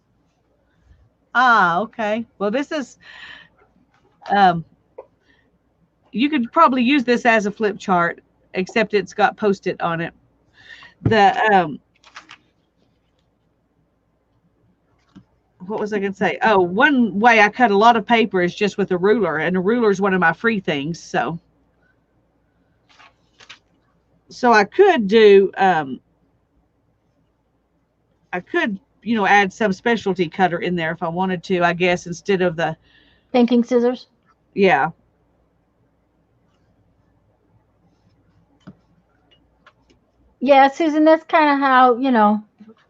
Ah, okay. Well, this is um, you could probably use this as a flip chart, except it's got post-it on it. The what was I going to say? Oh, one way I cut a lot of paper is just with a ruler, and a ruler is one of my free things. So I could do I could, add some specialty cutter in there if I wanted to, I guess, instead of the, Pinking scissors. yeah. Yeah, Susan, that's kind of how,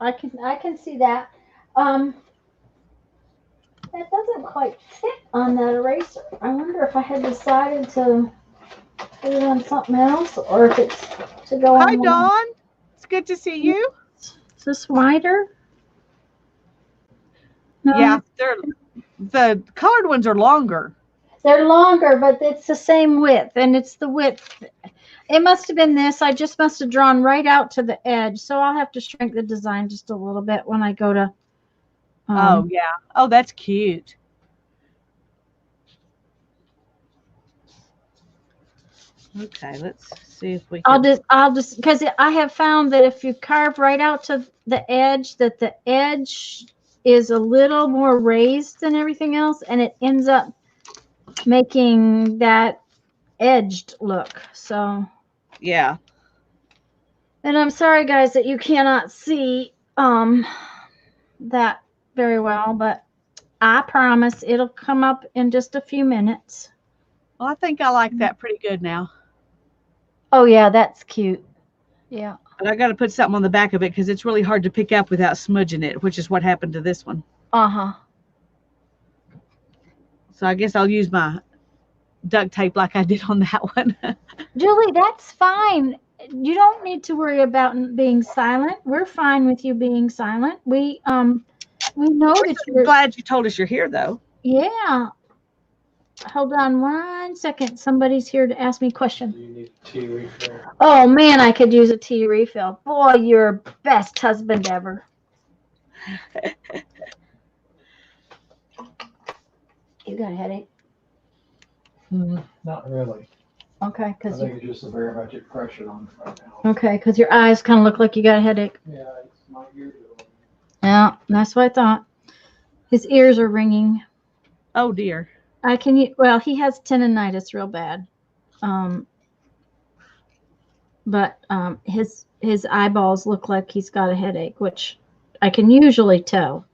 I can see that. Um that doesn't quite fit on that eraser. I wonder if I had decided to put it on something else or if it's to go Hi, on one. Dawn. It's good to see you. Is this wider? Yeah, No. the colored ones are longer. They're longer, but it's the same width, and it's the width. It must have been this. I just must have drawn right out to the edge, so I'll have to shrink the design just a little bit when I go to. Oh, yeah. Oh, that's cute. Okay, let's see if we can. I'll just, because I have found that if you carve right out to the edge, that the edge is a little more raised than everything else, and it ends up making that edged look. So, Yeah. and I'm sorry, guys, that you cannot see that very well, but I promise it'll come up in just a few minutes. Well, I think I like that pretty good now. Oh yeah, that's cute. Yeah. But I got to put something on the back of it because it's really hard to pick up without smudging it, which is what happened to this one. Uh-huh. So I guess I'll use my duct tape like I did on that one. Julie, that's fine. You don't need to worry about being silent. We're fine with you being silent. We know We're that so you're, glad you told us you're here, though. yeah. Hold on 1 second. Somebody's here to ask me a question. Do you need a tea refill? Oh man, I could use a tea refill. Boy, you're best husband ever. You got a headache? Not really. Okay, I because think it's just the barometric pressure on it right now. okay, because your eyes kind of look like you got a headache. Yeah, it's my ear. Yeah, that's what I thought. His ears are ringing. Oh, dear. Well, he has tendonitis real bad. But his eyeballs look like he's got a headache, which I can usually tell.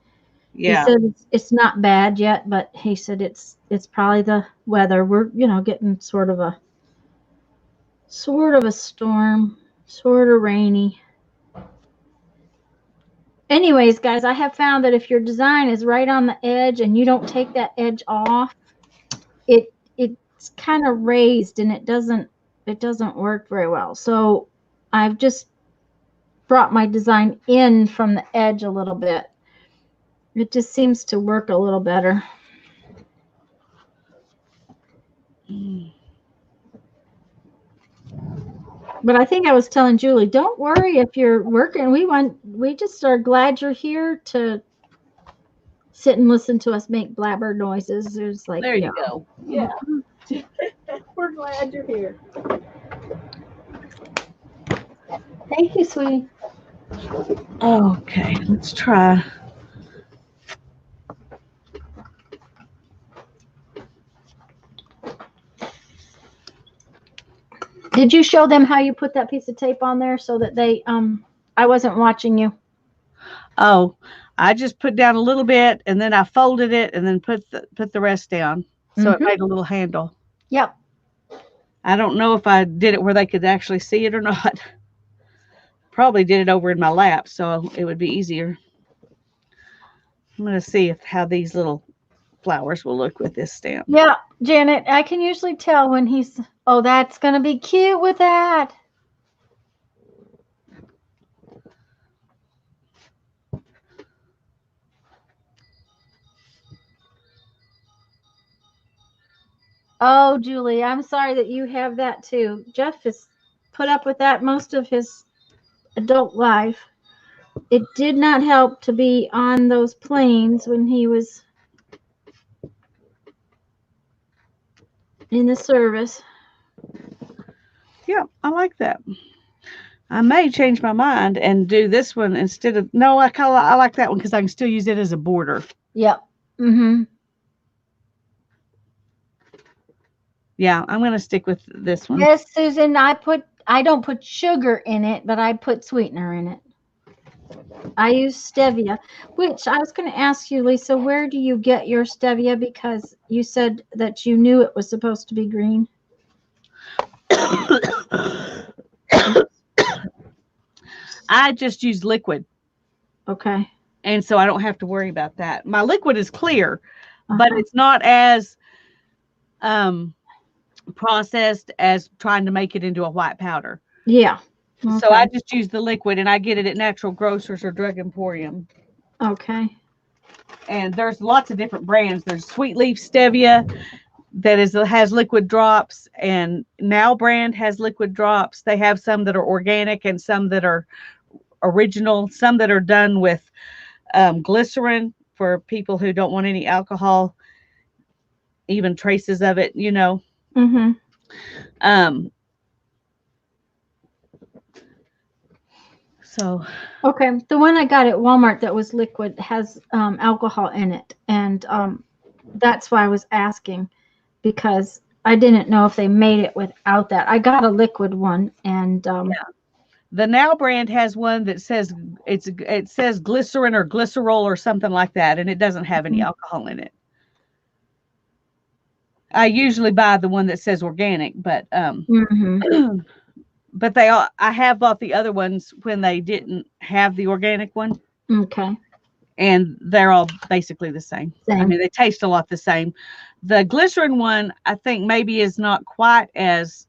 Yeah. He said it's not bad yet, but he said it's probably the weather. We're getting sort of a storm, sort of rainy. Anyways, guys, I have found that if your design is right on the edge and you don't take that edge off, it's kind of raised and it doesn't work very well. So I've just brought my design in from the edge a little bit. It just seems to work a little better. But I think I was telling Julie, don't worry if you're working. We just are glad you're here to sit and listen to us make blabber noises. There's like, There you go. Yeah. We're glad you're here. Thank you, sweetie. Okay, let's try. Did you show them how you put that piece of tape on there so that they I wasn't watching you? Oh, I just put down a little bit and then I folded it and then put the rest down. So it made a little handle. Yep. I don't know if I did it where they could actually see it or not. probably did it over in my lap, so it would be easier. I'm going to see how these little flowers will look with this stamp. Yeah, Janet, I can usually tell when he's, oh, that's going to be cute with that. Oh, Julie, I'm sorry that you have that too. Jeff has put up with that most of his adult life. It did not help to be on those planes when he was in the service. Yeah, I like that. I may change my mind and do this one instead of, no, I like that one because I can still use it as a border. Yep. Mm-hmm. Yeah, I'm going to stick with this one. Yes, Susan, I don't put sugar in it, but I put sweetener in it. I use stevia, which I was going to ask you, Lisa, where do you get your stevia? Because you said that you knew it was supposed to be green. I just use liquid. Okay. And so I don't have to worry about that. My liquid is clear, but it's not as processed as trying to make it into a white powder. Yeah. Okay. So I just use the liquid, and I get it at Natural Grocers or Drug Emporium. Okay. And there's lots of different brands. There's Sweet Leaf Stevia that has liquid drops, and Now brand has liquid drops. They have some that are organic and some that are original, some that are done with glycerin for people who don't want any alcohol, even traces of it, you know. Mm-hmm. So okay, the one I got at Walmart that was liquid has alcohol in it, and that's why I was asking, because I didn't know if they made it without that. I got a liquid one, and the Now brand has one that says it says glycerin or glycerol or something like that, and it doesn't have any alcohol in it. I usually buy the one that says organic, but but I have bought the other ones when they didn't have the organic one. Okay. And they're all basically the same. I mean, they taste a lot the same. The glycerin one, I think maybe is not quite as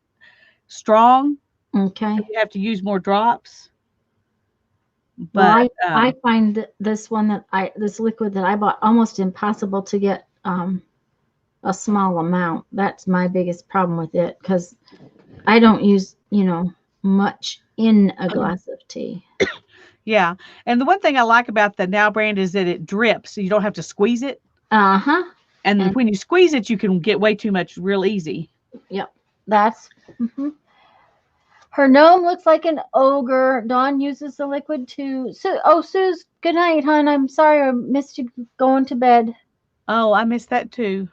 strong. Okay. You have to use more drops. But Well, I find this one this liquid that I bought almost impossible to get a small amount. That's my biggest problem with it, because I don't use, much in a glass of tea. Yeah. And the one thing I like about the Now brand is that it drips, so you don't have to squeeze it. Uh-huh. And when you squeeze it, you can get way too much real easy. Yep. That's her gnome looks like an ogre. Dawn uses the liquid too. Suze, good night, hon. I'm sorry I missed you going to bed. Oh, I missed that too.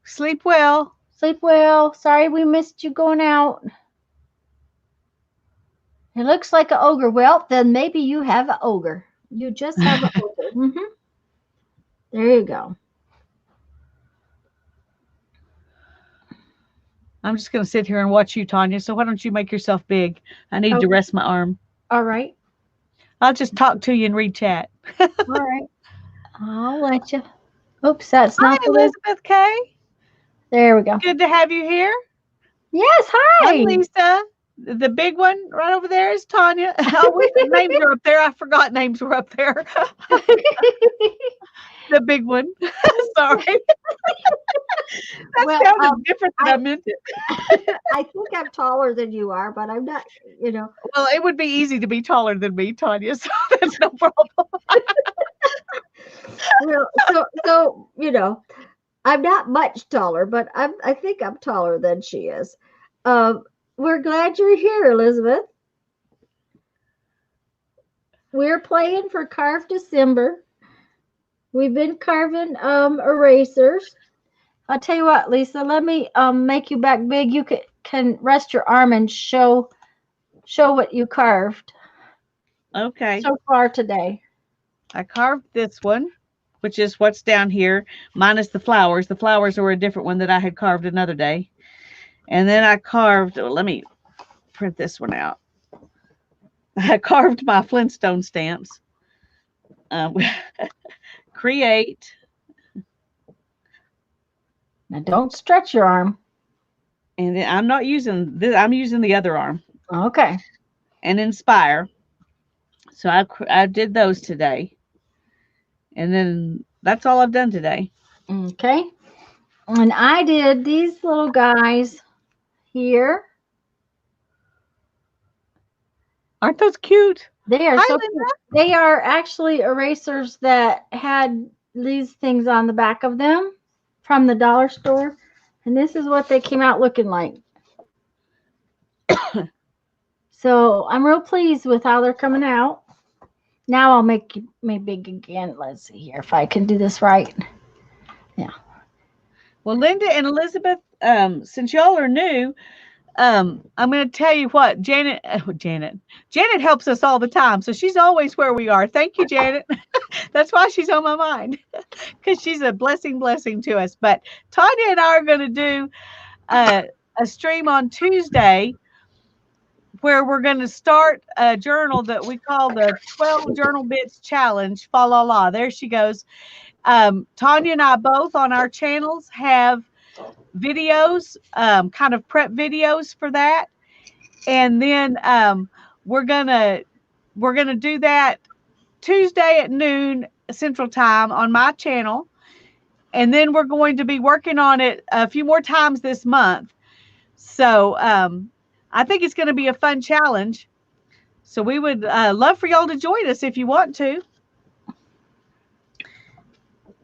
Sleep well. Sleep well. Sorry we missed you going out. It looks like an ogre. Well, then maybe you have an ogre. You just have an ogre. There you go. I'm just going to sit here and watch you, Tanya. So why don't you make yourself big? I need to rest my arm. All right. I'll just talk to you and read chat. All right. I'll let you. Oops, that's not Hi, Elizabeth K. There we go. Good to have you here. Yes, hi. I'm Lisa. The big one right over there is Tanya. Oh, names are up there. I forgot names were up there. The big one. Sorry. That sounded different than I meant it. I think I'm taller than you are, but I'm not, Well, it would be easy to be taller than me, Tanya, so that's no problem. Well, I'm not much taller, but I think I'm taller than she is. We're glad you're here, Elizabeth. We're playing for Carve December. We've been carving erasers. I'll tell you what, Lisa, let me make you back big. You can rest your arm and show what you carved. Okay. So far today. I carved this one, which is what's down here, minus the flowers. The flowers were a different one that I had carved another day. And then I carved, let me print this one out. I carved my Flintstone stamps. Create. Now don't stretch your arm. And then I'm not using this. I'm using the other arm. Okay. And inspire. So I did those today. And then that's all I've done today. Okay. And I did these little guys here. Aren't those cute? They are Hi, so Linda. cute. They are actually erasers that had these things on the back of them from the dollar store. And this is what they came out looking like. So I'm real pleased with how they're coming out. Now I'll make me big again. Let's see here if I can do this right. Yeah. Well, Linda and Elizabeth, since y'all are new, I'm going to tell you what, Janet helps us all the time. So she's always where we are. Thank you, Janet. That's why she's on my mind, because she's a blessing to us. But Tanya and I are going to do a stream on Tuesday where we're going to start a journal that we call the 12 Journal Bits Challenge. Fa la la. There she goes. Tanya and I both on our channels have videos, kind of prep videos for that. And then we're gonna do that Tuesday at noon Central Time on my channel. And then we're going to be working on it a few more times this month. So I think it's going to be a fun challenge. So we would love for y'all to join us if you want to.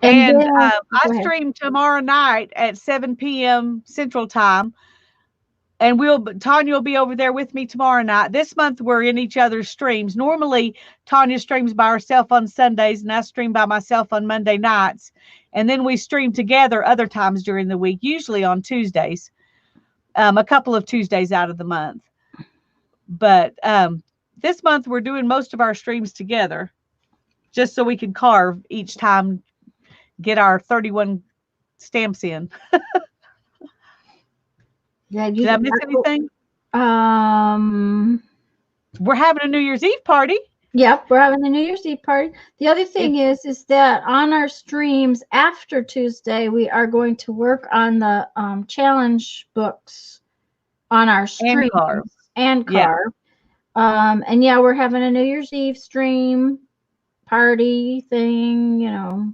And I stream tomorrow night at 7 p.m. Central Time. And Tanya will be over there with me tomorrow night. This month we're in each other's streams. Normally Tanya streams by herself on Sundays and I stream by myself on Monday nights. And then we stream together other times during the week, usually on Tuesdays, a couple of Tuesdays out of the month. But this month we're doing most of our streams together just so we can carve each time, get our 31 stamps in. Yeah, did I miss anything? We're having a New Year's Eve party. Yep, we're having the New Year's Eve party. The other thing is that on our streams after Tuesday, we are going to work on the challenge books on our streams and carve. Yeah. And yeah, we're having a New Year's Eve stream party thing, you know.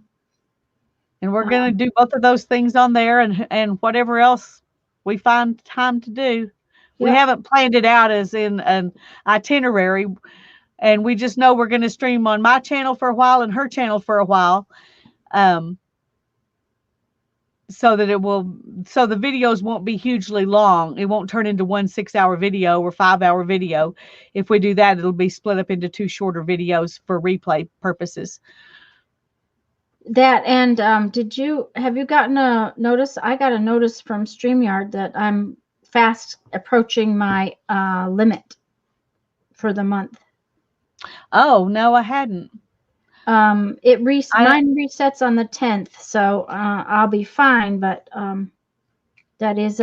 And we're going to do both of those things on there and whatever else we find time to do. We haven't planned it out as in an itinerary, and we just know we're going to stream on my channel for a while and her channel for a while, so that the videos won't be hugely long. It won't turn into one 6-hour video or 5-hour video. If we do that, it'll be split up into 2 shorter videos for replay purposes. That and have you gotten a notice? I got a notice from StreamYard that I'm fast approaching my limit for the month. Oh, no, I hadn't. Mine resets on the 10th, so I'll be fine, but that is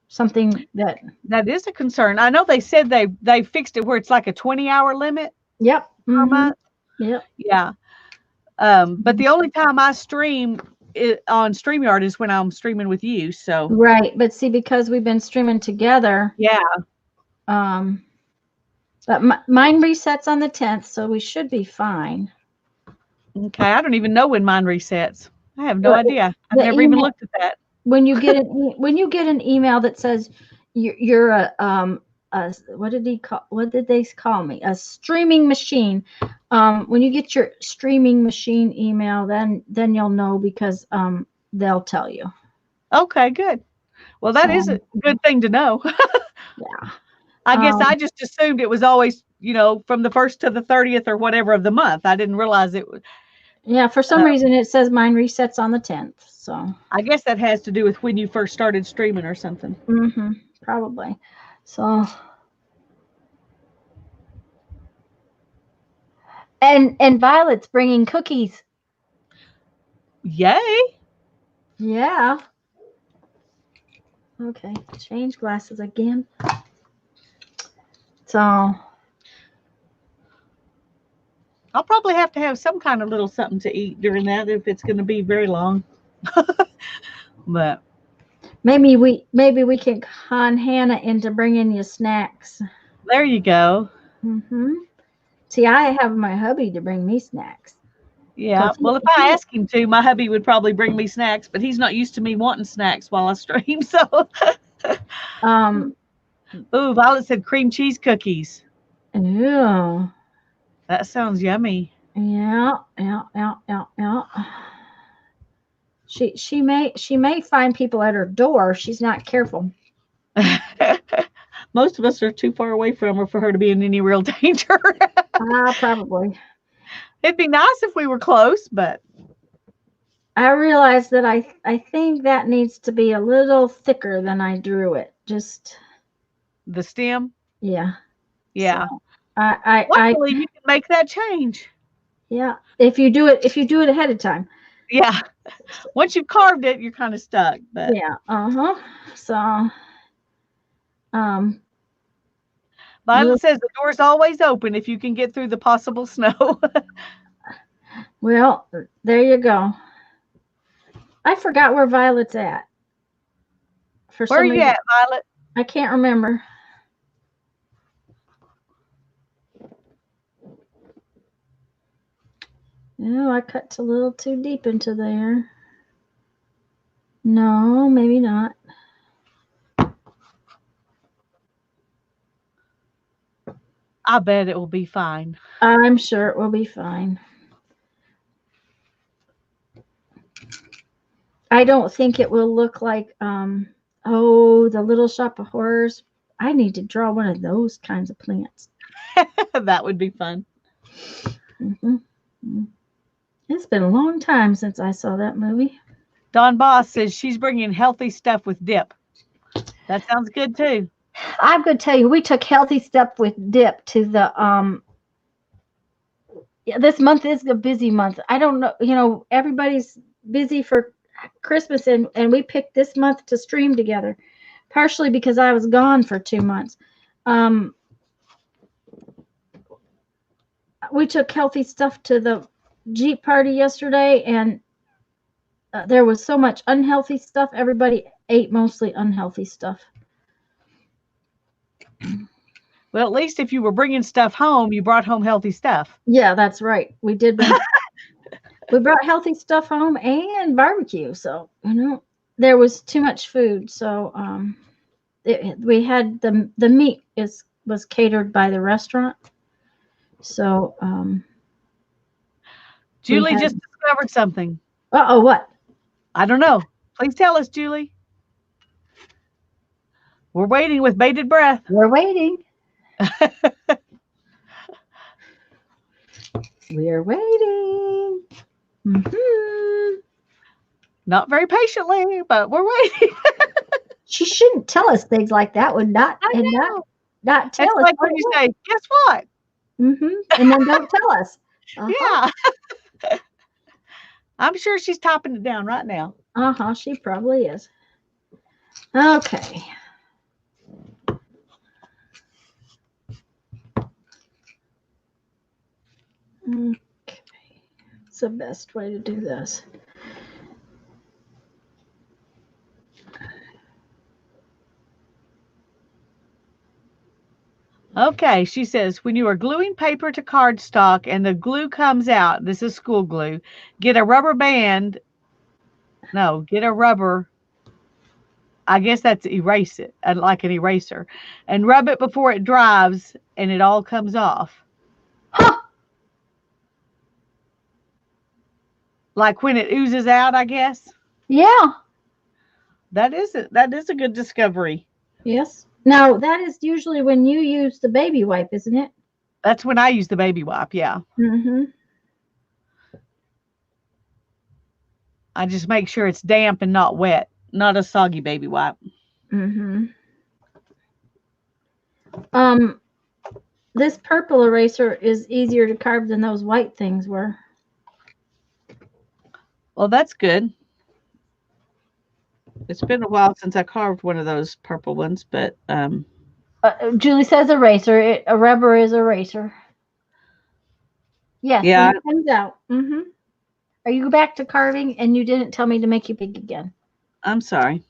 something that is a concern. I know they said they fixed it where it's like a 20-hour limit. Yep. Per month. Yep. Yeah. But the only time I stream on StreamYard is when I'm streaming with you. So right, but see, because we've been streaming together. Yeah. But mine resets on the 10th, so we should be fine. Okay, I don't even know when mine resets. I have no idea. I've never even looked at that. When you get an email that says you're a what did they call me? A streaming machine. When you get your streaming machine email, then you'll know, because they'll tell you. Okay, good. Well, that is a good thing to know. Yeah. I guess I just assumed it was always, from the 1st to the 30th or whatever of the month. I didn't realize it was. Yeah, for some reason it says mine resets on the 10th. So I guess that has to do with when you first started streaming or something. Mm-hmm. Probably. So. And Violet's bringing cookies. Yay. Yeah. Okay. Change glasses again. So. I'll probably have to have some kind of little something to eat during that if it's going to be very long. But Maybe we can con Hannah into bringing you snacks. there you go. See, I have my hubby to bring me snacks. Yeah. 'Cause Well, if I ask him to, my hubby would probably bring me snacks, but he's not used to me wanting snacks while I stream. So, um, ooh, Violet said cream cheese cookies. ew. That sounds yummy. Yeah. She may find people at her door if she's not careful. Most of us are too far away from her for her to be in any real danger. Probably. It'd be nice if we were close, but I realize that I think that needs to be a little thicker than I drew it. Just the stem, yeah. yeah. So, I Luckily, you can make that change. yeah. If you do it ahead of time. Yeah. Once you've carved it, you're kind of stuck. But yeah. So Violet says the door's always open if you can get through the possible snow. well, there you go. I forgot where Violet's at. Where are you at, Violet? I can't remember. No, I cut a little too deep into there. No, maybe not. I bet it will be fine. I'm sure it will be fine. I don't think it will look like the Little Shop of Horrors. I need to draw one of those kinds of plants. That would be fun. It's been a long time since I saw that movie. Dawn Boss says she's bringing healthy stuff with dip. That sounds good too. I'm going to tell you, we took healthy stuff with dip to the this month is a busy month. I don't know, everybody's busy for Christmas, and we picked this month to stream together, partially because I was gone for 2 months. We took healthy stuff to the Jeep party yesterday, and there was so much unhealthy stuff. Everybody ate mostly unhealthy stuff. Well, at least if you were bringing stuff home, you brought home healthy stuff. Yeah, that's right. We did. We brought healthy stuff home and barbecue. So, there was too much food. So, we had the meat was catered by the restaurant. So, Julie just discovered something. Uh-oh, what? I don't know. Please tell us, Julie. We're waiting with bated breath. We're waiting. We're waiting. Not very patiently, but we're waiting. She shouldn't tell us things like that. Would not not tell it's us. Like when you say, guess what? And then don't tell us. Yeah. I'm sure she's typing it down right now. She probably is. Okay. Okay. It's the best way to do this. Okay, she says, when you are gluing paper to cardstock and the glue comes out, this is school glue, get a rubber band. No, get a rubber. I guess that's erase it, like an eraser, and rub it before it dries and it all comes off. Huh. Like when it oozes out, I guess. Yeah. That is a good discovery. Yes. Now, that is usually when you use the baby wipe, isn't it? That's when I use the baby wipe, yeah. I just make sure it's damp and not wet, not a soggy baby wipe. This purple eraser is easier to carve than those white things were. Well, that's good. It's been a while since I carved one of those purple ones, but Julie says eraser. A rubber is eraser. Yes, Yeah, when it comes out. Are you back to carving and you didn't tell me to make you big again? I'm sorry.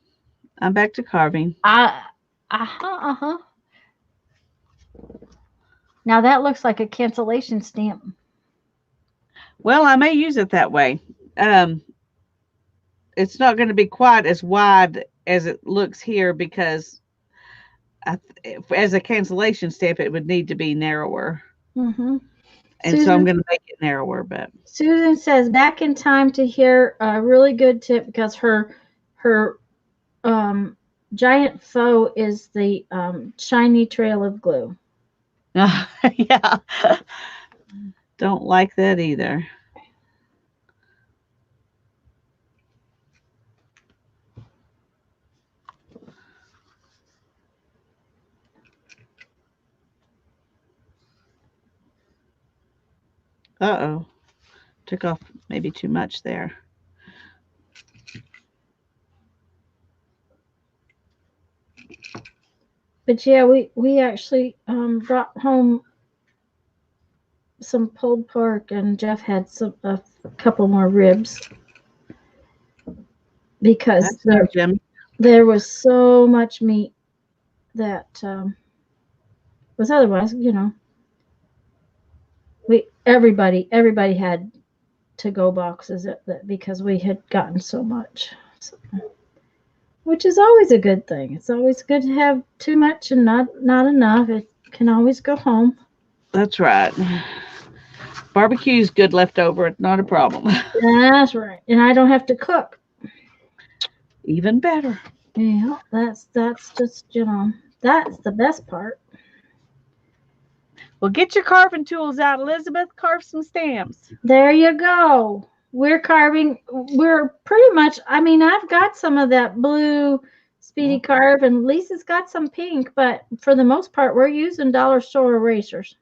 I'm back to carving. Uh-huh. Now that looks like a cancellation stamp. Well, I may use it that way. Um, it's not going to be quite as wide as it looks here because as a cancellation stamp, it would need to be narrower. Mm-hmm. And so I'm Susan going to make it narrower, but Susan says back in time to hear a really good tip because her giant foe is the shiny trail of glue. yeah, don't like that either. Uh-oh. Took off maybe too much there. But yeah, we actually brought home some pulled pork, and Jeff had a couple more ribs because That sounds yummy. there was so much meat that was otherwise, everybody had to go boxes because we had gotten so much, so, which is always a good thing. It's always good to have too much and not enough. It can always go home. That's right. Barbecue's good leftover. It's not a problem. That's right, and I don't have to cook. Even better. Yeah, that's just that's the best part. Well, get your carving tools out, Elizabeth. Carve some stamps. There you go. We're carving. We're pretty much. I mean, I've got some of that blue Speedy Carve, and Lisa's got some pink. But for the most part, we're using dollar store erasers,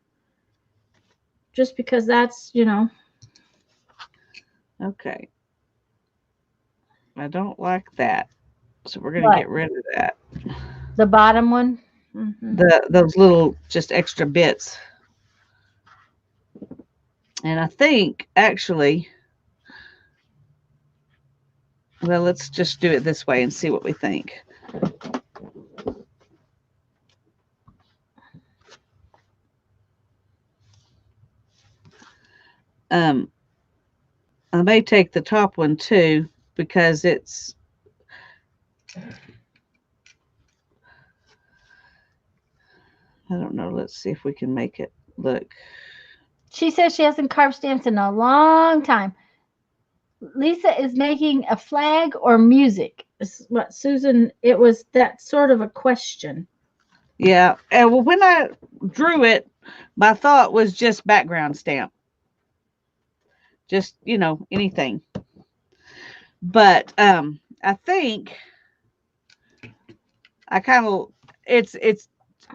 just because that's Okay. I don't like that. So we're going to what get rid of that. the bottom one. Those little just extra bits. And I think actually, well, let's just do it this way and see what we think. I may take the top one too because it's I don't know. Let's see if we can make it look. She says she hasn't carved stamps in a long time. Lisa is making a flag or music. Is what Susan? It was that sort of a question. Yeah. And well, when I drew it, my thought was just background stamp. Just, anything. But I think I kind of it's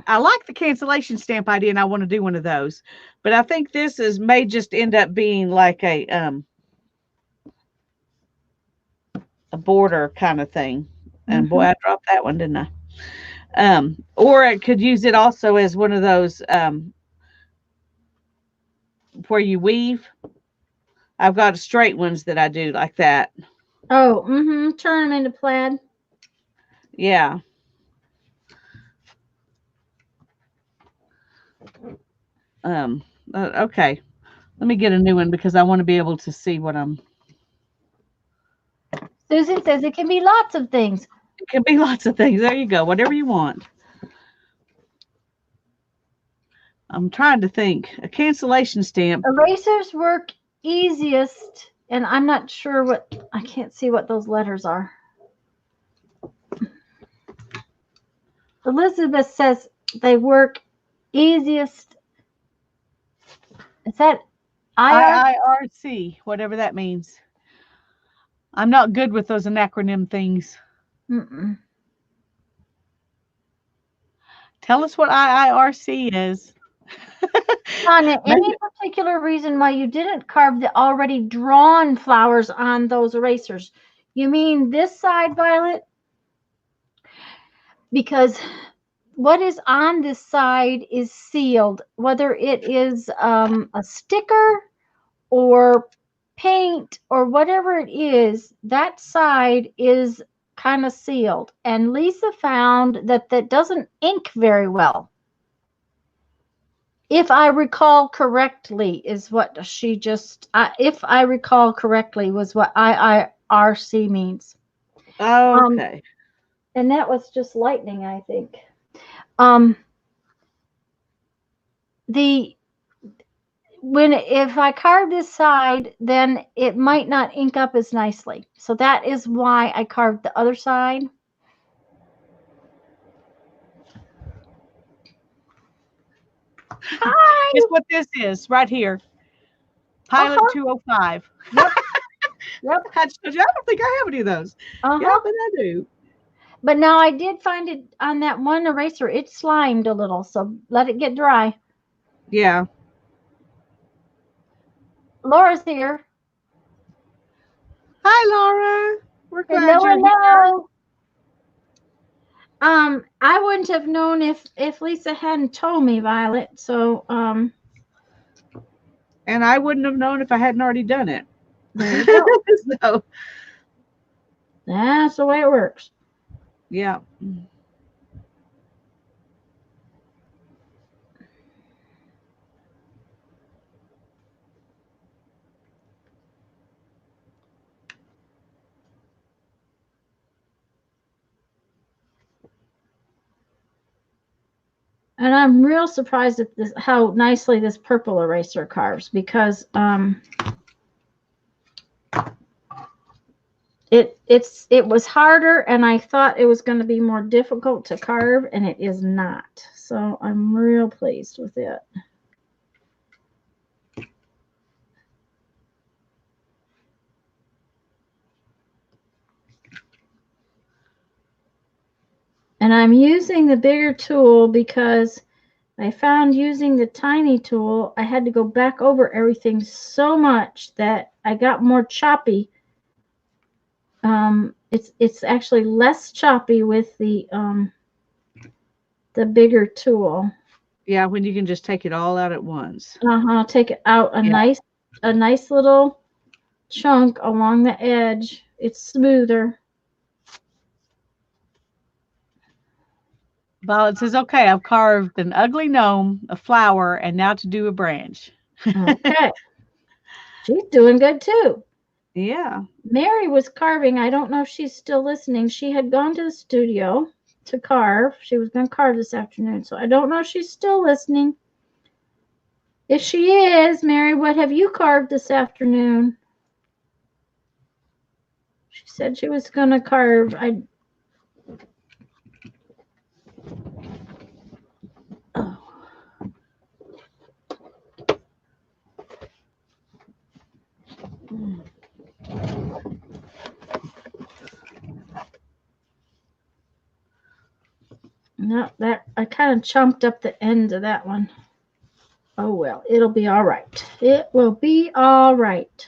I like the cancellation stamp idea and I want to do one of those. But I think this may just end up being like a border kind of thing. And boy, I dropped that one, didn't I? Or I could use it also as one of those where you weave. I've got straight ones that I do like that. Oh, turn them into plaid. Yeah. Okay. Let me get a new one because I want to be able to see what I'm. Susan says it can be lots of things. It can be lots of things. There you go. Whatever you want. I'm trying to think. A cancellation stamp. Erasers work easiest, and I'm not sure I can't see what those letters are. Elizabeth says they work easiest. Is that IIRC, whatever that means. I'm not good with those acronym things. Mm-mm. Tell us what IIRC is. Tanya, any particular reason why you didn't carve the already drawn flowers on those erasers? You mean this side, Violet? Because what is on this side is sealed, whether it is a sticker or paint or whatever it is, that side is kind of sealed. And Lisa found that that doesn't ink very well. If I recall correctly, is what she just, if I recall correctly, was what IIRC means. Okay. And that was just lightning, I think. Um, the if I carve this side, then it might not ink up as nicely. So that is why I carved the other side. Hi. Guess what this is right here? Pilot Uh-huh. 205. Yep. Yep. I don't think I have any of those. Uh-huh. Yeah, but I do. But now I did find it on that one eraser. It slimed a little, so let it get dry. Yeah. Laura's here. Hi, Laura. We're glad Hello, you're here. hello. I wouldn't have known if Lisa hadn't told me, Violet. So, And I wouldn't have known if I hadn't already done it. there you go. So, That's the way it works. yeah. And I'm real surprised at this, how nicely this purple eraser carves, because it was harder, and I thought it was going to be more difficult to carve, and it is not. So I'm real pleased with it. And I'm using the bigger tool because I found using the tiny tool, I had to go back over everything so much that I got more choppy. It's actually less choppy with the bigger tool. Yeah, when you can just take it all out at once. Take it out a nice little chunk along the edge. It's smoother. Violet says, okay, I've carved an ugly gnome, a flower, and now to do a branch. Okay. She's doing good too. Yeah. Mary was carving. I don't know if she's still listening. She had gone to the studio to carve. She was going to carve this afternoon. So I don't know if she's still listening. If she is, Mary, what have you carved this afternoon? She said she was going to carve. Oh. No, that I kind of chomped up the end of that one. Oh well, it'll be all right. It will be all right.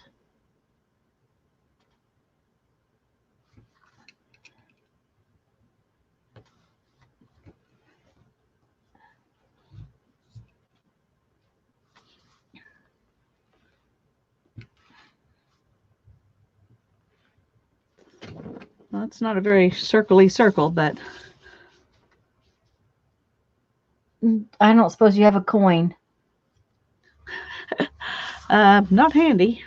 Well, it's not a very circly circle, but I don't suppose you have a coin. not handy.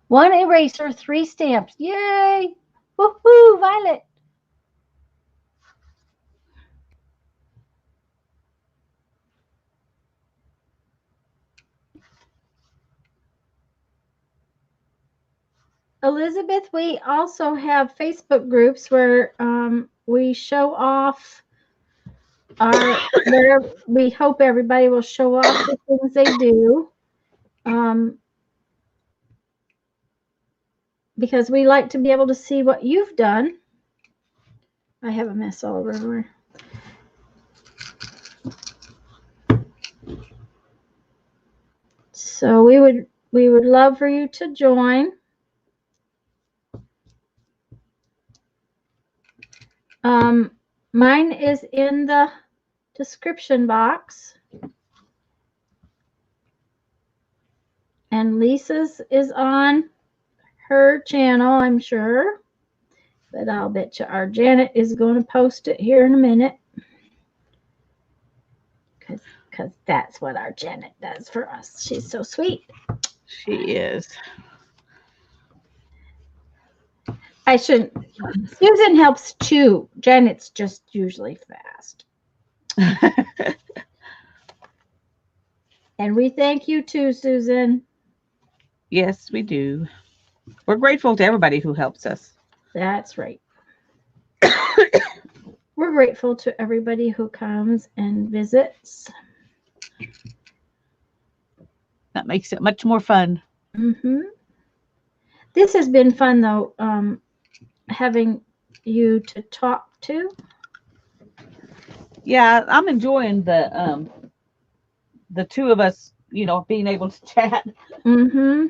One eraser, 3 stamps. Yay! Woohoo, Violet! Elizabeth, we also have Facebook groups where we show off where we hope everybody will show off the things they do. Because we like to be able to see what you've done. I have a mess all over everywhere. So we would love for you to join. Mine is in the description box. And Lisa's is on her channel, I'm sure. But I'll bet you our Janet is going to post it here in a minute. Because that's what our Janet does for us. She's so sweet. She is. I shouldn't. Susan helps too. Janet's just usually fast. And we thank you too, Susan. Yes, we do. We're grateful to everybody who helps us. That's right. We're grateful to everybody who comes and visits. That makes it much more fun. Mm-hmm. This has been fun, though, having you to talk to. Yeah, I'm enjoying the two of us, being able to chat. Mm-hmm.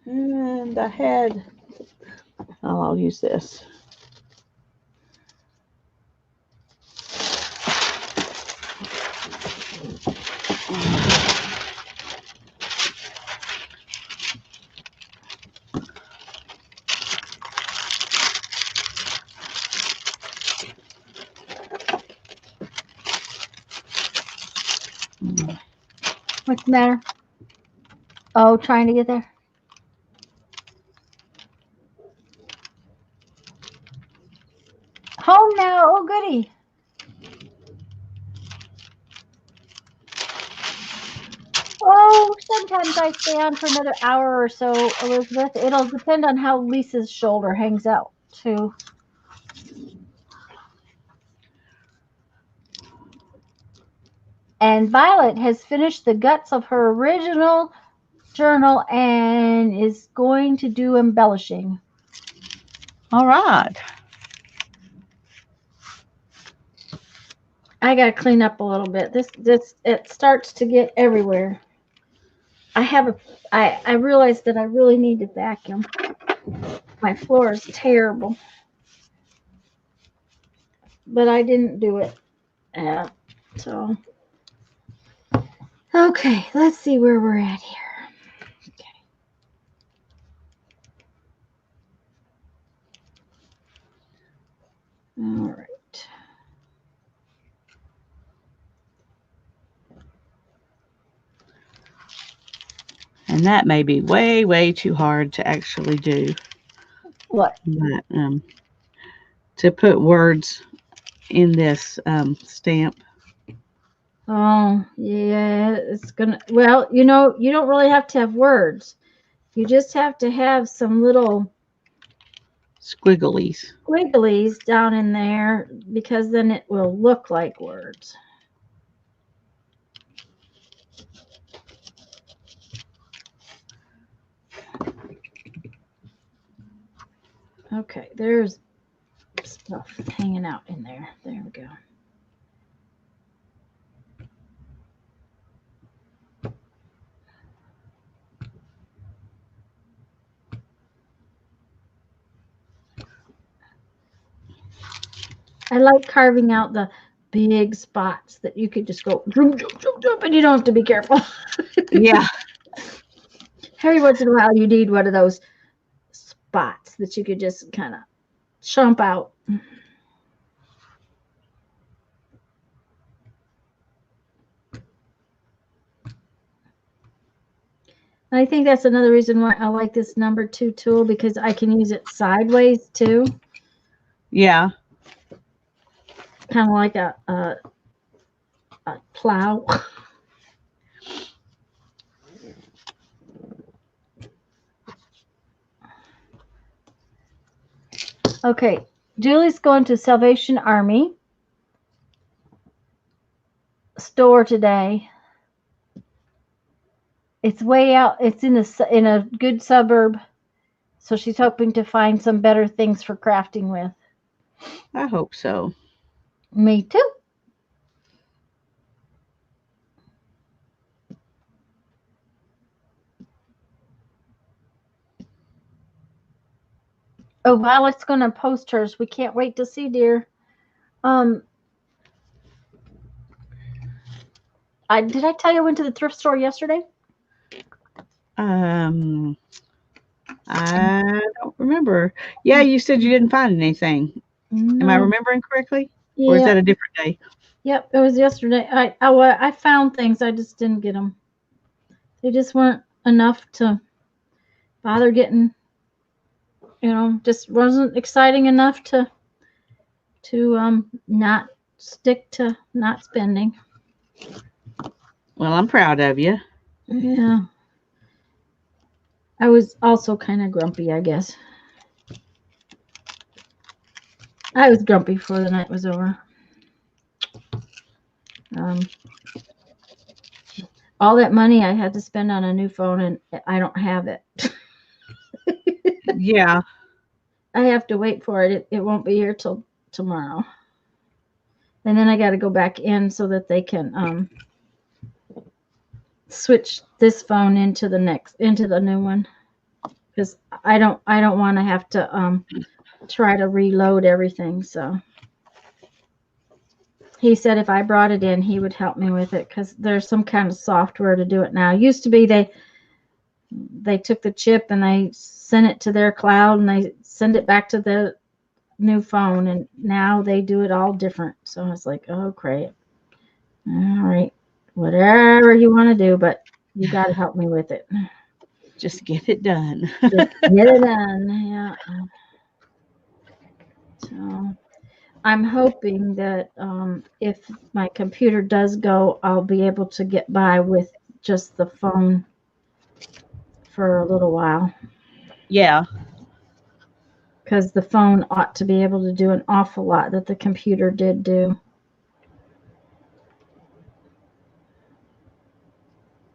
And I had, I'll use this. What's the matter? Oh, trying to get there. Home now. Oh, goody. Oh, sometimes I stay on for another hour or so, Elizabeth. It'll depend on how Lisa's shoulder hangs out, too. And Violet has finished the guts of her original journal and is going to do embellishing. All right. I got to clean up a little bit. This it starts to get everywhere. I realized that I really need to vacuum. My floor is terrible. But I didn't do it. So okay, let's see where we're at here. Okay. All right. And that may be way, way too hard to actually do. What? But to put words in this stamp. Oh, yeah, it's gonna, well, you don't really have to have words. You just have to have some little Squigglies. squigglies down in there because then it will look like words. Okay, there's stuff hanging out in there. There we go. I like carving out the big spots that you could just go jump, jump, jump, jump, and you don't have to be careful. Yeah. Every once in a while, you need one of those spots that you could just kind of chomp out. I think that's another reason why I like this number 2 tool, because I can use it sideways too. Yeah. Kind of like a plow. Okay, Julie's going to Salvation Army store today. It's way out. It's in a good suburb, so she's hoping to find some better things for crafting with. I hope so. Me too. Oh, Violet's going to post hers. We can't wait to see, dear. Did I tell you I went to the thrift store yesterday? I don't remember. Yeah, you said you didn't find anything. Am I No. remembering correctly? Or is Yeah. that a different day? Yep. It was yesterday. I found things. I just didn't get them. They just weren't enough to bother getting. Just wasn't exciting enough to not stick to not spending. Well, I'm proud of you. Yeah. I was also kind of grumpy, I guess. I was grumpy before the night was over. All that money I had to spend on a new phone, and I don't have it. Yeah. I have to wait for it. It won't be here till tomorrow. And then I got to go back in so that they can switch this phone into the new one, because I don't want to have to try to reload everything. So he said if I brought it in, he would help me with it, because there's some kind of software to do it now. It used to be they took the chip and they sent it to their cloud and they send it back to the new phone, and now they do it all different. So I was like, oh great. All right, whatever you want to do, but you got to help me with it. Just get it done. Just get it done. Yeah. So I'm hoping that if my computer does go, I'll be able to get by with just the phone for a little while, Yeah. because the phone ought to be able to do an awful lot that the computer did do.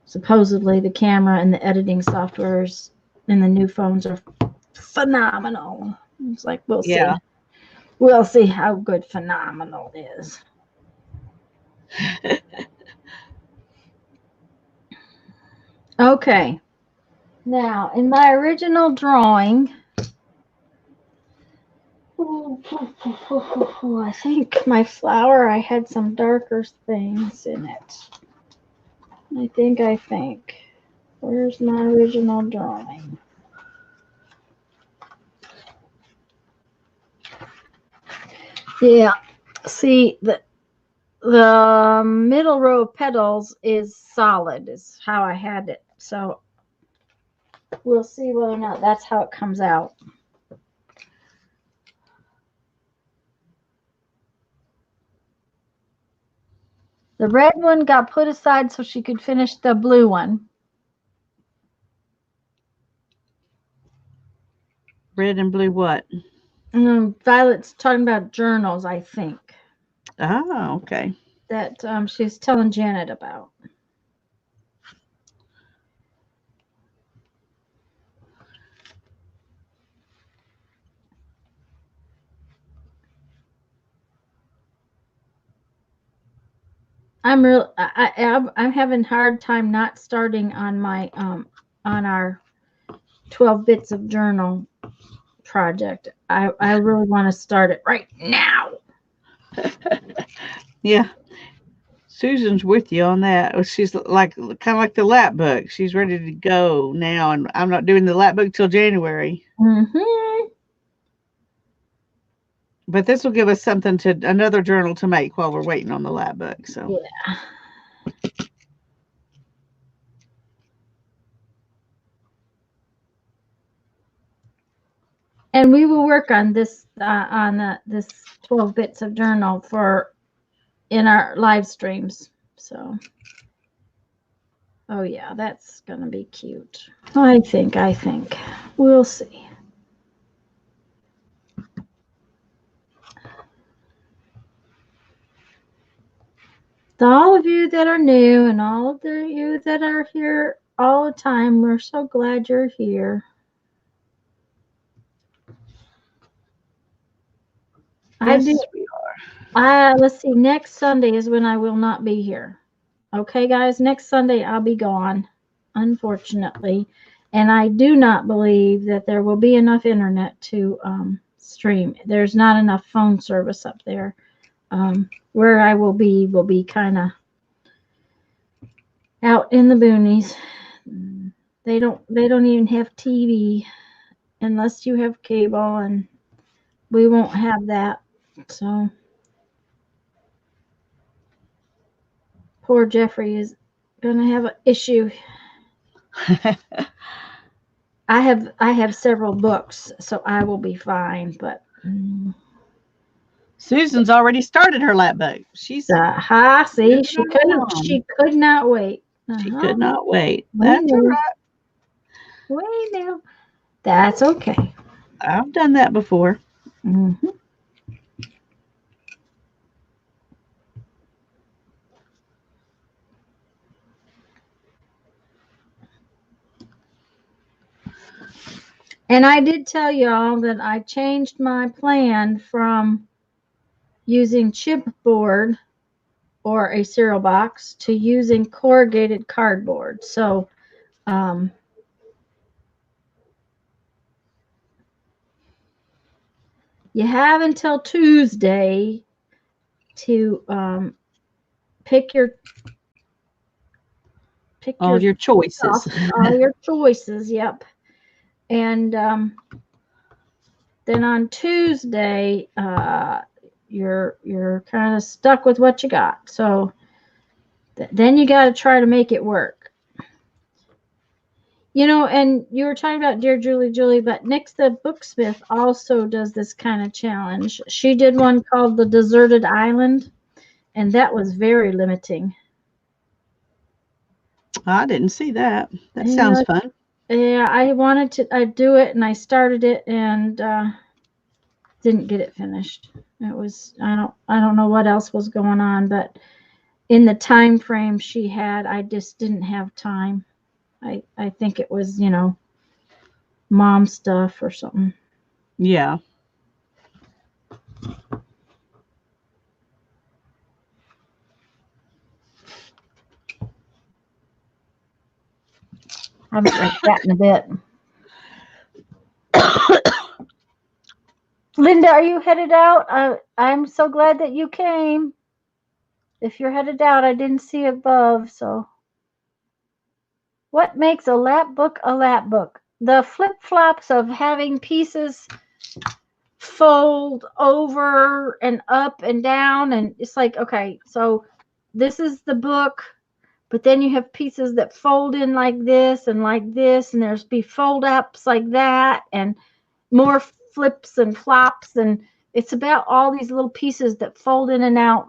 Supposedly the camera and the editing softwares in the new phones are phenomenal. It's like, we'll Yeah. see. We'll see how good phenomenal is. Okay. Now, in my original drawing, I think my flower, I had some darker things in it. I think. Where's my original drawing? Yeah. See, the middle row of petals is solid, is how I had it. So we'll see whether or not that's how it comes out. The red one got put aside so she could finish the blue one. Red and blue what? Violet's talking about journals, I think, Oh, okay. that she's telling Janet about. I'm having a hard time not starting on my on our 12 bits of journal project. I really want to start it right now. Yeah. Susan's with you on that. She's like kind of like the lap book. She's ready to go now, and I'm not doing the lap book till January. Mm-hmm. But this will give us another journal to make while we're waiting on the lap book. So Yeah. And we will work on this this 12 bits of journal in our live streams. So, oh yeah, that's gonna be cute. I think. We'll see. To all of you that are new and all of you that are here all the time, we're so glad you're here. yes, I do. we Let's see. Next Sunday is when I will not be here. Okay, guys. Next Sunday I'll be gone, unfortunately, and I do not believe that there will be enough internet to stream. There's not enough phone service up there. Where I will be kind of out in the boonies. They don't even have TV unless you have cable, and we won't have that. So poor Jeffrey is gonna have an issue. I have several books, so I will be fine. But Susan's already started her lap book. She's see, moving along. she could not wait. She could not wait. We That's all knew. right. We knew. That's okay. I've done that before. hmm And I did tell y'all that I changed my plan from using chipboard or a cereal box to using corrugated cardboard. So um, you have until Tuesday to pick All your choices. all your choices. Yep. And then on Tuesday, you're kind of stuck with what you got. So then you got to try to make it work. And you were talking about Dear Julie, but Nix the Booksmith also does this kind of challenge. She did one called The Deserted Island, and that was very limiting. I didn't see that. That Yeah, sounds fun. Yeah, I wanted to I do it, and I started it and didn't get it finished. It was I don't know what else was going on, but in the time frame she had, I just didn't have time. I think it was, mom stuff or something. Yeah. I haven't read that in a bit. Linda, are you headed out? I'm so glad that you came. If you're headed out, I didn't see above, so. What makes a lap book a lap book? The flip-flops of having pieces fold over and up and down, and it's like, okay, so this is the book, but then you have pieces that fold in like this, and there's be fold ups like that, and more flips and flops, and it's about all these little pieces that fold in and out.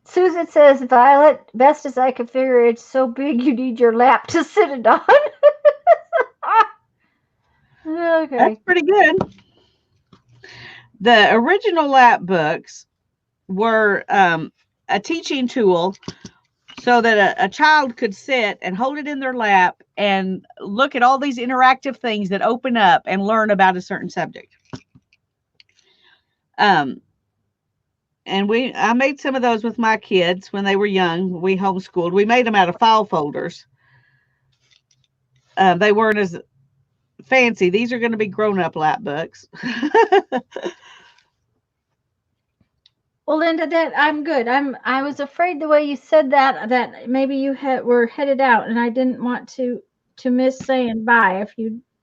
Susan says, Violet, best as I could figure, it's so big you need your lap to sit it on. Okay. That's pretty good. The original lap books were a teaching tool so that a child could sit and hold it in their lap and look at all these interactive things that open up and learn about a certain subject. And I made some of those with my kids when they were young. We homeschooled. We made them out of file folders. They weren't as fancy. These are going to be grown-up lap books. Well, Linda, that I'm good. I was afraid the way you said that maybe you were headed out, and I didn't want to miss saying bye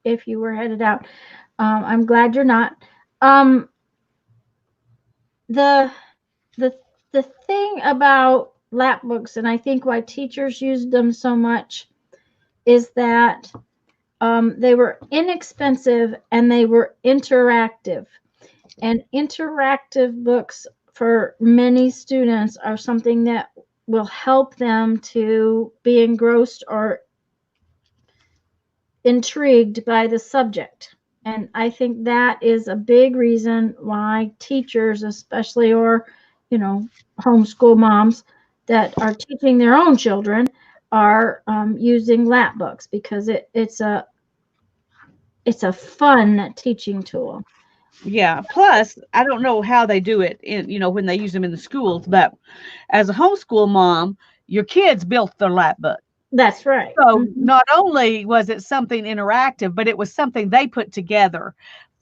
if you were headed out. I'm glad you're not. The the thing about lap books, and I think why teachers used them so much, is that they were inexpensive and they were interactive. And interactive books for many students are something that will help them to be engrossed or intrigued by the subject. And I think that is a big reason why teachers, especially, or, homeschool moms that are teaching their own children, are using lap books, because it's a fun teaching tool. Yeah. Plus, I don't know how they do it when they use them in the schools, but as a homeschool mom, your kids built their lap book. That's right. So not only was it something interactive, but it was something they put together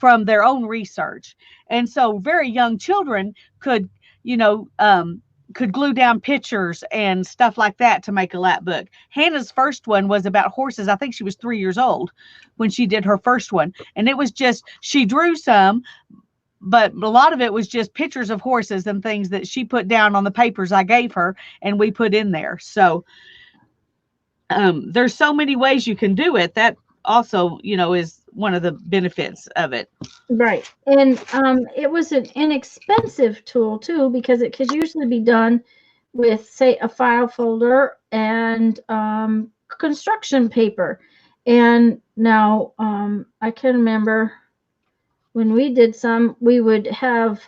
from their own research. And so very young children could, you know, could glue down pictures and stuff like that to make a lap book. Hannah's first one was about horses. I think she was 3 years old when she did her first one. And it was just, she drew some, but a lot of it was just pictures of horses and things that she put down on the papers I gave her and we put in there. So there's so many ways you can do it. That also, you know, is one of the benefits of it. Right. And it was an inexpensive tool too, because it could usually be done with, say, a file folder and construction paper. And now I can remember when we did some, we would have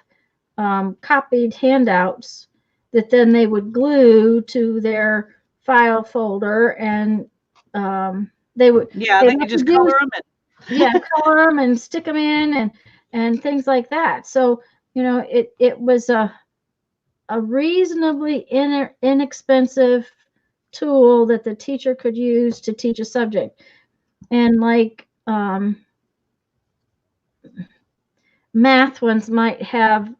copied handouts that then they would glue to their file folder, and they would They could just color them. color them and stick them in and things like that. So, you know, it was a reasonably inexpensive tool that the teacher could use to teach a subject. And like math ones might have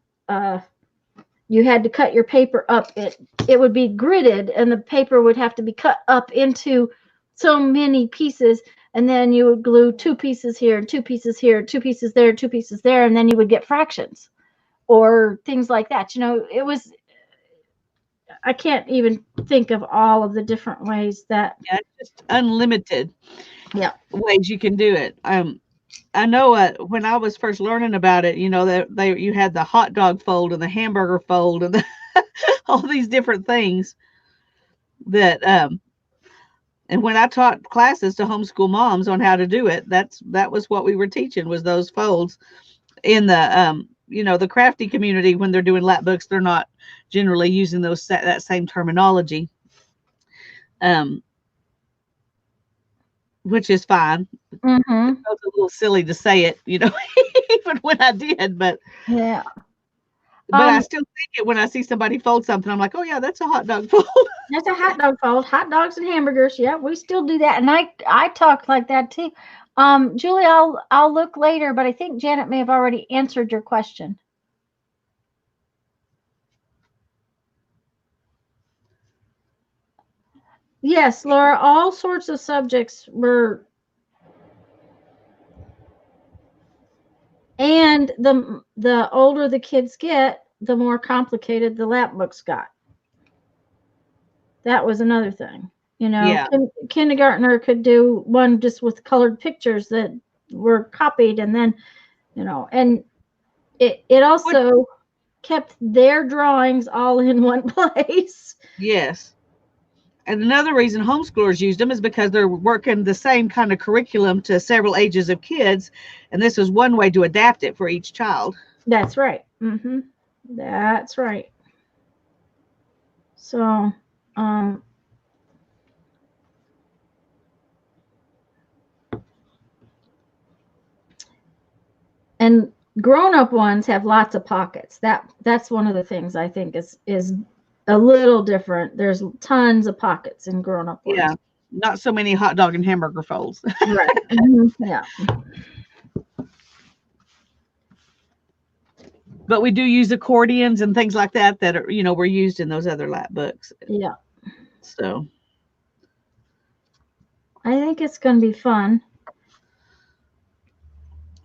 you had to cut your paper up. It would be gridded, and the paper would have to be cut up into so many pieces, and then you would glue 2 pieces here, 2 pieces here, 2 pieces there, 2 pieces there, and then you would get fractions or things like that. You know, it was, I can't even think of all of the different ways that. Yeah, it's just unlimited ways you can do it. I know when I was first learning about it, you know, that you had the hot dog fold and the hamburger fold and all these different things that and when I taught classes to homeschool moms on how to do it, that was what we were teaching, was those folds. In the you know, the crafty community, when they're doing lap books, they're not generally using that same terminology, which is fine. Mm-hmm. It was a little silly to say it, you know, even when I did, but yeah. But I still think it when I see somebody fold something. I'm like, oh yeah, that's a hot dog fold. That's a hot dog fold. Hot dogs and hamburgers. Yeah, we still do that, and I talk like that too. Julie, I'll look later, but I think Janet may have already answered your question. Yes, Laura, all sorts of subjects were, and the older the kids get, the more complicated the lap books got. That was another thing. You know, Yeah. Kindergartner could do one just with colored pictures that were copied, and then, you know, and it also kept their drawings all in one place. Yes. And another reason homeschoolers used them is because they're working the same kind of curriculum to several ages of kids. And this is one way to adapt it for each child. That's right. Mm-hmm. That's right. So, and grown-up ones have lots of pockets. That's one of the things I think is a little different. There's tons of pockets in grown-up ones. Yeah. Not so many hot dog and hamburger folds. Right. Mm-hmm. Yeah. But we do use accordions and things like that are, you know, were used in those other lap books. Yeah. So I think it's going to be fun.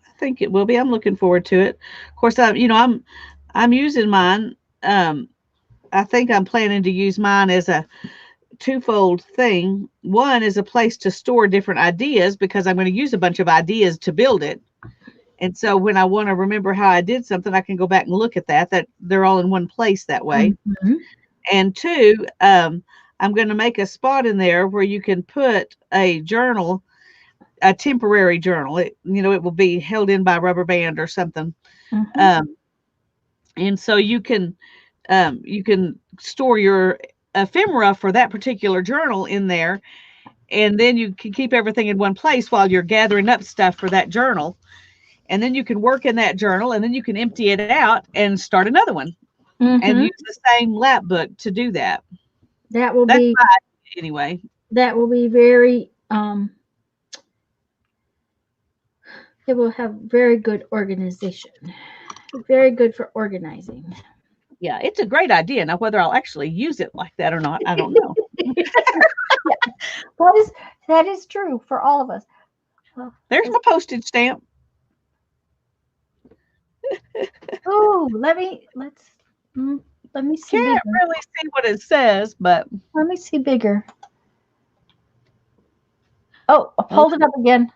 I think it will be. I'm looking forward to it. Of course, I'm using mine. I think I'm planning to use mine as a twofold thing. One is a place to store different ideas, because I'm going to use a bunch of ideas to build it. And so when I want to remember how I did something, I can go back and look at that they're all in one place that way. Mm-hmm. And two, I'm going to make a spot in there where you can put a journal, a temporary journal. It will be held in by a rubber band or something. Mm-hmm. And so you can store your ephemera for that particular journal in there, and then you can keep everything in one place while you're gathering up stuff for that journal. And then you can work in that journal, and then you can empty it out and start another one. Mm-hmm. And use the same lap book to do that. That will That's be anyway. That will be very It will have very good organization. Very good for organizing. Yeah, it's a great idea. Now, whether I'll actually use it like that or not, I don't know. That is true for all of us. Well, There's my postage stamp. oh, let me see Can't bigger. really see what it says, but Let me see bigger. Oh, hold it up again.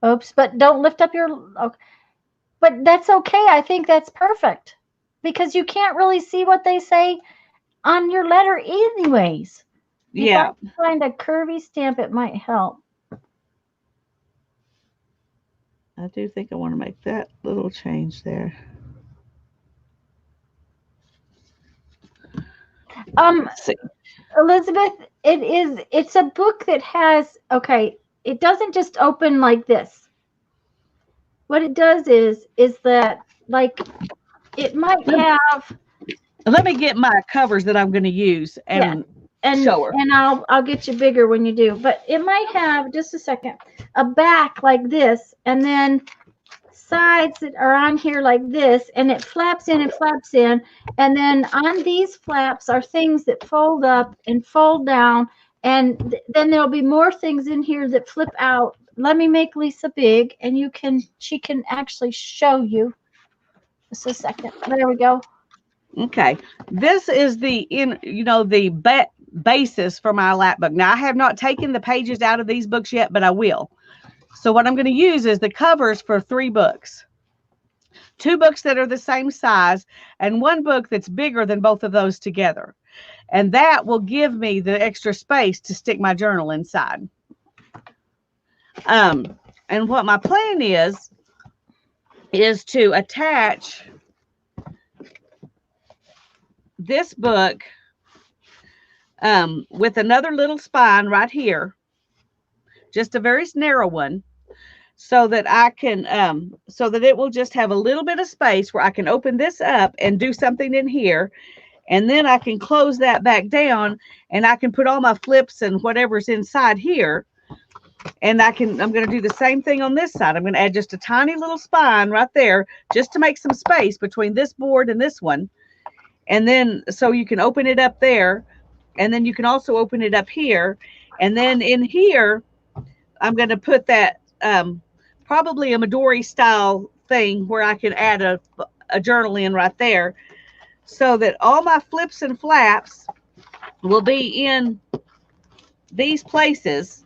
Oops, but don't lift up your. Okay. But that's okay. I think that's perfect because you can't really see what they say on your letter, anyways. If yeah. I find a curvy stamp, it might help. I do think I want to make that little change there. Let's see. Elizabeth, it's a book that has, okay, it doesn't just open like this. What it does is that, like, it might have, Let me get my covers that I'm going to use and show her. and I'll get you bigger when you do. But it might have, just a second, a back like this, and then sides that are on here like this, and it flaps in and flaps in, and then on these flaps are things that fold up and fold down, and then there'll be more things in here that flip out. Let me make Lisa big, and she can actually show you. Just a second. There we go. Okay, this is the basis for my lap book. Now I have not taken the pages out of these books yet, but I will. So what I'm going to use is the covers for 3 books. 2 books that are the same size and 1 book that's bigger than both of those together. And that will give me the extra space to stick my journal inside. And what my plan is to attach this book with another little spine right here, just a very narrow one, so that I can, so that it will just have a little bit of space where I can open this up and do something in here. And then I can close that back down and I can put all my flips and whatever's inside here. And I'm going to do the same thing on this side. I'm going to add just a tiny little spine right there just to make some space between this board and this one. And then, so you can open it up there. And then you can also open it up here. And then in here, I'm going to put that, probably a Midori style thing where I can add a journal in right there, so that all my flips and flaps will be in these places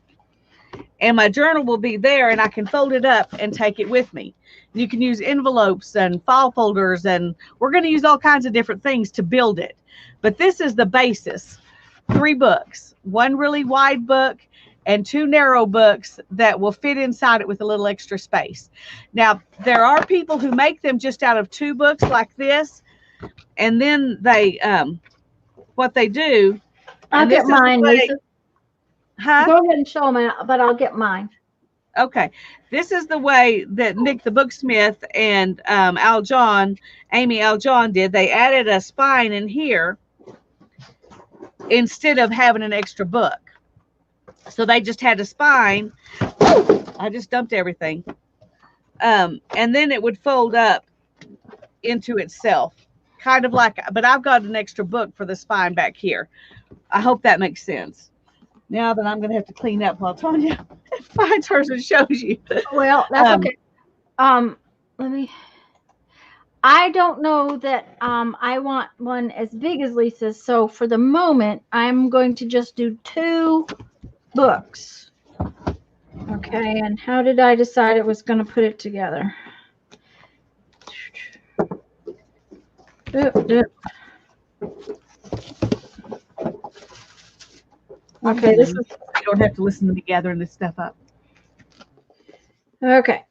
and my journal will be there, and I can fold it up and take it with me. You can use envelopes and file folders, and we're going to use all kinds of different things to build it. But this is the basis. 3 books, 1 really wide book and 2 narrow books that will fit inside it with a little extra space. Now, there are people who make them just out of 2 books like this, and then they, what they do. I'll get mine, Lisa. Huh? Go ahead and show them, but I'll get mine. Okay, this is the way that Nick the Booksmith and Amy Al John did. They added a spine in here instead of having an extra book. So they just had a spine. I just dumped everything. And then it would fold up into itself. Kind of like, but I've got an extra book for the spine back here. I hope that makes sense. Now that I'm going to have to clean up while Tanya finds hers and shows you. Well, that's okay. Let me. I don't know that I want one as big as Lisa's. So for the moment, I'm going to just do 2 books. Okay, and how did I decide it was going to put it together? Okay, this is. You don't have to listen to me gathering this stuff up. Okay.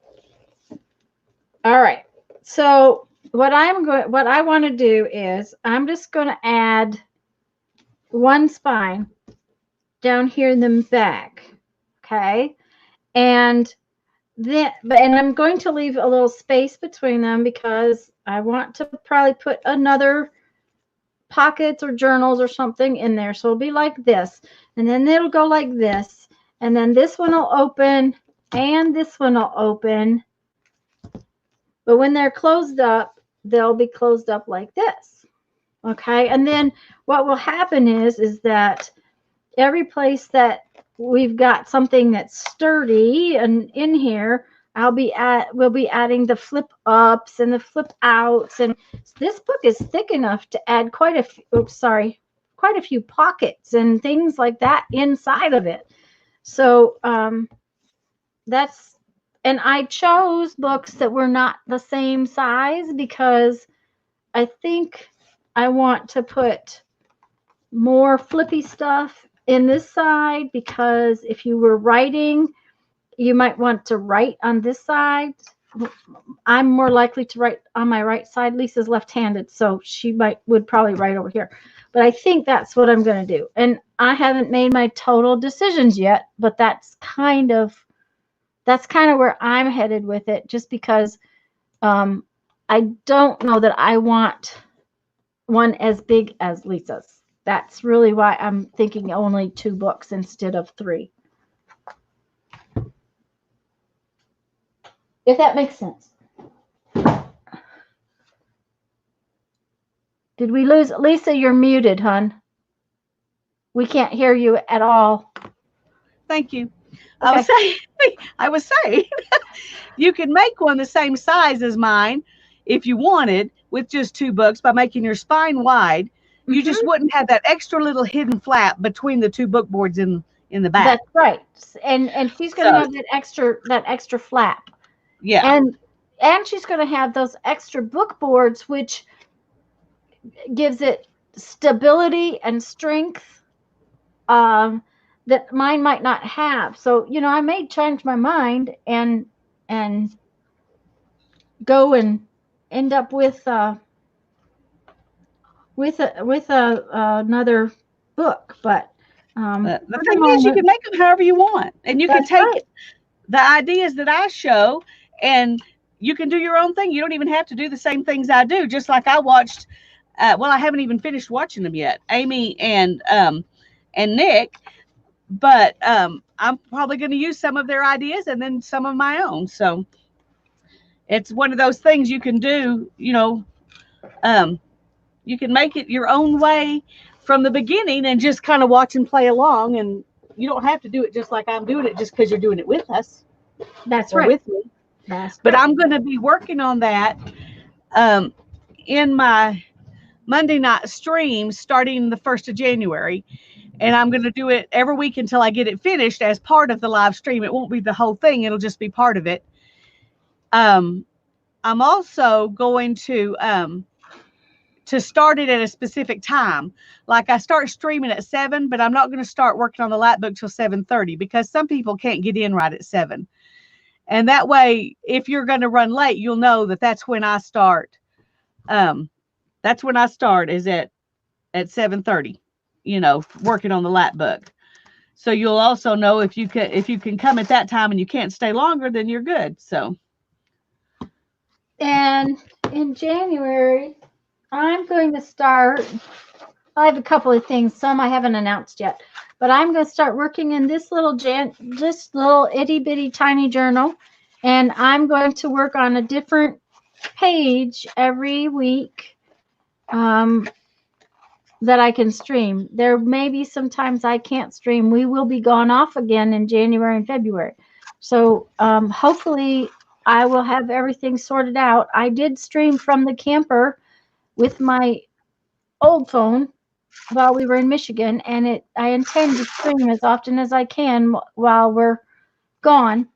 All right. So what I want to do is I'm just going to add 1 spine down here in the back. Okay. And then, and I'm going to leave a little space between them because I want to probably put another pockets or journals or something in there. So it'll be like this, and then it'll go like this, and then this one will open and this one will open, But when they're closed up, they'll be closed up like this. Okay. And then what will happen is that every place that we've got something that's sturdy and in here, we'll be adding the flip ups and the flip outs. And this book is thick enough to add quite a few pockets and things like that inside of it. So and I chose books that were not the same size because I think I want to put more flippy stuff in this side, because if you were writing, you might want to write on this side. I'm more likely to write on my right side. Lisa's left-handed, so she would probably write over here. But I think that's what I'm going to do. And I haven't made my total decisions yet, but that's kind of where I'm headed with it, just because I don't know that I want one as big as Lisa's. That's really why I'm thinking only 2 books instead of 3. If that makes sense. Did we lose Lisa? You're muted, hon. We can't hear you at all. Thank you. Okay. I was saying, you can make one the same size as mine if you wanted, with just 2 books, by making your spine wide. You just wouldn't have that extra little hidden flap between the 2 book boards in the back. That's right. And she's going to have that extra flap. Yeah. And she's going to have those extra book boards, which gives it stability and strength that mine might not have. So, I may change my mind and go and end up with another book. But the thing is, you can make them however you want, and you can take the ideas that I show, and you can do your own thing. You don't even have to do the same things I do. Just like I watched, I haven't even finished watching them yet, Amy and Nick, but I'm probably going to use some of their ideas and then some of my own. So it's one of those things you can do. You can make it your own way from the beginning and just kind of watch and play along, and you don't have to do it just like I'm doing it just because you're doing it with us. That's right. With me. But I'm going to be working on that in my Monday night stream starting the 1st of January. And I'm going to do it every week until I get it finished as part of the live stream. It won't be the whole thing. It'll just be part of it. I'm also going to start it at a specific time. Like I start streaming at 7, but I'm not going to start working on the light book till 7:30, because some people can't get in right at 7. And that way, if you're going to run late, you'll know that that's when I start. That's when I start, is at 7:30, working on the light book. So you'll also know if you can come at that time and you can't stay longer, then you're good. So. And in January, I'm going to start. I have a couple of things. Some I haven't announced yet, but I'm going to start working in this little itty bitty tiny journal, and I'm going to work on a different page every week that I can stream. There may be sometimes I can't stream. We will be gone off again in January and February, so hopefully I will have everything sorted out. I did stream from the camper with my old phone while we were in Michigan, and I intend to stream as often as I can while we're gone.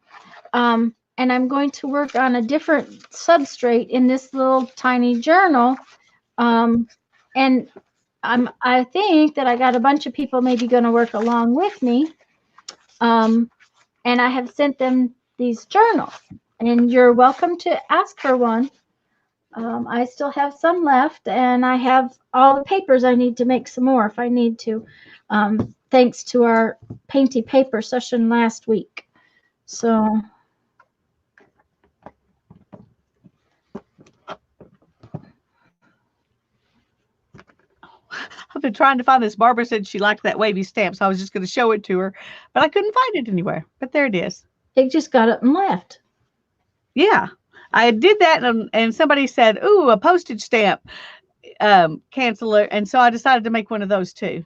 And I'm going to work on a different substrate in this little tiny journal. And I think that I got a bunch of people maybe going to work along with me. And I have sent them these journals, and you're welcome to ask for one. I still have some left, and I have all the papers I need to make some more if I need to, thanks to our painty paper session last week. So I've been trying to find this. Barbara said she liked that wavy stamp, so I was just going to show it to her, but I couldn't find it anywhere. But there it is. it just got up and left. Yeah. I did that, and somebody said, "Ooh, a postage stamp canceler," and so I decided to make one of those too.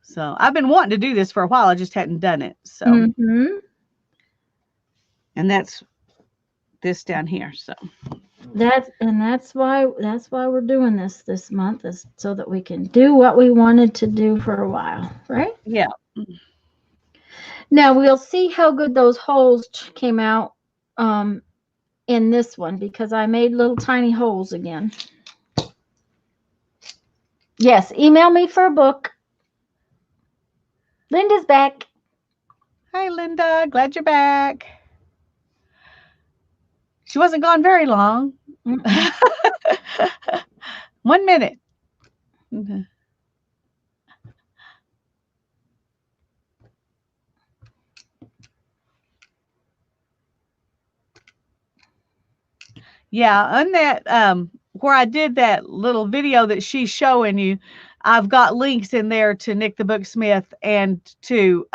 So I've been wanting to do this for a while. I just hadn't done it. So, Mm-hmm. and that's this down here. So That's why we're doing this month, is so that we can do what we wanted to do for a while, right? yeah, Now we'll see how good those holes came out in this one, because I made little tiny holes again. Yes, email me for a book. Linda's back. hi Linda, glad you're back. She wasn't gone very long. Mm-mm. 1 minute. Mhm. Yeah, on that where I did that little video that she's showing you, I've got links in there to Nick the Booksmith and to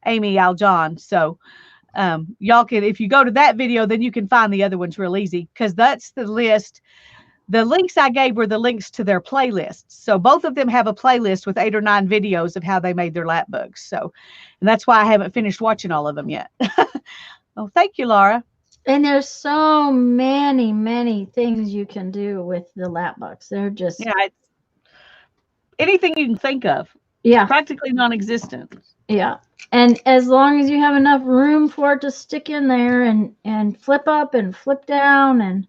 Amy Al John. So y'all can, if you go to that video, then you can find the other ones real easy, because that's the list. The links I gave were the links to their playlists. So both of them have a playlist with 8 or 9 videos of how they made their lap books. So, and that's why I haven't finished watching all of them yet. Oh, thank you, Laura. And there's so many things you can do with the lap books. They're just, Yeah, anything you can think of, yeah, practically non-existent. yeah. And as long as you have enough room for it to stick in there and flip up and flip down, and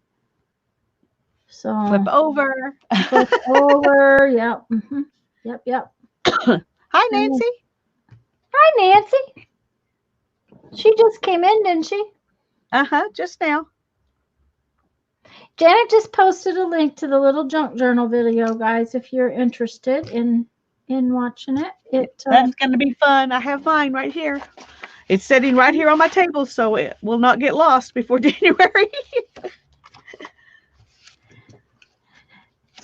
so Flip over. flip over. Yep. Mm-hmm. Yep. Hi, Nancy. Hi, Nancy. She just came in, didn't she? Just now. Janet just posted a link to the little junk journal video, guys, if you're interested in watching it. That's going to be fun. I have mine right here. It's sitting right here on my table, so it will not get lost before January.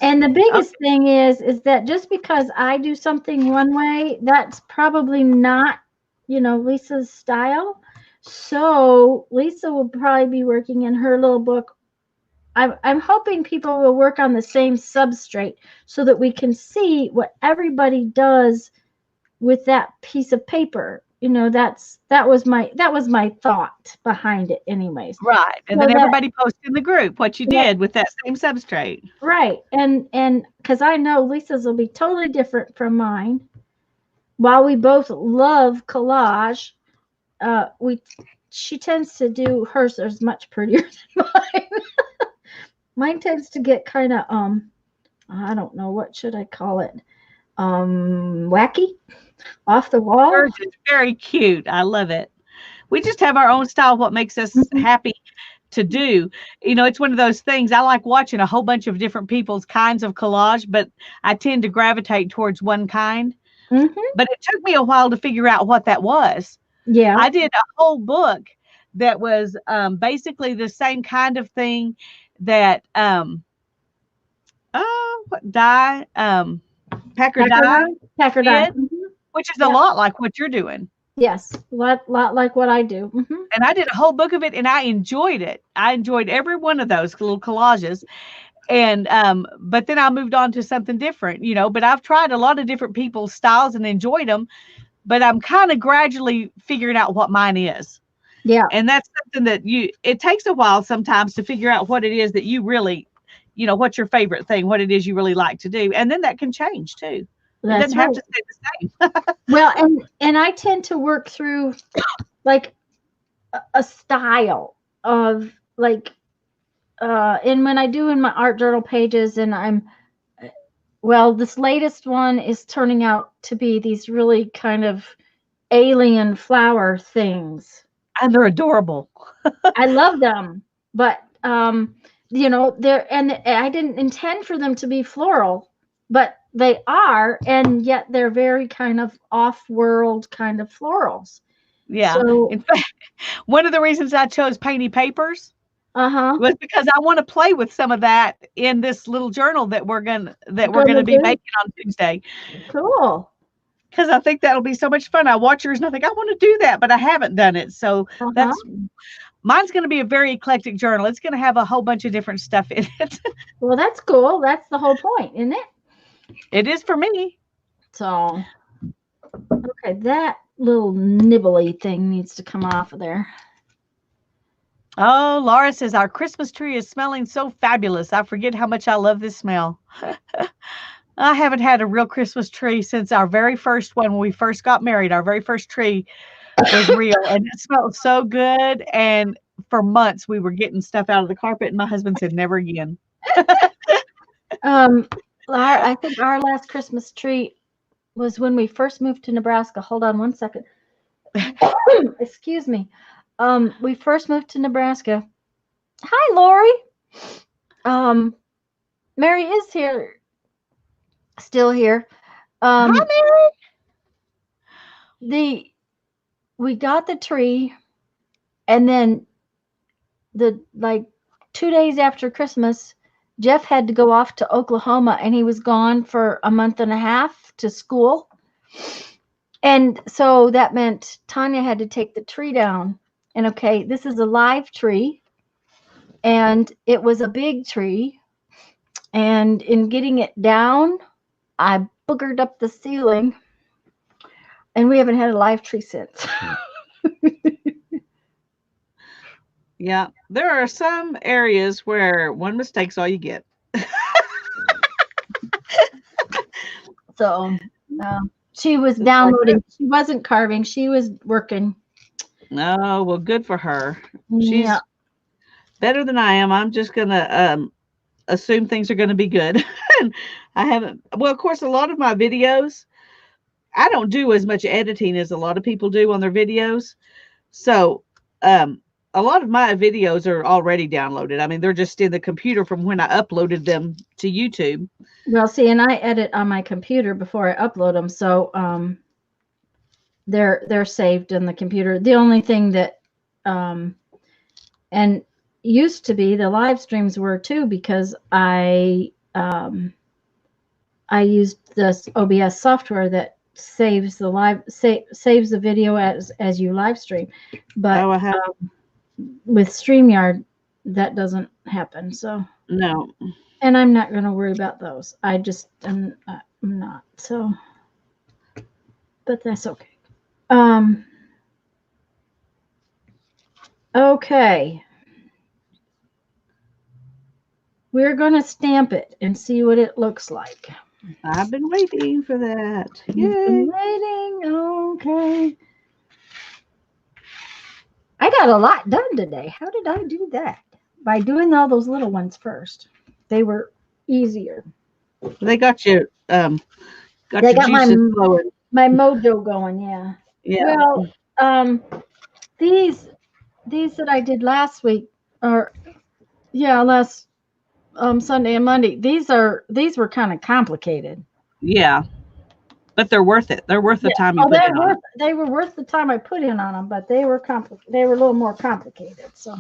And the biggest thing is that just because I do something one way, that's probably not, Lisa's style. So Lisa will probably be working in her little book. I'm hoping people will work on the same substrate so that we can see what everybody does with that piece of paper. That was my thought behind it anyways. Right. And So then that, everybody posts in the group what you yeah, did with that same substrate. right. And because I know Lisa's will be totally different from mine. While we both love collage, she tends to do hers as much prettier than mine. Mine tends to get kind of I don't know, what should I call it? Wacky, off the wall. Yours is very cute. I love it. We just have our own style, what makes us happy to do. It's one of those things. I like watching a whole bunch of different people's kinds of collage, but I tend to gravitate towards one kind. Mm-hmm. But it took me a while to figure out what that was. Yeah. I did a whole book that was basically the same kind of thing that Packer Dye Packer Dye. did, which is a lot like what you're doing. Yes, lot like what I do. Mm-hmm. And I did a whole book of it, and I enjoyed it. I enjoyed every one of those little collages. And but then I moved on to something different, but I've tried a lot of different people's styles and enjoyed them, but I'm kind of gradually figuring out what mine is. Yeah. And that's something that it takes a while sometimes to figure out what it is that you really, what's your favorite thing, what it is you really like to do. And then that can change too. It doesn't have to stay the same. Well, and I tend to work through like a style of like, and when I do in my art journal pages, and this latest one is turning out to be these really kind of alien flower things. And they're adorable. I love them, but they're, and I didn't intend for them to be floral, but they are, and yet they're very kind of off-world kind of florals. Yeah. So, in fact, one of the reasons I chose painty papers uh-huh, was because I want to play with some of that in this little journal that we're gonna be making on Tuesday. Cool. Because I think that'll be so much fun. I watch yours and I think I want to do that, but I haven't done it. So that's Mine's going to be a very eclectic journal. It's going to have a whole bunch of different stuff in it. Well, that's cool. That's the whole point, isn't it? It is for me. So, okay, that little nibbly thing needs to come off of there. Oh, Laura says, our Christmas tree is smelling so fabulous. I forget how much I love this smell. I haven't had a real Christmas tree since our very first one when we first got married. Our very first tree was real, and it smelled so good. And for months, we were getting stuff out of the carpet, and my husband said, never again. I think our last Christmas tree was when we first moved to Nebraska. Hold on one second. Excuse me. We first moved to Nebraska. Hi, Lori. Mary is here. Still here. Hi, Mary. We got the tree, and then 2 days after Christmas, Jeff had to go off to Oklahoma, and he was gone for a month and a half to school. And so that meant Tanya had to take the tree down. And okay, this is a live tree, and it was a big tree. And in getting it down, I boogered up the ceiling, and we haven't had a live tree since. Yeah, there are some areas where one mistake's all you get. So she was downloading. She wasn't carving. She was working. No, well, good for her. She's Yeah. better than I am. I'm just gonna assume things are gonna be good. And I haven't. Well, of course, a lot of my videos, I don't do as much editing as a lot of people do on their videos. So, a lot of my videos are already downloaded. I mean, they're just in the computer from when I uploaded them to YouTube. Well, see, and I edit on my computer before I upload them, so they're saved in the computer. The only thing that and used to be the live streams were too, because I used this OBS software that saves the saves the video as you live stream, but with StreamYard that doesn't happen. So no. And I'm not going to worry about those. I'm not. So, but that's okay. Okay. We're going to stamp it and see what it looks like. I've been waiting for that. Yay. You've been waiting. Okay. I got a lot done today. How did I do that? By doing all those little ones first. They were easier. They got you. They got my mojo going. Yeah. Yeah. Well, these that I did last week, or last Sunday and Monday. These were kind of complicated. Yeah, but they're worth it. They're worth the time you put in on them. They were worth the time I put in on them, but they were They were a little more complicated. So,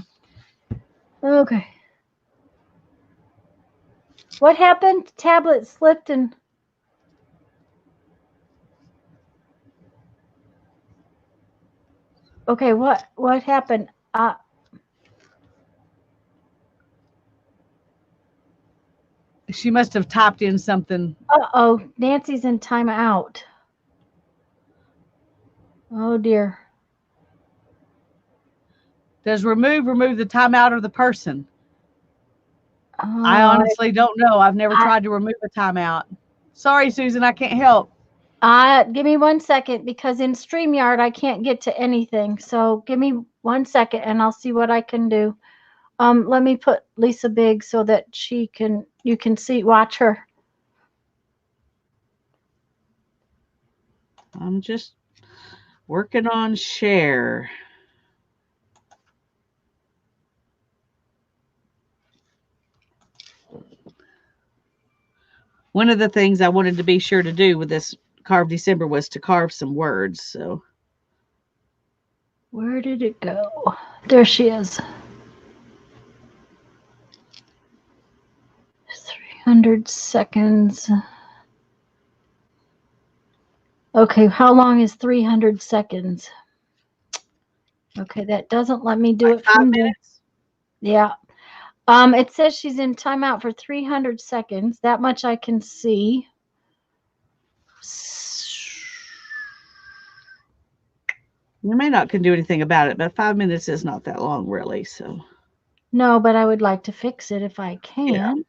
okay. What happened? Tablet slipped and. Okay, what happened? She must have typed in something. Uh-oh, Nancy's in timeout. Oh dear. Does remove the timeout of the person? I honestly don't know. I've never tried to remove a timeout. Sorry, Susan, I can't help. Give me 1 second, because in StreamYard I can't get to anything. So give me 1 second and I'll see what I can do. Let me put Lisa big so that you can watch her. I'm just working on share. One of the things I wanted to be sure to do with this Carve December was to carve some words. So where did it go? There she is. 300 seconds. Okay, how long is 300 seconds? Okay, that doesn't let me do Like it 5 from the. minutes. Yeah. It says she's in timeout for 300 seconds. That much I can see. You may not can do anything about it, but 5 minutes is not that long, really. So No, but I would like to fix it if I yeah, can.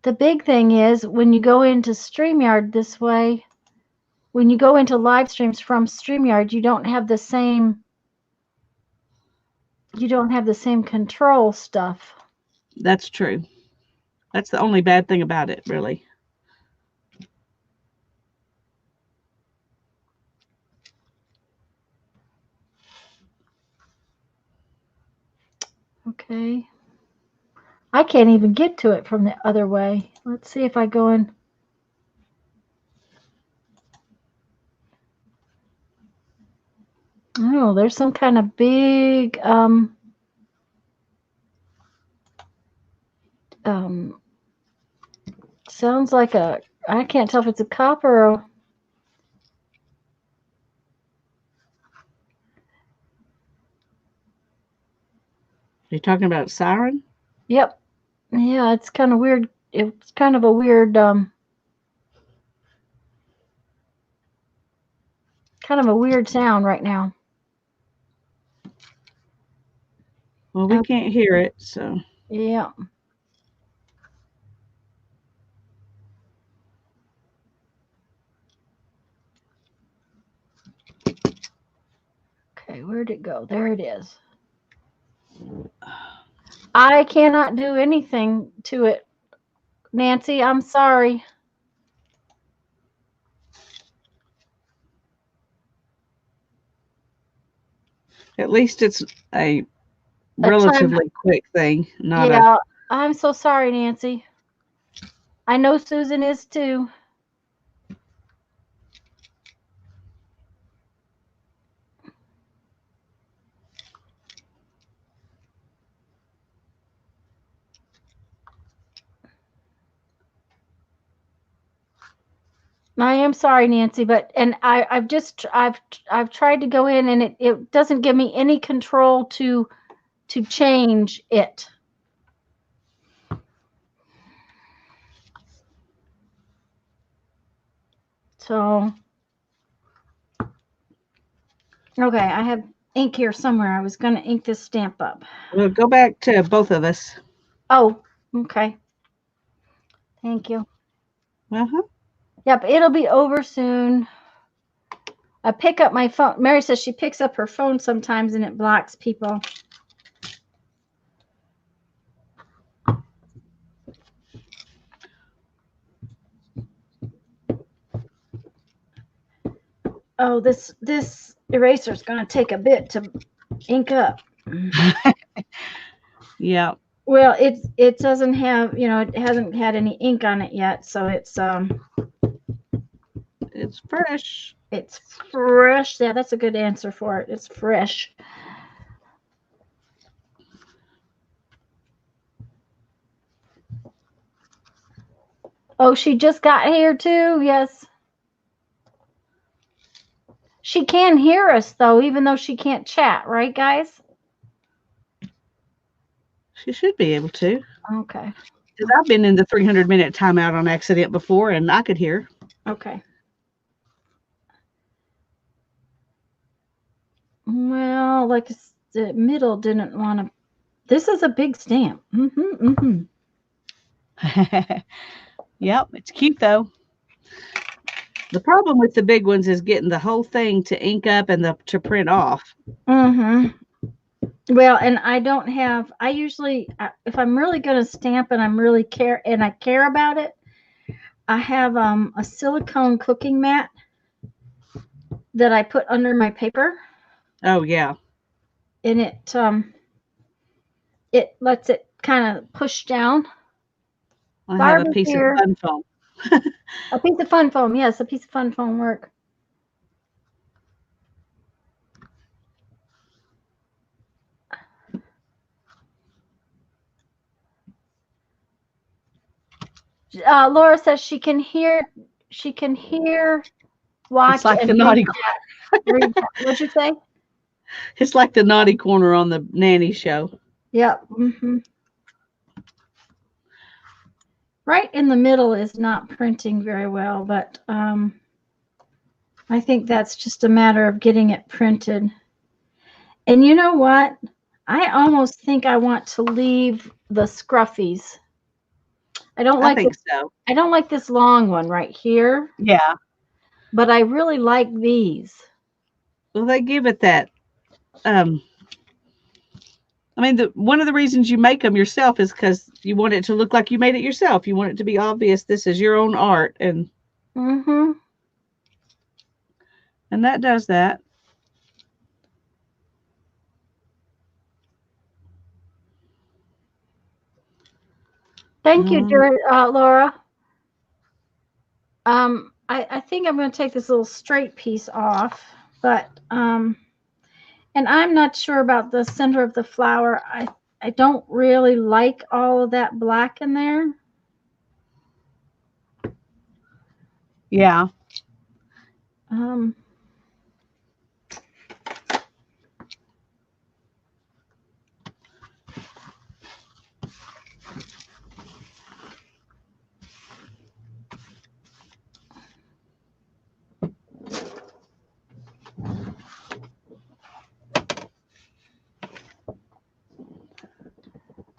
The big thing is when you go into StreamYard this way, when you go into live streams from StreamYard, you don't have the same control stuff. that's true. That's the only bad thing about it, really. Okay. I can't even get to it from the other way. Let's see if I go in. Oh, there's some kind of big sounds like I can't tell if it's a copper or You're talking about siren? yep. Yeah, it's kind of weird. It's kind of a weird sound right now. Well, we can't hear it, so Yeah. Okay, where'd it go? There it is. I cannot do anything to it. Nancy, I'm sorry. at least it's a A time. relatively quick thing, not a. Yeah, I'm so sorry, Nancy. I know Susan is too. I am sorry, Nancy, but I've tried to go in and it doesn't give me any control to change it. So okay, I have ink here somewhere. I was gonna ink this stamp up. We'll go back to both of us. Oh, okay. Thank you. Uh-huh. Yep, it'll be over soon. I pick up my phone. Mary says she picks up her phone sometimes and it blocks people. Oh, this eraser is going to take a bit to ink up. Yeah. Well, it doesn't have, it hasn't had any ink on it yet, so it's fresh. It's fresh. Yeah, that's a good answer for it. It's fresh. Oh, she just got here too. Yes. She can hear us though, even though she can't chat, right, guys? She should be able to. Okay. Because I've been in the 300-minute timeout on accident before, and I could hear. Okay. Well, like the middle didn't want to. This is a big stamp. Yep, it's cute though. The problem with the big ones is getting the whole thing to ink up and to print off. Well, and I don't have. I usually, if I'm really going to stamp and I care about it, I have a silicone cooking mat that I put under my paper. Oh yeah. And it lets it kind of push down. I have a piece of fun foam. A piece of fun foam, yes, a piece of fun foam work. Laura says she can hear watch It's like and the read naughty. that. Read that. What'd you say? It's like the naughty corner on the nanny show. Yep. Hmm. Right in the middle is not printing very well, but I think that's just a matter of getting it printed. And you know what? I almost think I want to leave the scruffies. I don't I like think this. so. I don't like this long one right here, Yeah. but I really like these. Well, they give it that. Um, I mean, one of the reasons you make them yourself is because you want it to look like you made it yourself. You want it to be obvious this is your own art, Mm-hmm. and that does that. Thank you, Um, Laura. I think I'm going to take this little straight piece off, but and I'm not sure about the center of the flower. I don't really like all of that black in there. yeah. Um,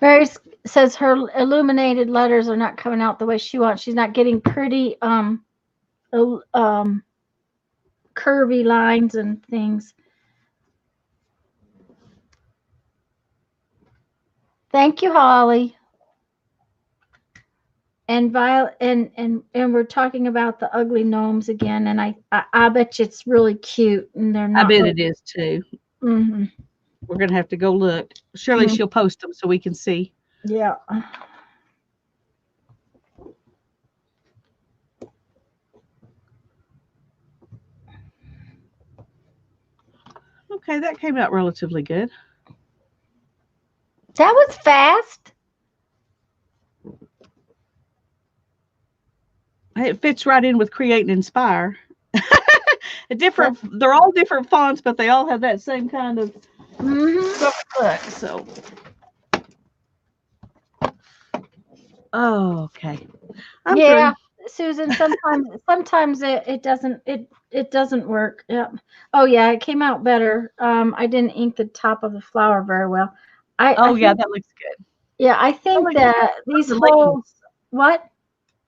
Mary says her illuminated letters are not coming out the way she wants. She's not getting pretty curvy lines and things. Thank you, Holly. And Violet, and we're talking about the ugly gnomes again, and I bet you it's really cute, and they're I not. bet Really, it is too. mm-hmm. We're gonna have to go look. Surely Mm-hmm. she'll post them so we can see. Yeah. Okay, that came out relatively good. That was fast. It fits right in with Create and Inspire. That's, They're all different fonts, but they all have that same kind of mm-hmm. look. So, oh, okay. I'm Yeah, through. Susan. Sometimes it doesn't work. Yeah. Oh yeah, it came out better. I didn't ink the top of the flower very well. I Oh, yeah, think that looks good. yeah, I I think like that these the holes. leaves. What?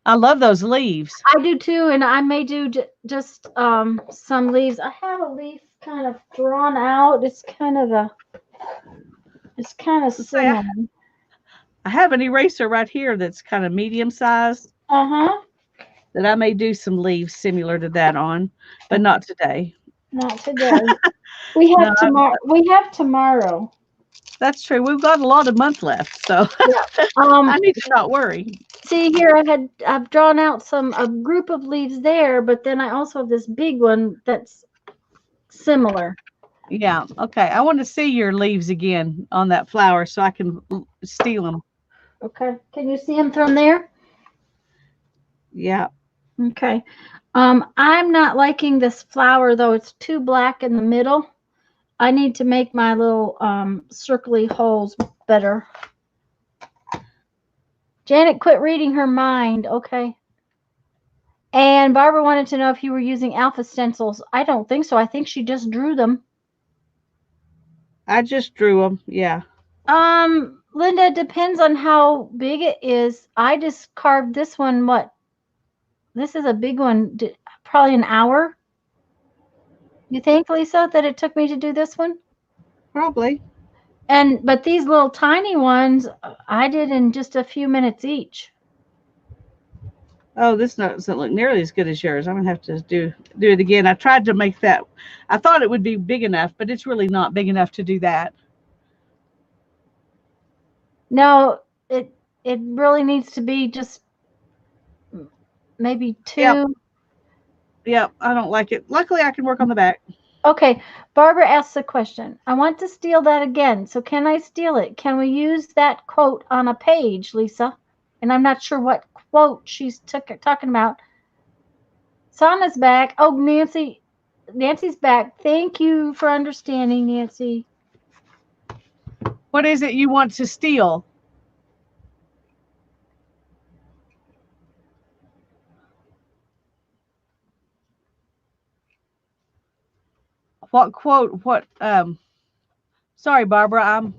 I love those leaves. I do too, and I may do just some leaves. I have a leaf kind of drawn out. It's kind of Let's say similar. I have an eraser right here that's kind of medium sized Uh-huh. that I may do some leaves similar to that on, but not today. Not today. We No, have tomorrow. We have tomorrow. that's true. We've got a lot of month left, so Yeah. I need to not worry. See here, I've drawn out a group of leaves there, but then I also have this big one that's similar. Yeah. Okay. I want to see your leaves again on that flower so I can steal them. Okay. Can you see them from there? Yeah. Okay. I'm not liking this flower though. It's too black in the middle. I need to make my little circly holes better. Janet quit reading her mind. Okay. And Barbara wanted to know if you were using alpha stencils. I don't think so. I think she just drew them. I just drew them. Yeah. Linda, it depends on how big it is. I just carved this one. What? This is a big one. Probably an hour. You think, Lisa, that it took me to do this one? Probably. But these little tiny ones, I did in just a few minutes each. Oh, this doesn't look nearly as good as yours. I'm gonna have to do it again. I tried to make that. I thought it would be big enough, but it's really not big enough to do that. No, it really needs to be just maybe Yep. two. Yep. I don't like it. Luckily, I can work on the back. Okay, Barbara asks a question. I want to steal that again. So can I steal it? Can we use that quote on a page, Lisa? And I'm not sure what quote she's talking about. Sana's back. Oh, Nancy's back. Thank you for understanding, Nancy. What is it you want to steal? What quote? What? Sorry, Barbara.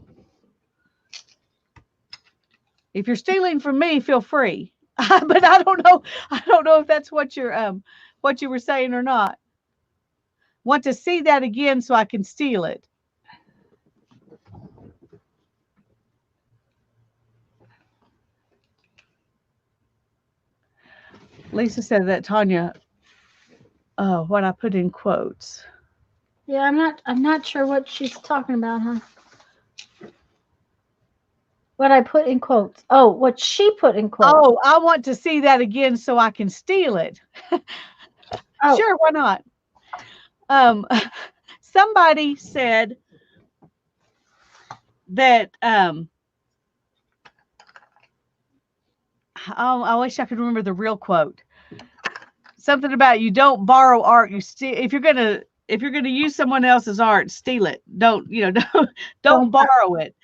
If you're stealing from me, feel free. But I don't know. I don't know if that's what you were saying or not. Want to see that again so I can steal it. Lisa said that Tanya. Oh, what I put in quotes. Yeah, I'm not sure what she's talking about, huh? What I put in quotes. Oh, what she put in quotes. Oh, I want to see that again so I can steal it. Oh. Sure, why not? Somebody said that oh, I wish I could remember the real quote. Something about you don't borrow art, you steal. If you're gonna use someone else's art, steal it. Don't don't borrow it.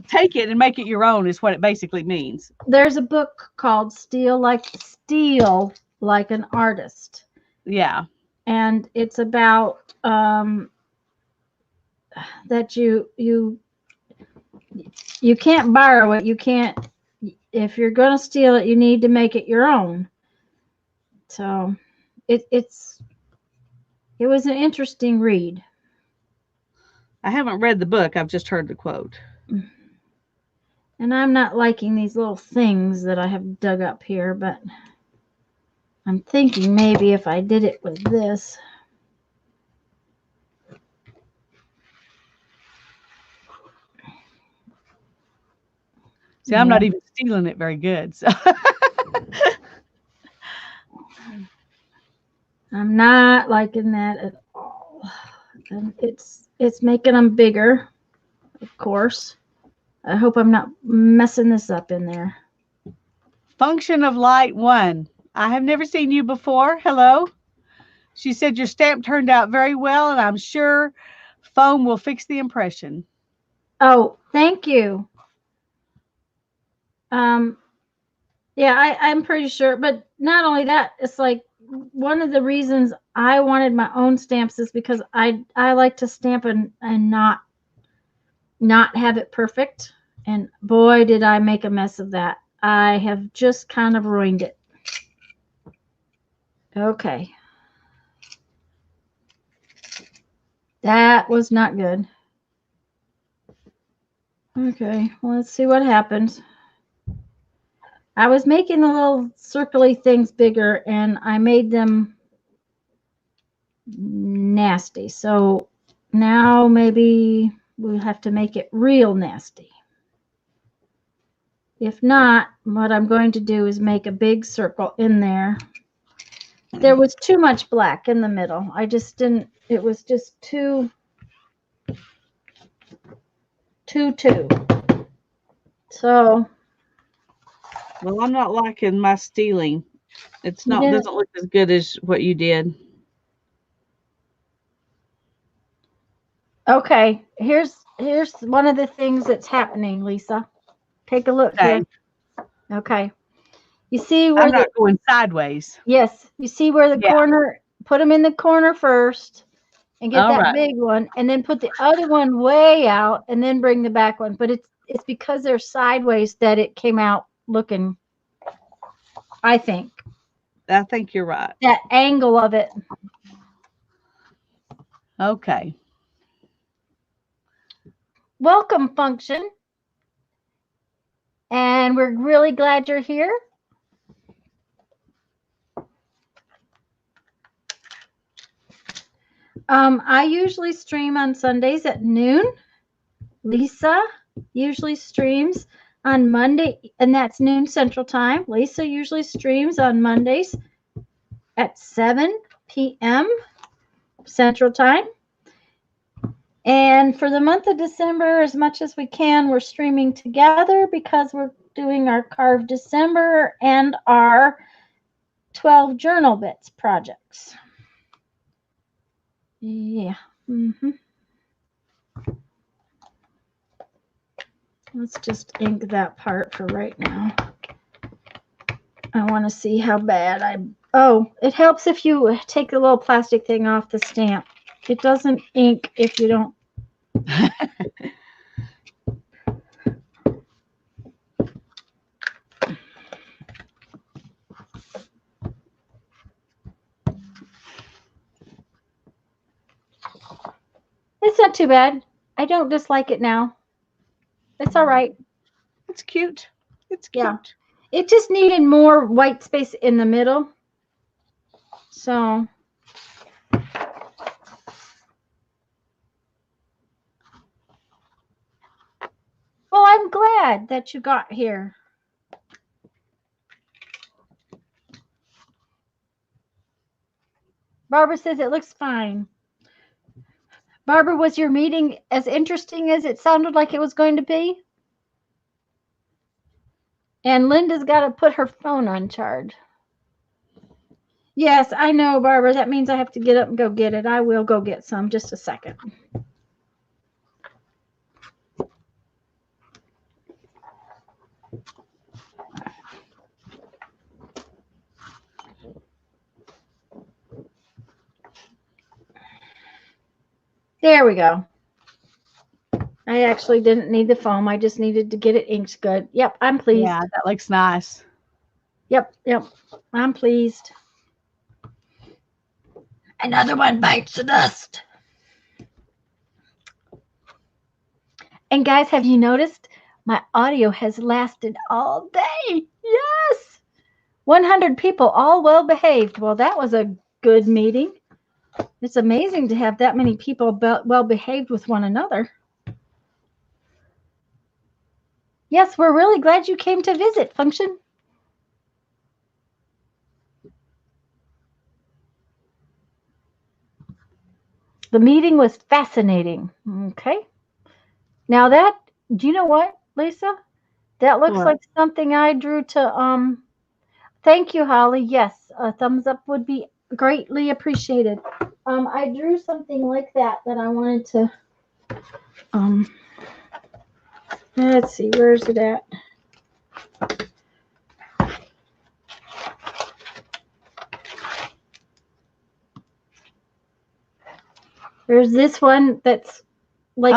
Take it and make it your own is what it basically means. There's a book called Steal Like an Artist. Yeah. And it's about that you can't borrow it. You can't, if you're going to steal it, you need to make it your own. So it was an interesting read. I haven't read the book. I've just heard the quote. And I'm not liking these little things that I have dug up here, but I'm thinking maybe if I did it with this. See, I'm not even stealing it very good. So. I'm not liking that at all. And it's making them bigger, of course. I hope I'm not messing this up in there. Function of light 1. I have never seen you before. Hello. She said your stamp turned out very well, and I'm sure foam will fix the impression. Oh, thank you. Yeah, I'm pretty sure. But not only that, it's like one of the reasons I wanted my own stamps is because I like to stamp and not have it perfect. And boy, did I make a mess of that. I have just kind of ruined it. Okay. That was not good. Okay, well, let's see what happens. I was making the little circly things bigger and I made them nasty. So now maybe we'll have to make it real nasty. If not, what I'm going to do is make a big circle in there. There was too much black in the middle. I just didn't, it was just too. So. Well, I'm not liking my stealing. It's not, doesn't look as good as what you did. Okay, here's one of the things that's happening, Lisa. Take a look here. Okay. You see where I'm not going sideways. Yes, you see where the corner, put them in the corner first and get that big one, and then put the other one way out and then bring the back one. But it's because they're sideways that it came out looking, I think. I think you're right. That angle of it. Okay. Welcome, Function. And we're really glad you're here. I usually stream on Sundays at noon. Lisa usually streams on Monday, and that's noon Central Time. Lisa usually streams on Mondays at 7 p.m. Central Time. And for the month of December, as much as we can, we're streaming together because we're doing our Carve December and our 12 journal bits projects. Yeah. Let's just ink that part for right now. I want to see how bad oh, it helps if you take the little plastic thing off the stamp. It doesn't ink if you don't. It's not too bad. I don't dislike it now. It's all right. It's cute. It's cute. Yeah. It just needed more white space in the middle. So. Well, I'm glad that you got here. Barbara says it looks fine. Barbara, was your meeting as interesting as it sounded like it was going to be? And Linda's got to put her phone on charge. Yes, I know, Barbara. That means I have to get up and go get it. I will go get some. Just a second. There we go. I actually didn't need the foam. I just needed to get it inked good. Yep, I'm pleased. Yeah, that looks nice. Yep. I'm pleased. Another one bites the dust. And guys, have you noticed my audio has lasted all day? Yes. 100 people, all well behaved. Well, that was a good meeting. It's amazing to have that many people well behaved with one another. Yes, we're really glad you came to visit, Function. The meeting was fascinating. Okay. Now do you know what, Lisa? That looks What? like something I drew to, thank you, Holly. Yes, a thumbs up would be greatly appreciated. I drew something like that I wanted to, let's see, where's it at? There's this one that's like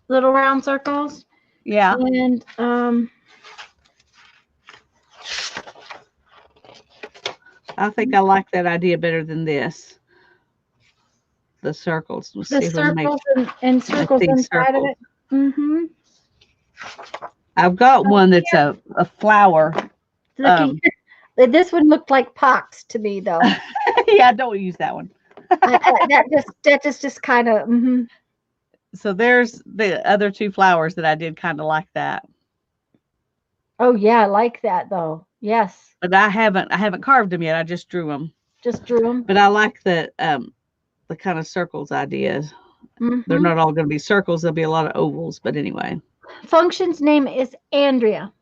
little round circles. Yeah. And I think I like that idea better than this. The circles. Let's the see if we can make circles and circles these inside circles. of it. Mm-hmm. I've got one that's a flower. Looky here. This one looked like pox to me, though. Yeah, don't use that one. that just kind of. Mm-hmm. So there's the other two flowers that I did kind of like that. Oh yeah, I like that though. Yes. But I haven't carved them yet. I just drew them. Just drew them. But I like the kind of circles ideas. Mm-hmm. They're not all going to be circles. There'll be a lot of ovals. But anyway. Function's name is Andrea.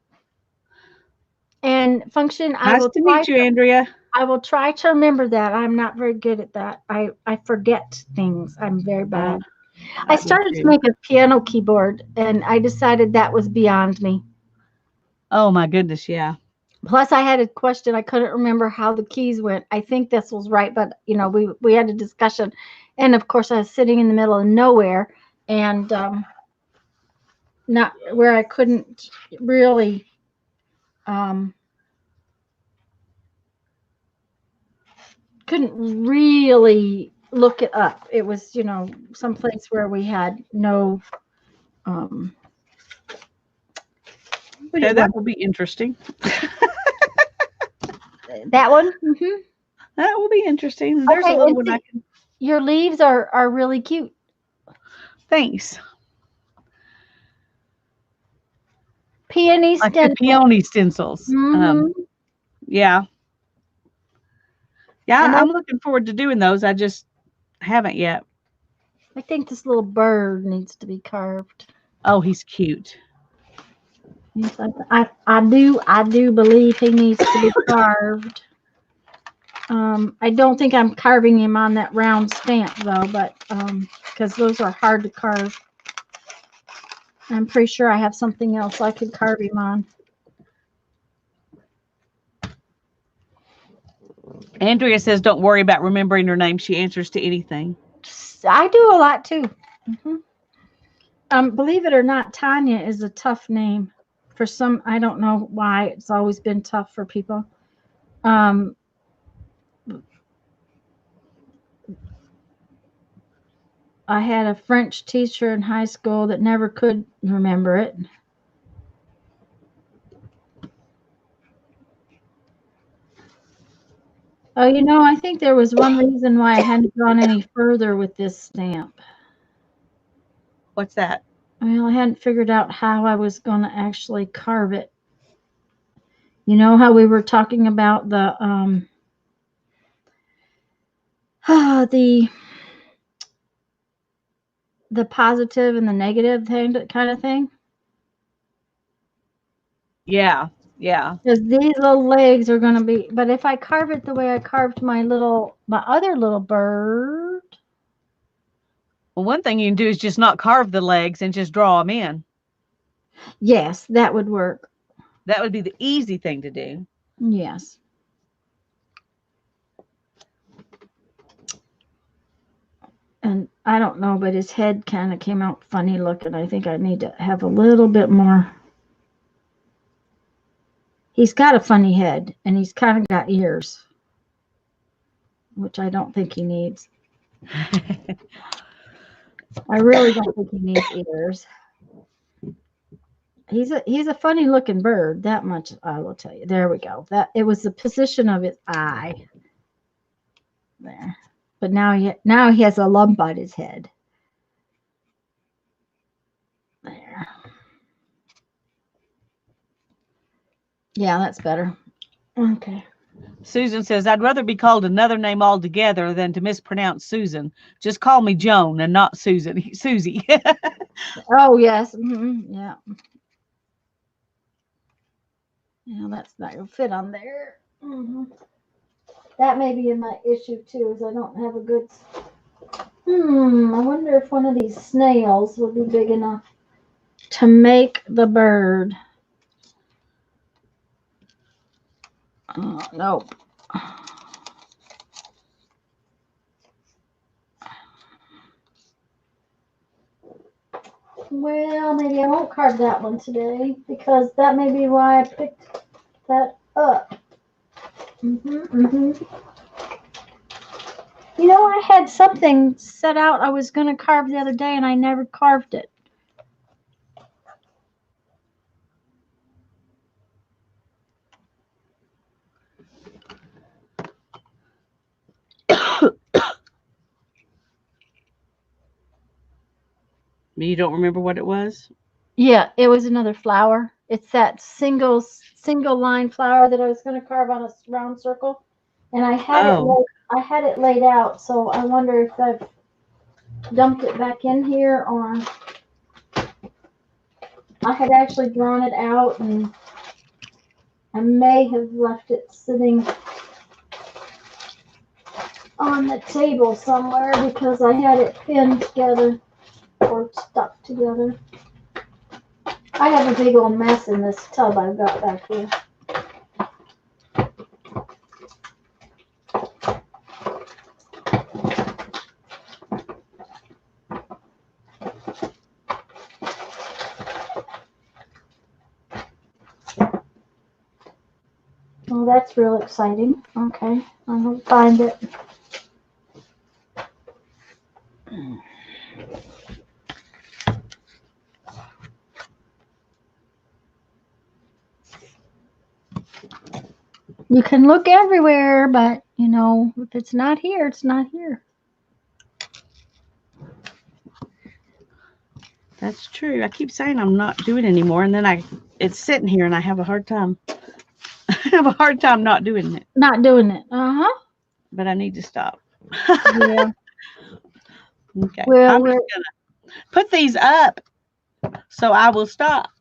And Function, Nice to meet you, Andrea. I will try to remember that. I'm not very good at that. I forget things. I'm very bad. I started to make a piano keyboard, and I decided that was beyond me. Oh, my goodness, yeah. Plus, I had a question. I couldn't remember how the keys went. I think this was right, but, we had a discussion. And, of course, I was sitting in the middle of nowhere and not where I couldn't really look it up. It was, someplace where we had no Okay, that will be interesting. That one? Mm-hmm. That will be interesting. There's a little one I can. Your leaves are really cute. Thanks. Peony like stencils. the peony stencils. Mm-hmm. Yeah. Yeah, I'm looking forward to doing those. I just haven't yet. I think this little bird needs to be carved. Oh, he's cute. I do believe he needs to be carved. I don't think I'm carving him on that round stamp though, but because those are hard to carve. I'm pretty sure I have something else I could carve him on. Andrea says, don't worry about remembering her name. She answers to anything. I do a lot too. Believe it or not, Tanya is a tough name. For some, I don't know why it's always been tough for people. I had a French teacher in high school that never could remember it. Oh, I think there was one reason why I hadn't gone any further with this stamp. What's that? Well, I hadn't figured out how I was going to actually carve it. You know how we were talking about the the positive and the negative thing, kind of thing? Yeah. Because these little legs are going to be, but if I carve it the way I carved my other little bird. Well, one thing you can do is just not carve the legs and just draw them in. Yes, that would work. That would be the easy thing to do. Yes. And I don't know, but his head kind of came out funny looking. I think I need to have a little bit more. He's got a funny head, and he's kind of got ears, which I don't think he needs. I really don't think he needs ears. He's a funny looking bird. That much I will tell you. There we go. That it was the position of his eye. There. But now he has a lump on his head. There. Yeah, that's better. Okay. Susan says, I'd rather be called another name altogether than to mispronounce Susan. Just call me Joan and not Susan. Susie. Oh, yes. Yeah. Yeah, that's not going to fit on there. That may be my issue, too, is I don't have a good... I wonder if one of these snails would be big enough to make the bird. No. Well, maybe I won't carve that one today because that may be why I picked that up. I had something set out I was going to carve the other day and I never carved it. You don't remember what it was? Yeah, it was another flower. It's that single line flower that I was going to carve on a round circle, and I had it laid out. So I wonder if I've dumped it back in here, or I had actually drawn it out, and I may have left it sitting on the table somewhere because I had it pinned together or stuck together. I have a big old mess in this tub I've got back here. Well, that's real exciting. Okay, I'll find it. You can look everywhere, but if it's not here, it's not here. That's true. I keep saying I'm not doing it anymore, and then it's sitting here, and I have a hard time. I have a hard time not doing it. Not doing it. But I need to stop. Yeah. Okay. Well, I'm just gonna put these up, so I will stop,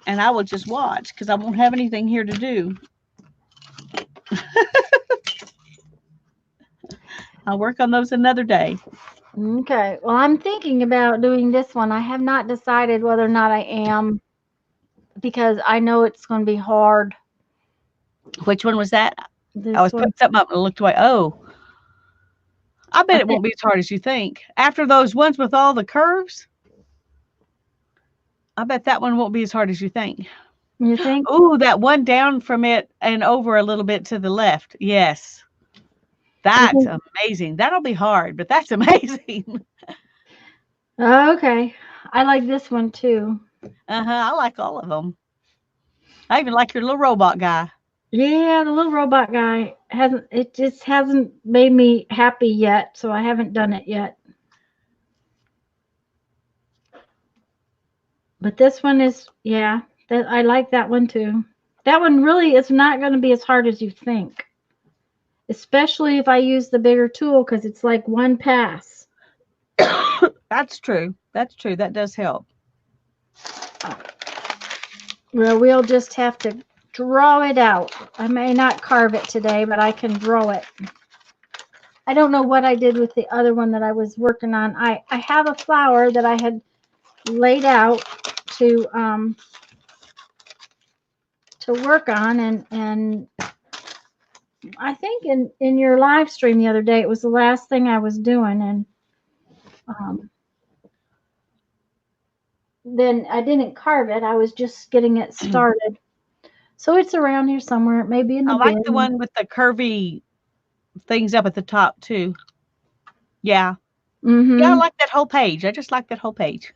and I will just watch because I won't have anything here to do. I'll work on those another day. Okay. Well, I'm thinking about doing this one. I have not decided whether or not I am because I know it's going to be hard. Which one was that? I This was one. putting something up and looked away. Oh, I bet I it think won't be as hard as you think. After those ones with all the curves, I bet that one won't be as hard as you think. you think? Ooh, that one down from it and over a little bit to the left. Yes. You That's think? amazing. That'll be hard, but that's amazing. Okay. I like this one too. I like all of them. I even like your little robot guy. Yeah, the little robot guy hasn't. It just hasn't made me happy yet, so I haven't done it yet. But this one is, yeah, that I like that one too. That one really is not going to be as hard as you think, especially if I use the bigger tool because it's like one pass. That's true. That's true. That does help. Well, we'll just have to draw it out. I may not carve it today, but I can draw it. I don't know what I did with the other one that I was working on. I have a flower that I had laid out to work on, and I think in your live stream the other day it was the last thing I was doing, and um, then I didn't carve it. I was just getting it started. So it's around here somewhere. It may be in the I like the bin. one with the curvy things up at the top too. Yeah. Yeah, I Mm-hmm. like that whole page. I just like that whole page.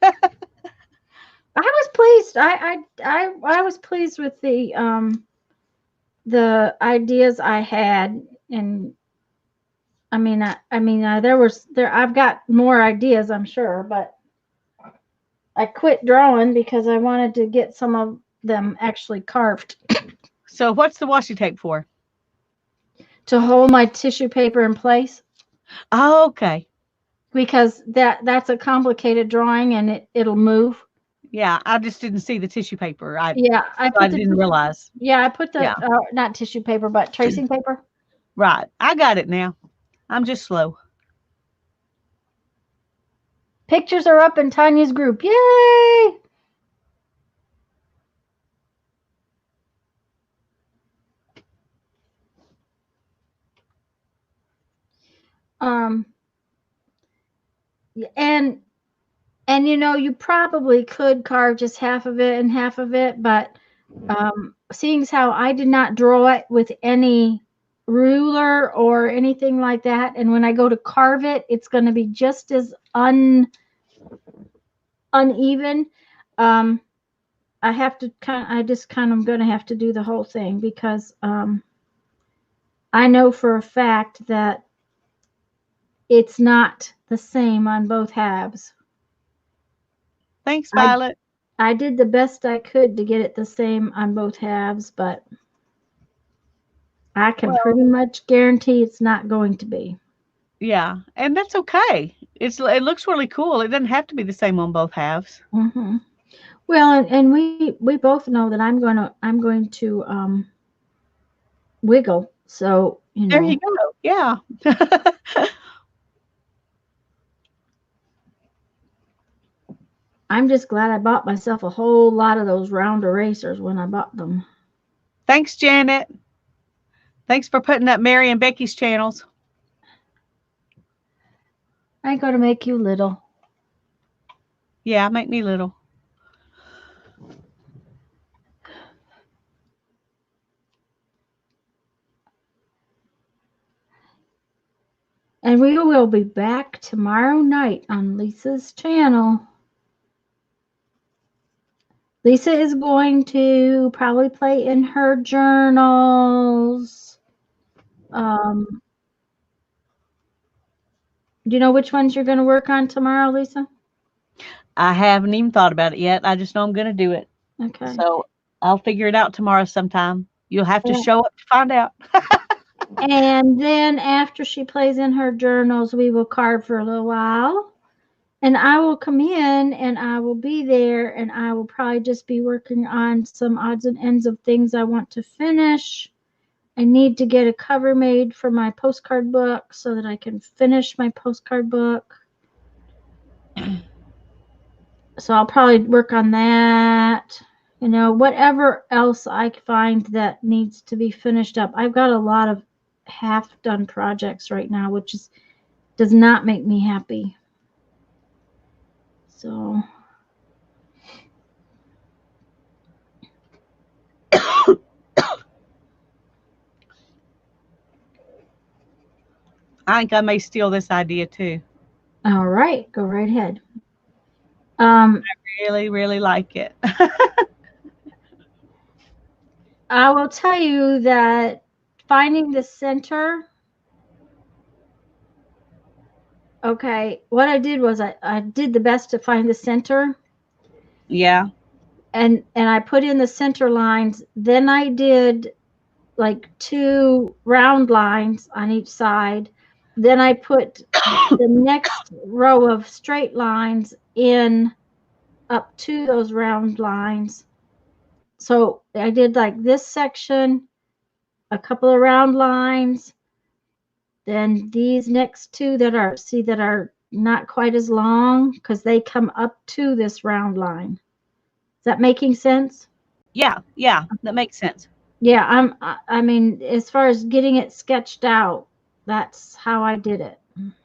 I was pleased. I was pleased with the ideas I had, and there I've got more ideas, I'm sure, but I quit drawing because I wanted to get some of them actually carved So what's the washi tape for? to hold my tissue paper in place Oh, okay. because that's a complicated drawing and it'll move. Yeah, I just didn't see the tissue paper. Yeah, I didn't realize. I put the Yeah, not tissue paper but tracing paper. right. I got it now. I'm just slow. Pictures are up in Tanya's group. Yay! Um, and you probably could carve just half of it and half of it, but seeing as how I did not draw it with any ruler or anything like that, and when I go to carve it, it's going to be just as uneven. Um, I just kind of going to have to do the whole thing because I know for a fact that it's not the same on both halves. Thanks, I Violet. I did the best I could to get it the same on both halves, but I can Well, pretty much guarantee it's not going to be. yeah, and that's okay. It looks really cool. It doesn't have to be the same on both halves. Hmm. Well, and we both know that I'm going to wiggle. So There you go. Yeah. I'm just glad I bought myself a whole lot of those round erasers when I bought them. Thanks, Janet. Thanks for putting up Mary and Becky's channels. I ain't going to make you little. Yeah, make me little. And we will be back tomorrow night on Lisa's channel. Lisa is going to probably play in her journals. Do you know which ones you're going to work on tomorrow, Lisa? I haven't even thought about it yet. I just know I'm going to do it. Okay. So I'll figure it out tomorrow sometime. You'll have to Yeah. show up to find out. And then after she plays in her journals, we will carve for a little while. And I will come in and I will be there and I will probably just be working on some odds and ends of things I want to finish. I need to get a cover made for my postcard book so that I can finish my postcard book. So I'll probably work on that. You know, whatever else I find that needs to be finished up. I've got a lot of half-done projects right now, which does not make me happy. So I think I may steal this idea too. all right, go right ahead. Really, really like it. I will tell you that finding the center. Okay, what I did was I did the best to find the center, Yeah. and I put in the center lines. Then I did like 2 round lines on each side. Then I put the next row of straight lines in up to those round lines. So I did like this section, a couple of round lines, then these next 2 that are not quite as long because they come up to this round line. Is that making sense? Yeah. Yeah. That makes sense. Yeah, I mean, as far as getting it sketched out, that's how I did it.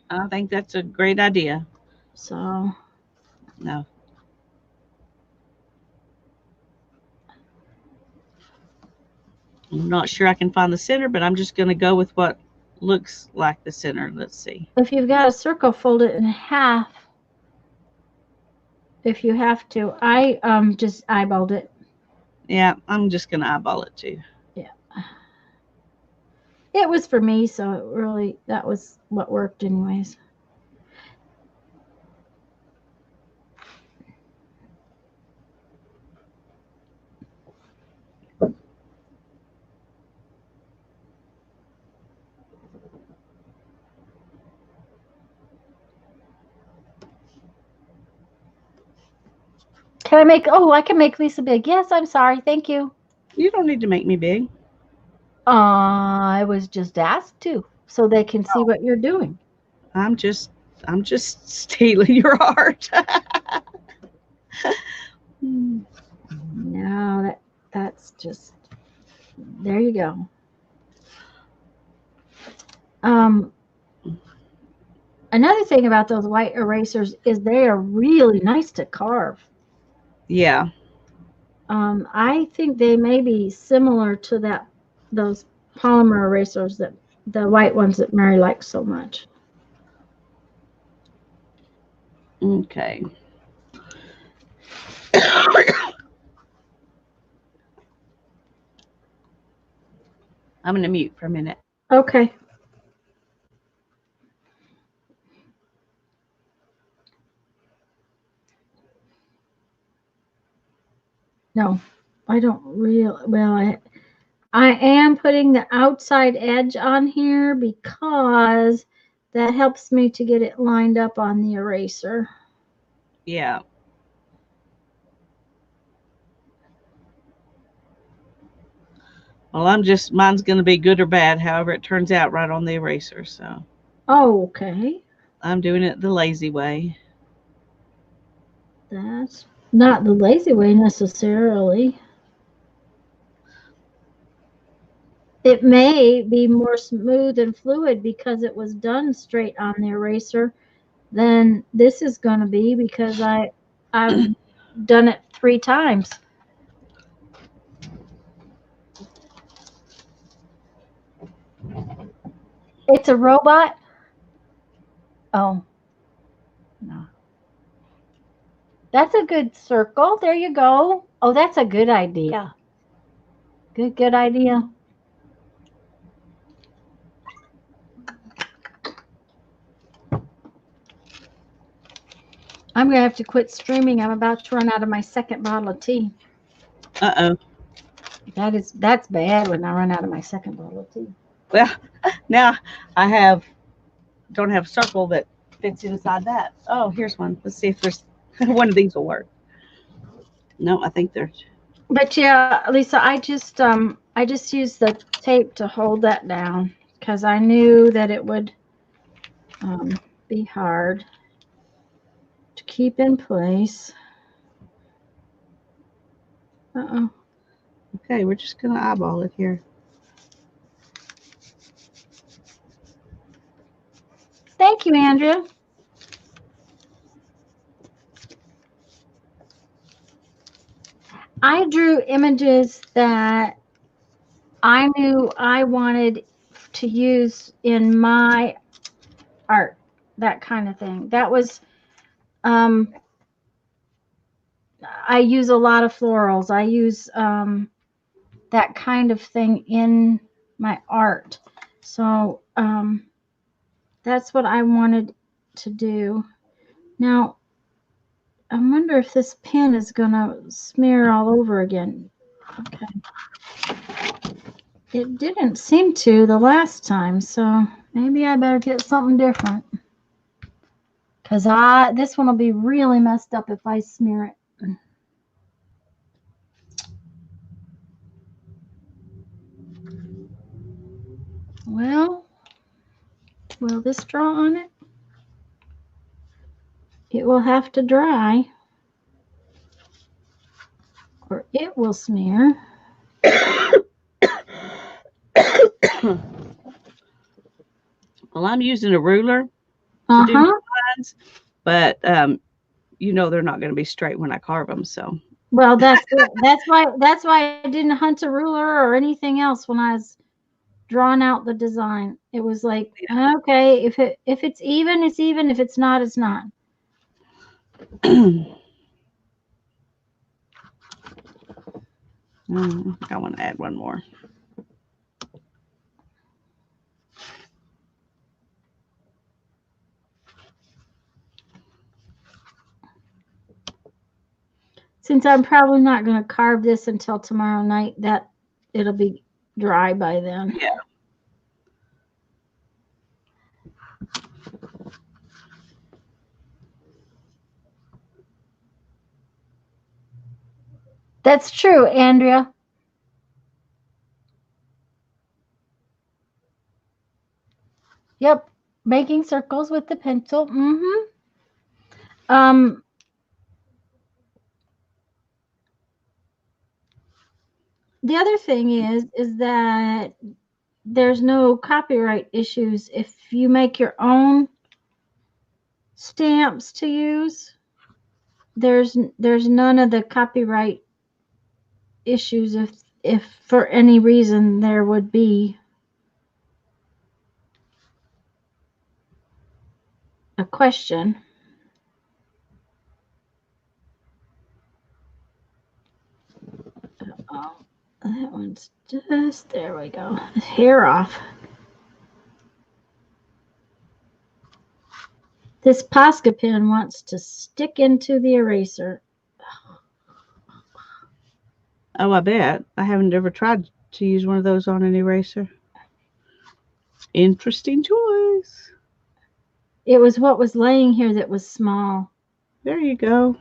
I think that's a great idea. So, No. I'm not sure I can find the center, but I'm just going to go with what looks like the center. Let's see. if you've got a circle, fold it in half if you have to. I just eyeballed it. Yeah, I'm just going to eyeball it too. Yeah. It was for me, so it really, that was what worked anyways. Can I make, oh, I can make Lisa big. Yes, I'm sorry. Thank you. You don't need to make me big. I was just asked to, so they can see what you're doing. I'm just stealing your heart. No, that's just, there you go. Another thing about those white erasers is they are really nice to carve. Yeah. I think they may be similar to those polymer erasers, that the white ones that Mary likes so much. Okay. I'm going to mute for a minute. Okay. No, I don't really, well, I am putting the outside edge on here because that helps me to get it lined up on the eraser. Yeah. Well, mine's going to be good or bad, however it turns out right on the eraser. So. Oh, okay. I'm doing it the lazy way. That's not the lazy way necessarily. It may be more smooth and fluid because it was done straight on the eraser than this is going to be because I've done it 3 times. It's a robot? Oh, no. That's a good circle. There you go. Oh, that's a good idea. Good idea. I'm going to have to quit streaming. I'm about to run out of my second bottle of tea. Uh-oh. That's bad when I run out of my second bottle of tea. Well, now I don't have a circle that fits inside that. Oh, here's one. Let's see if there's one of these will work. No, I think there's. But yeah, Lisa, I just used the tape to hold that down because I knew that it would um, be hard to keep in place. Uh-oh. Okay, we're just gonna eyeball it here. Thank you, Andrea. I drew images that I knew I wanted to use in my art, that kind of thing. That was, um, I use a lot of florals. I use that kind of thing in my art. So that's what I wanted to do. Now, I wonder if this pen is going to smear all over again. Okay. It didn't seem to the last time, so maybe I better get something different. Because this one will be really messed up if I smear it. Well, will this draw on it? It will have to dry, or it will smear. Well, I'm using a ruler to do Uh-huh. lines, but you know they're not going to be straight when I carve them. So Well, that's it. That's why I didn't hunt a ruler or anything else when I was drawing out the design. It was like, okay, if it's even, it's even. If it's not, it's not. I want to add one more. Since I'm probably not going to carve this until tomorrow night, that it'll be dry by then. Yeah. That's true, Andrea. Yep, making circles with the pencil. Mm-hmm. Um, the other thing is that there's no copyright issues if you make your own stamps to use. There's none of the copyright issues if for any reason there would be a question. Oh, that one's just, there we go. Hair off. This Posca pen wants to stick into the eraser. Oh, I bet. I haven't ever tried to use one of those on an eraser. Interesting choice. It was what was laying here that was small. There you go.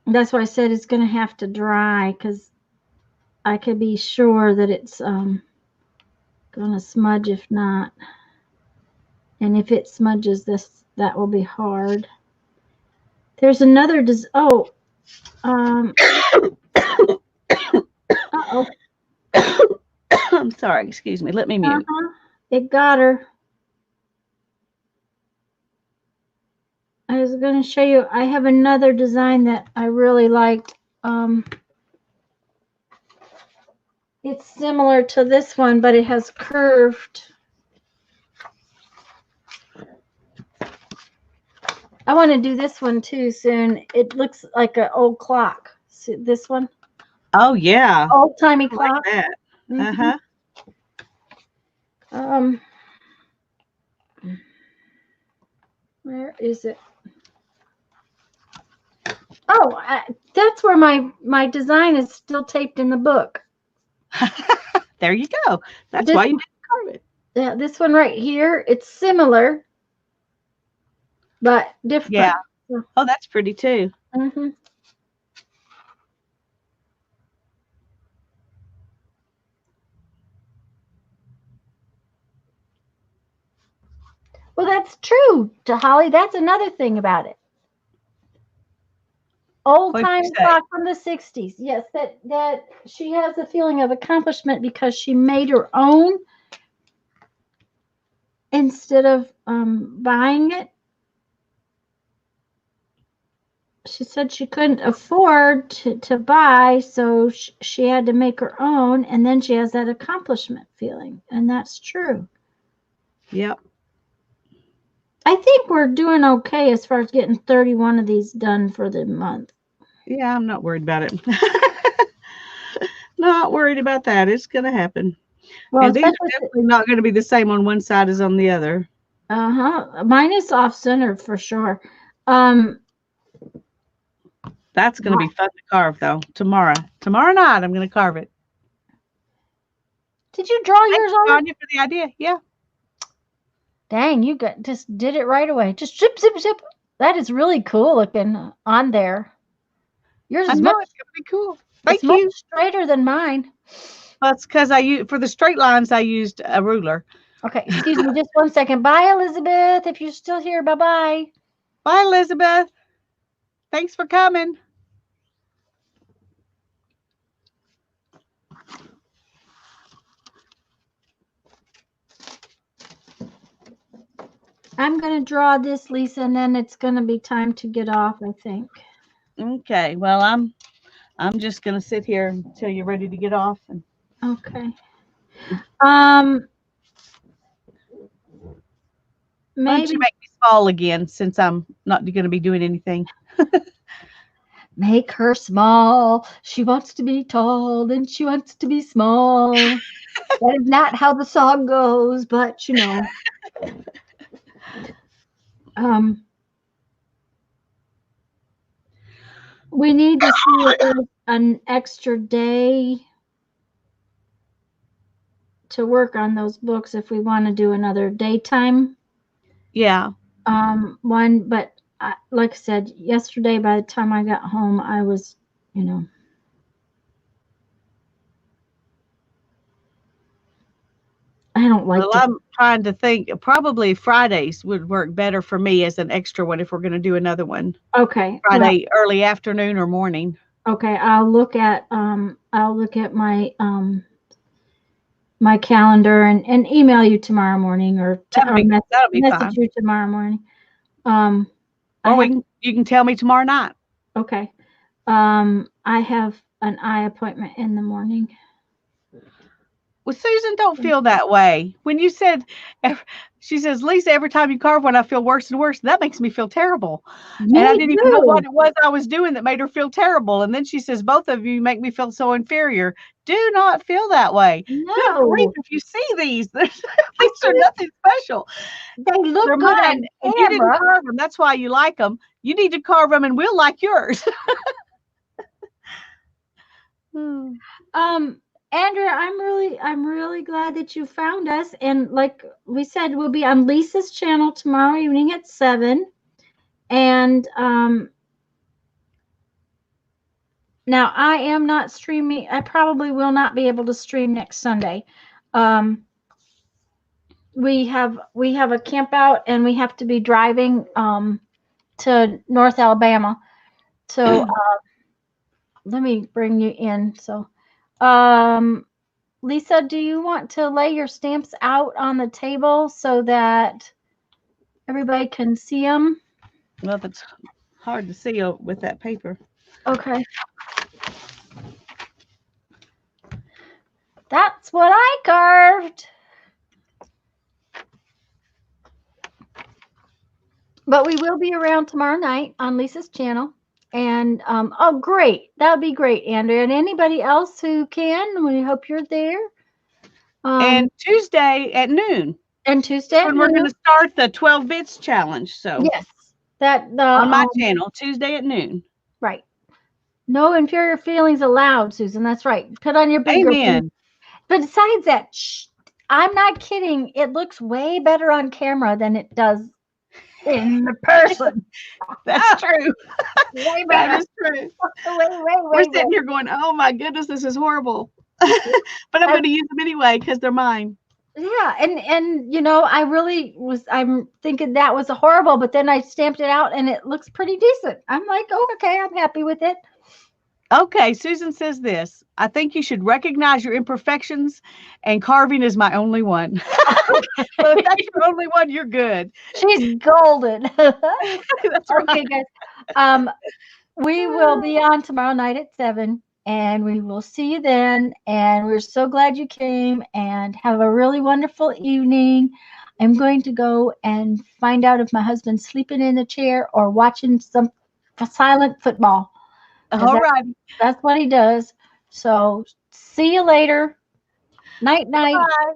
That's why I said it's going to have to dry because I could be sure that it's going to smudge if not. And if it smudges this, that will be hard. There's another, uh-oh. I'm sorry, excuse me. Let me mute. It got her. I was going to show you, I have another design that I really liked. It's similar to this one, but it has curved. I want to do this one too soon. It looks like an old clock. See this one? Oh, yeah. Old timey I clock. like that. Mhm. Where is it? Oh, that's where my design is still taped in the book. There you go. That's This why you didn't carve it. Yeah, this one right here, it's similar. but different. Yeah. Oh, that's pretty too. Mm-hmm. Well, that's true, to Holly. That's another thing about it. Old What'd time you say? clock from the 60s. Yes, that she has a feeling of accomplishment because she made her own instead of buying it. She said she couldn't afford to buy, so she had to make her own, and then she has that accomplishment feeling, and that's true. Yep. I think we're doing okay as far as getting 31 of these done for the month. Yeah, I'm not worried about it. Not worried about that. It's going to happen. Well, And these are especially, definitely not going to be the same on one side as on the other. mine is off center for sure. Um, That's going to be fun to carve, though. Tomorrow night, I'm going to carve it. did you draw Thank yours you, already? Tanya, for the idea. Yeah. Dang, you just did it right away. Just zip, zip, zip. That is really cool looking on there. Yours I is know much, it's going to be cool. it's Thank much you. straighter than mine. That's because for the straight lines, I used a ruler. Okay, excuse me just one second. Bye, Elizabeth. If you're still here, bye bye. Bye, Elizabeth. Thanks for coming. I'm going to draw this, Lisa, and then it's going to be time to get off, I think. Okay. Well, I'm just going to sit here until you're ready to get off. And Okay. why don't you Maybe make me small again since I'm not going to be doing anything? make her small. She wants to be tall, then she wants to be small. That is not how the song goes, but you know. Um, we need to see if there's an extra day to work on those books if we want to do another daytime Yeah. one. But like I said, yesterday by the time I got home, I was, you know, I don't like Well, to. I'm trying to think. Probably Fridays would work better for me as an extra one if we're going to do another one. Okay, well, Friday, early afternoon or morning. okay, I'll look at my calendar and email you tomorrow morning or That'll be message fine. you tomorrow morning. Um, I Or have you can tell me tomorrow night. okay. I have an eye appointment in the morning. Well, Susan, don't feel that way. When you said, she says, Lisa, every time you carve one, I feel worse and worse. That makes me feel terrible. And I Me didn't even know what too. it was I was doing that made her feel terrible. And then she says, both of you make me feel so inferior. Do not feel that way. Good grief, No, if you see these, these are nothing special. they look They're good mine, on and you didn't camera. carve them. That's why you like them. You need to carve them, and we'll like yours. Hmm. Andrea, I'm really glad that you found us. And like we said, we'll be on Lisa's channel tomorrow evening at 7. And now I am not streaming. I probably will not be able to stream next Sunday. Um, we have a camp out and we have to be driving to North Alabama. So let me bring you in. So Lisa, do you want to lay your stamps out on the table so that everybody can see them? Well, it's hard to see with that paper. Okay. That's what I carved. But we will be around tomorrow night on Lisa's channel. And oh, great. That would be great, Andrea. And anybody else who can, we hope you're there. And Tuesday at noon. And Tuesday at When we're going noon. to start the 12 bits challenge. So Yes. That the on my channel, Tuesday at noon. right. No inferior feelings allowed, Susan. That's right. Put on your big girl feelings. Amen. But besides that, I'm not kidding. It looks way better on camera than it does in the person. That's true. Way That better. is true. We're Way sitting better. here going, oh my goodness, this is horrible. But I'm going to use them anyway because they're mine. Yeah, and you know, I'm thinking that was horrible, but then I stamped it out and it looks pretty decent. I'm like, oh, okay, I'm happy with it. Okay, Susan says this. I think you should recognize your imperfections, and carving is my only one. Well, if that's your only one, you're good. She's golden. That's Okay, right. guys. We will be on tomorrow night at 7, and we will see you then. And we're so glad you came, and have a really wonderful evening. I'm going to go and find out if my husband's sleeping in a chair or watching some silent football, because All right. that's what he does. So see you later. Night, night. Bye.